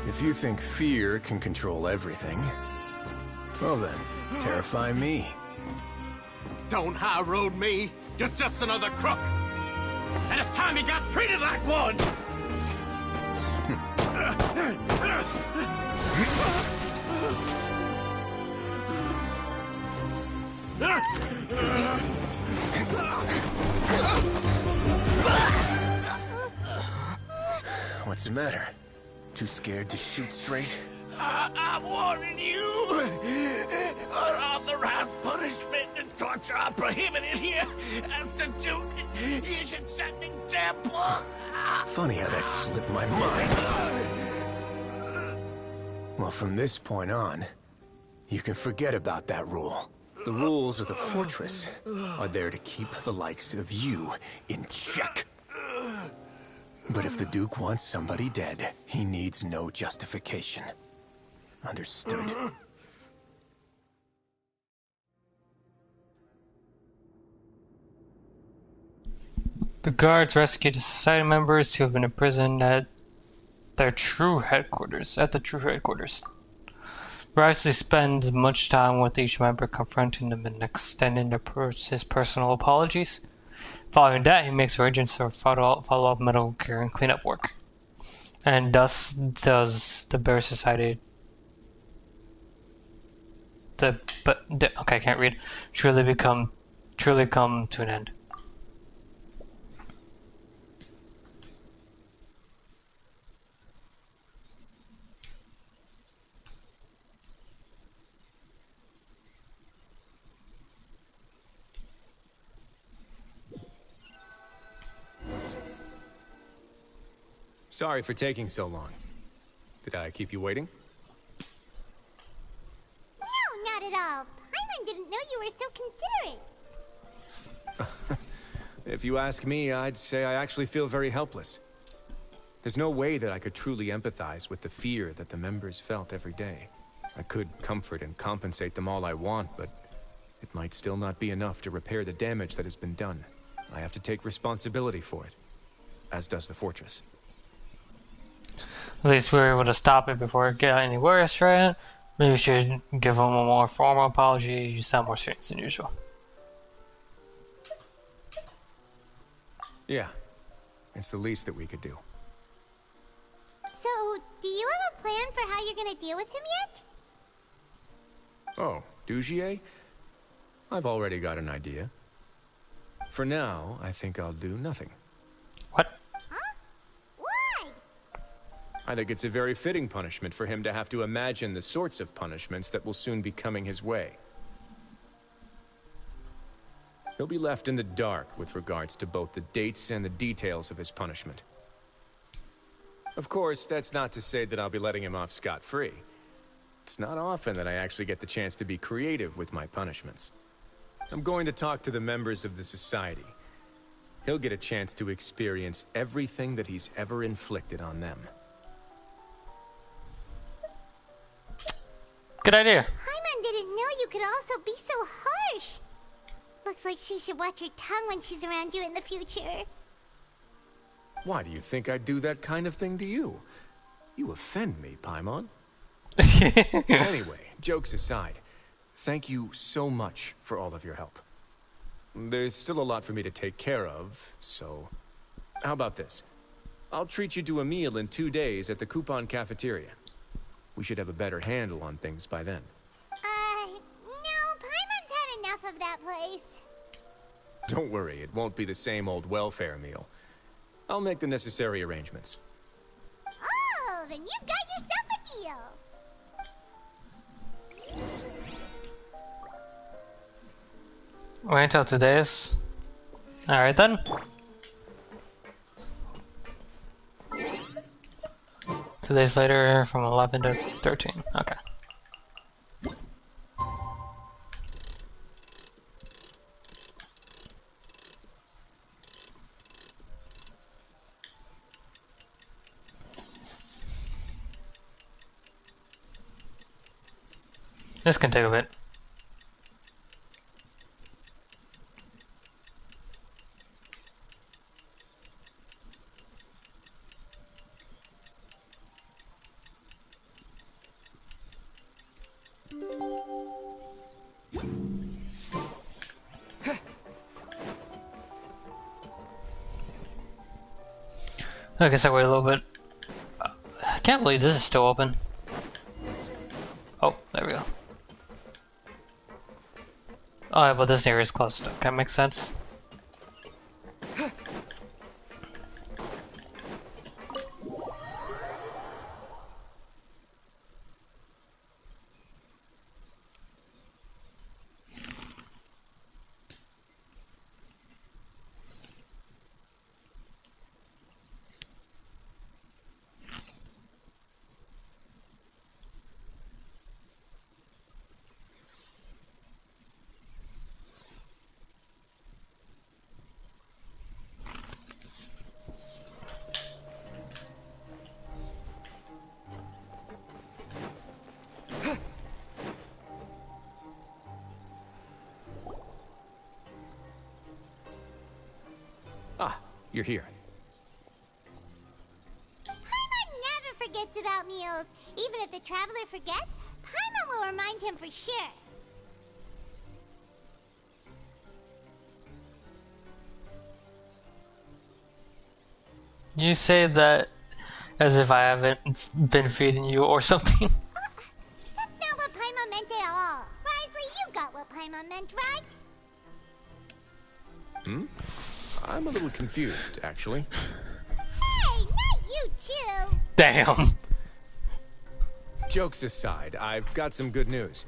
If you think fear can control everything, well then, terrify me. Don't high road me. You're just another crook. And it's time you got treated like one. What's the matter? Too scared to shoot straight? I'm warning you. Unauthorized punishment and torture are prohibited here. As the Duke, you should set an example. Funny how that slipped my mind. Well, from this point on, you can forget about that rule. The rules of the fortress are there to keep the likes of you in check. But if the Duke wants somebody dead, he needs no justification. Understood? The guards rescued the society members who have been imprisoned at their true headquarters. Wriothesley spends much time with each member, confronting them and extending his personal apologies. Following that, he makes arrangements for follow-up medical care and cleanup work. And thus does the Bear Society. Okay, I can't read. Truly come to an end. Sorry for taking so long. Did I keep you waiting? No, not at all. Paimon didn't know you were so considerate. If you ask me, I'd say I actually feel very helpless. There's no way that I could truly empathize with the fear that the members felt every day. I could comfort and compensate them all I want, but it might still not be enough to repair the damage that has been done. I have to take responsibility for it, as does the fortress. At least we were able to stop it before it got any worse, right? Maybe we should give him a more formal apology. You sound more serious than usual. Yeah, it's the least that we could do. So, do you have a plan for how you're gonna deal with him yet? Oh, Dugier? I've already got an idea. For now, I think I'll do nothing. I think it's a very fitting punishment for him to have to imagine the sorts of punishments that will soon be coming his way. He'll be left in the dark with regards to both the dates and the details of his punishment. Of course, that's not to say that I'll be letting him off scot-free. It's not often that I actually get the chance to be creative with my punishments. I'm going to talk to the members of the society. He'll get a chance to experience everything that he's ever inflicted on them. Good idea. Paimon didn't know you could also be so harsh. Looks like she should watch her tongue when she's around you in the future. Why do you think I'd do that kind of thing to you? You offend me, Paimon. Anyway, jokes aside, thank you so much for all of your help. There's still a lot for me to take care of, so... How about this? I'll treat you to a meal in 2 days at the Coupon Cafeteria. We should have a better handle on things by then. No, Paimon's had enough of that place. Don't worry, it won't be the same old welfare meal. I'll make the necessary arrangements. Oh, then you've got yourself a deal. Wait until 2 days. Alright then. Two days later, from 11 to 13. Okay. This can take a bit. I guess I wait a little bit. I can't believe this is still open. Oh, there we go. Oh, yeah, but this area is closed. That makes sense. you're here. Paimon never forgets about meals. Even if the traveler forgets, Paimon will remind him for sure. You say that as if I haven't been feeding you or something. That's not what Paimon meant at all. Wriothesley, you got what Paimon meant, right? I'm a little confused, actually. Hey, not you too. Damn. Jokes aside, I've got some good news.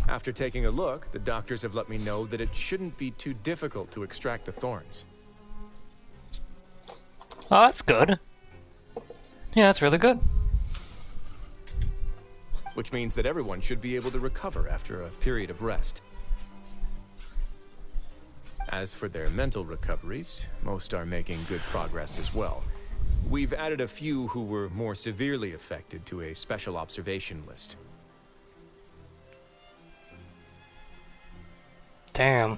After taking a look, the doctors have let me know that it shouldn't be too difficult to extract the thorns. Oh, that's good. Yeah, that's really good. Which means that everyone should be able to recover after a period of rest. As for their mental recoveries, most are making good progress as well. We've added a few who were more severely affected to a special observation list. Damn.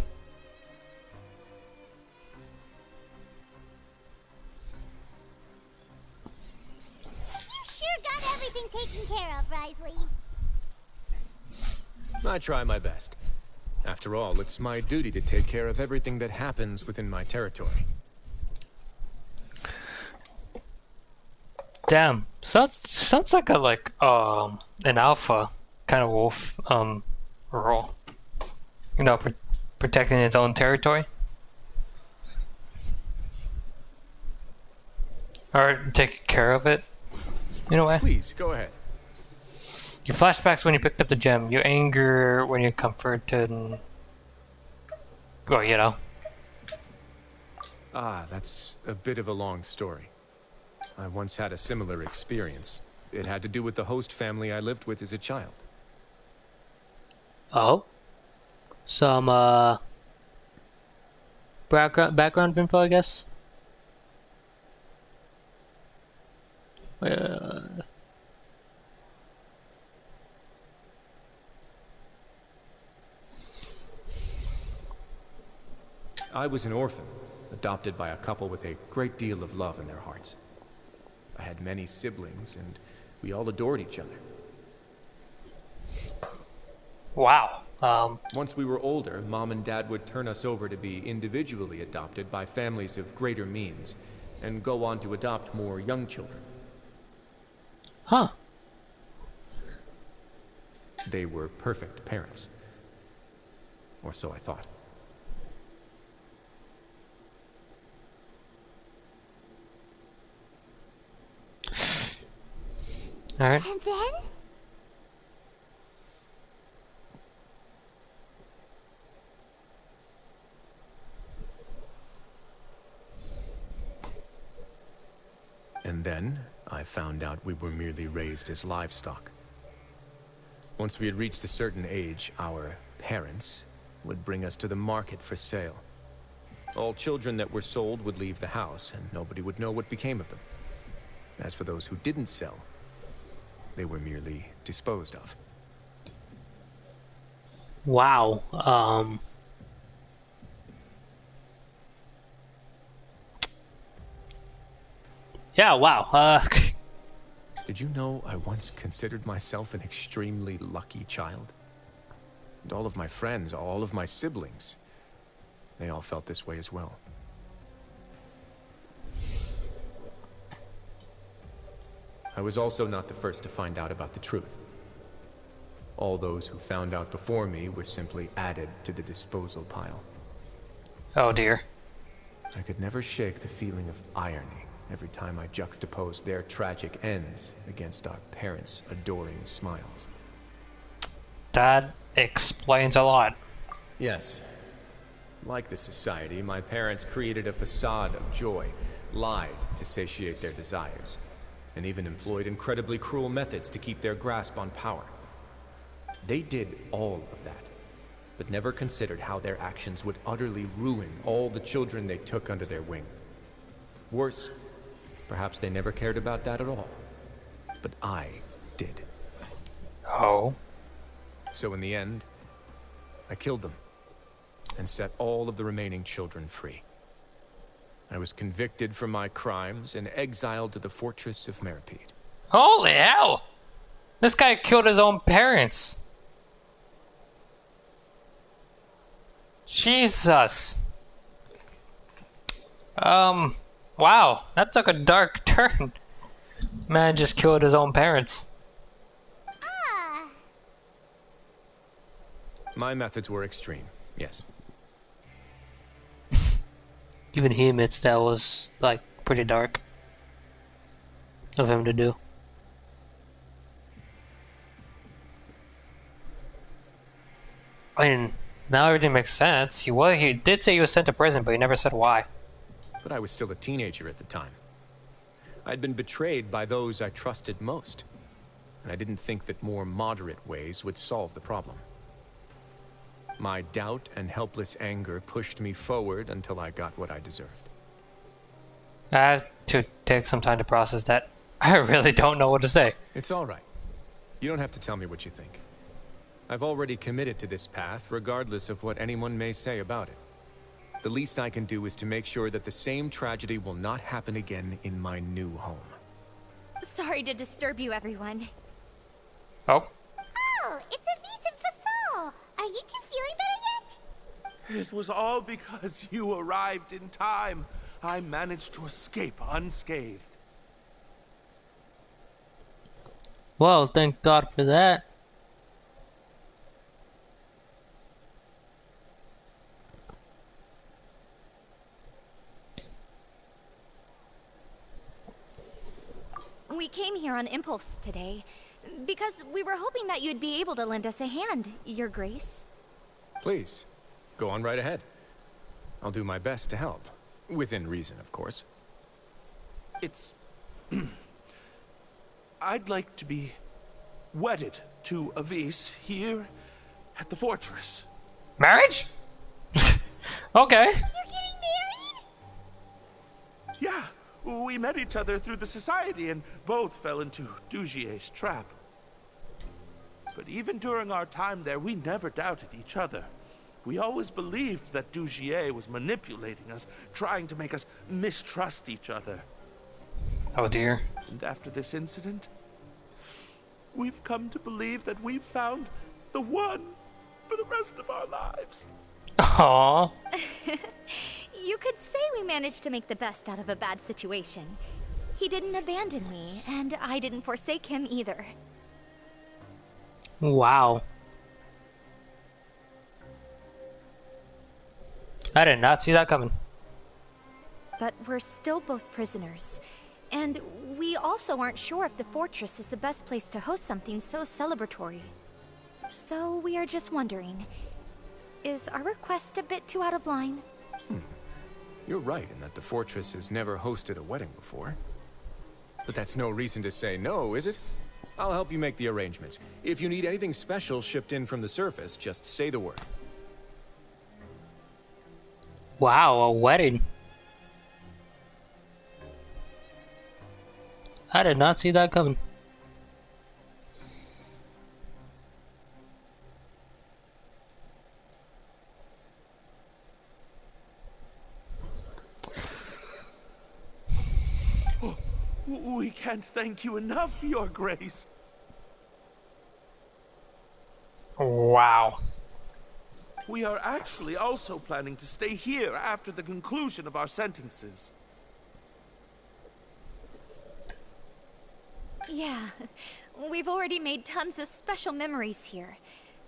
Sure got everything taken care of, Wriothesley. I try my best. After all, it's my duty to take care of everything that happens within my territory. Damn. Sounds like an alpha kind of wolf role. You know, protecting its own territory. Or taking care of it, in a way. Please, go ahead. Your flashbacks when you picked up the gem, your anger when you comforted, and... well, you know. Ah, that's a bit of a long story. I once had a similar experience. It had to do with the host family I lived with as a child. Oh? Some, background info, I guess? I was an orphan, adopted by a couple with a great deal of love in their hearts. I had many siblings, and we all adored each other. Wow. Once we were older, Mom and Dad would turn us over to be individually adopted by families of greater means, and go on to adopt more young children. Huh. They were perfect parents. Or so I thought. All right. And then? And then, I found out we were merely raised as livestock. Once we had reached a certain age, our parents would bring us to the market for sale. All children that were sold would leave the house, and nobody would know what became of them. As for those who didn't sell, they were merely disposed of. Wow. Yeah, wow. Did you know I once considered myself an extremely lucky child? And all of my friends, all of my siblings, they all felt this way as well. I was also not the first to find out about the truth. All those who found out before me were simply added to the disposal pile. Oh dear. I could never shake the feeling of irony every time I juxtaposed their tragic ends against our parents' adoring smiles. That explains a lot. Yes. Like the society, my parents created a facade of joy, lied to satiate their desires, and even employed incredibly cruel methods to keep their grasp on power. They did all of that, but never considered how their actions would utterly ruin all the children they took under their wing. Worse, perhaps they never cared about that at all. But I did. Oh? So in the end, I killed them and set all of the remaining children free. I was convicted for my crimes and exiled to the fortress of Meripede. Holy hell! This guy killed his own parents. Jesus. Wow, that took a dark turn. Man just killed his own parents. My methods were extreme, yes. Even he admits that was, like, pretty dark of him to do. I mean, now everything makes sense. He did say he was sent to prison, but he never said why. But I was still a teenager at the time. I'd been betrayed by those I trusted most, and I didn't think that more moderate ways would solve the problem. My doubt and helpless anger pushed me forward until I got what I deserved. I have to take some time to process that. I really don't know what to say. It's all right. You don't have to tell me what you think. I've already committed to this path, regardless of what anyone may say about it. The least I can do is to make sure that the same tragedy will not happen again in my new home. Sorry to disturb you, everyone. Oh. Oh, it's Avis and Fasol. Are you two feeling better yet? It was all because you arrived in time. I managed to escape unscathed. Well, thank God for that. We came here on impulse today, because we were hoping that you'd be able to lend us a hand, Your Grace. Please, go on right ahead. I'll do my best to help. Within reason, of course. It's... I'd like to be wedded to Avis here at the fortress. Marriage? Okay. You're getting married? Yeah, we met each other through the society and both fell into Dugier's trap. But even during our time there, we never doubted each other. We always believed that Dugier was manipulating us, trying to make us mistrust each other. Oh dear. And after this incident, we've come to believe that we've found the one for the rest of our lives. Aww. You could say we managed to make the best out of a bad situation. He didn't abandon me, and I didn't forsake him either. Wow. I did not see that coming. But we're still both prisoners. And we also aren't sure if the fortress is the best place to host something so celebratory. So we are just wondering, is our request a bit too out of line? You're right in that the fortress has never hosted a wedding before. But that's no reason to say no, is it? I'll help you make the arrangements. If you need anything special shipped in from the surface, just say the word. Wow, a wedding. I did not see that coming. We can't thank you enough, Your Grace. Wow. We are actually also planning to stay here after the conclusion of our sentences. Yeah, we've already made tons of special memories here.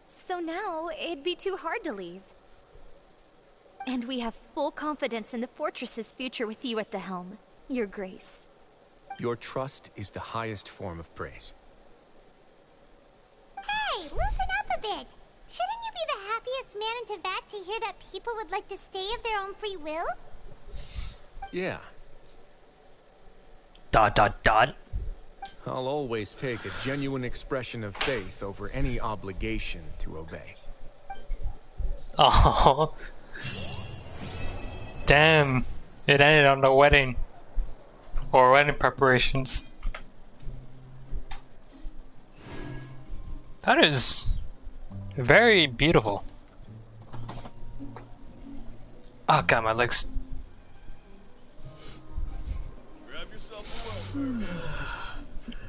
So now, it'd be too hard to leave. And we have full confidence in the fortress's future with you at the helm, Your Grace. Your trust is the highest form of praise. Hey, loosen up a bit. Shouldn't you be the happiest man in Teyvat to hear that people would like to stay of their own free will? Yeah. ... Dot. I'll always take a genuine expression of faith over any obligation to obey. Oh. Damn. It ended on the wedding. Or wedding preparations. That is very beautiful. Oh god, my legs.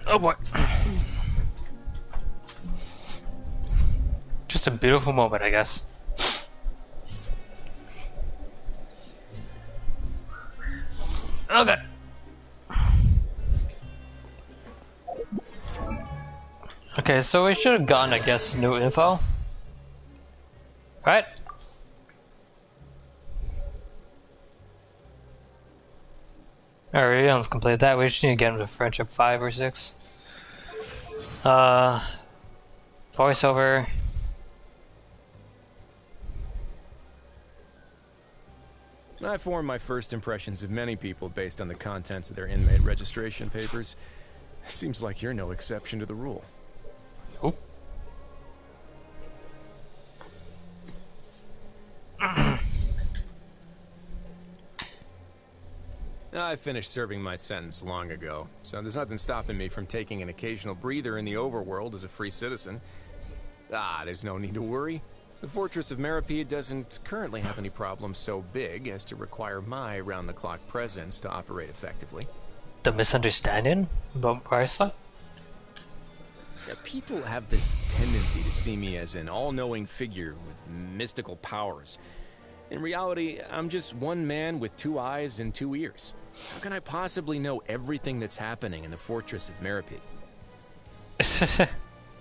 Oh boy. Just a beautiful moment, I guess. Okay. Okay, so we should have gotten, I guess, new info. Right? Alright, let's complete that. We just need to get into Friendship 5 or 6. Voiceover. I formed my first impressions of many people based on the contents of their inmate registration papers. Seems like you're no exception to the rule. Oh. I finished serving my sentence long ago, so there's nothing stopping me from taking an occasional breather in the overworld as a free citizen. There's no need to worry. The Fortress of Meripede doesn't currently have any problems so big as to require my round-the-clock presence to operate effectively. The misunderstanding about Wriothesley? People have this tendency to see me as an all-knowing figure with mystical powers. In reality, I'm just one man with 2 eyes and 2 ears. How can I possibly know everything that's happening in the Fortress of Meripede?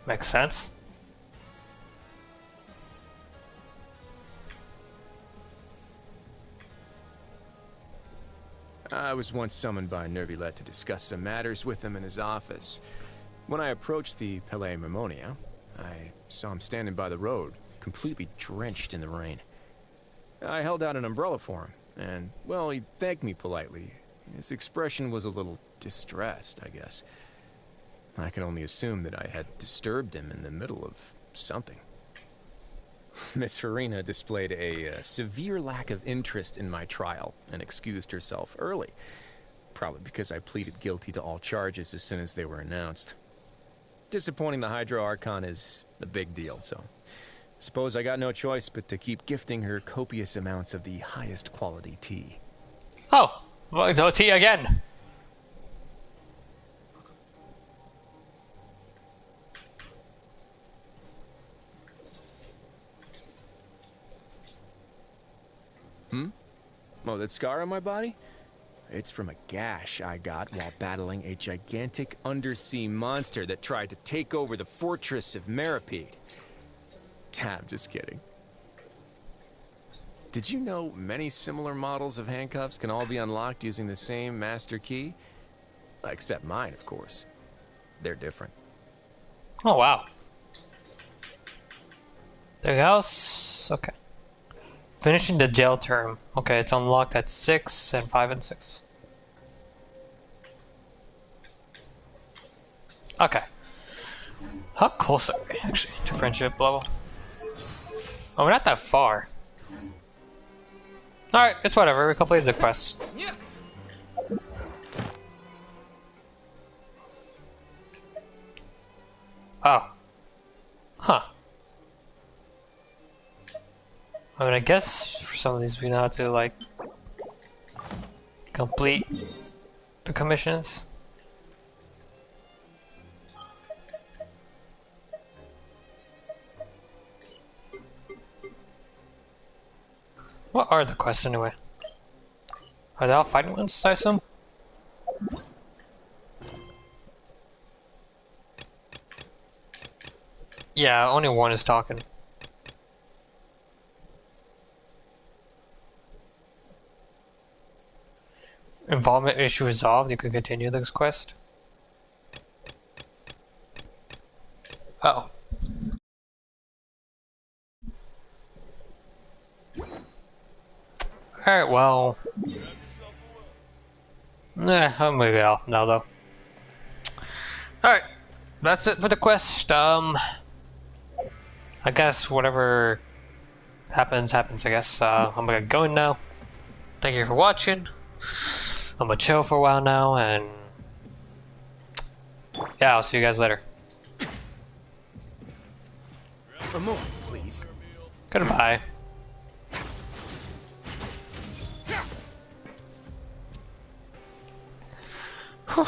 Makes sense. I was once summoned by Nervilet to discuss some matters with him in his office. When I approached the Palais Mimonia, I saw him standing by the road, completely drenched in the rain. I held out an umbrella for him, and, well, he thanked me politely. His expression was a little distressed, I guess. I can only assume that I had disturbed him in the middle of something. Miss Farina displayed a severe lack of interest in my trial and excused herself early, probably because I pleaded guilty to all charges as soon as they were announced. Disappointing the Hydro Archon is a big deal, so suppose I got no choice but to keep gifting her copious amounts of the highest quality tea. Oh, well, no tea again. Oh, that scar on my body? It's from a gash I got while battling a gigantic undersea monster that tried to take over the Fortress of Meripede. I'm just kidding. Did you know many similar models of handcuffs can all be unlocked using the same master key? Except mine, of course. They're different. Oh, wow. Anything else? Okay. Finishing the jail term. Okay, it's unlocked at 6 and 5 and 6. Okay. How close are we, actually, to friendship level? Oh, we're not that far. Alright, it's whatever. We completed the quest. Oh. Huh. I mean, I guess for some of these we know how to, like, complete the commissions. What are the quests anyway? Are they all fighting ones, I assume? Yeah, only one is talking. Involvement issue resolved. You can continue this quest. Oh. Alright, well. I'll move it off now, though. Alright. That's it for the quest. I guess whatever happens, happens, I guess. I'm gonna go now. Thank you for watching. I'm gonna chill for a while now, and yeah, I'll see you guys later. A moment, please. Goodbye. Whew.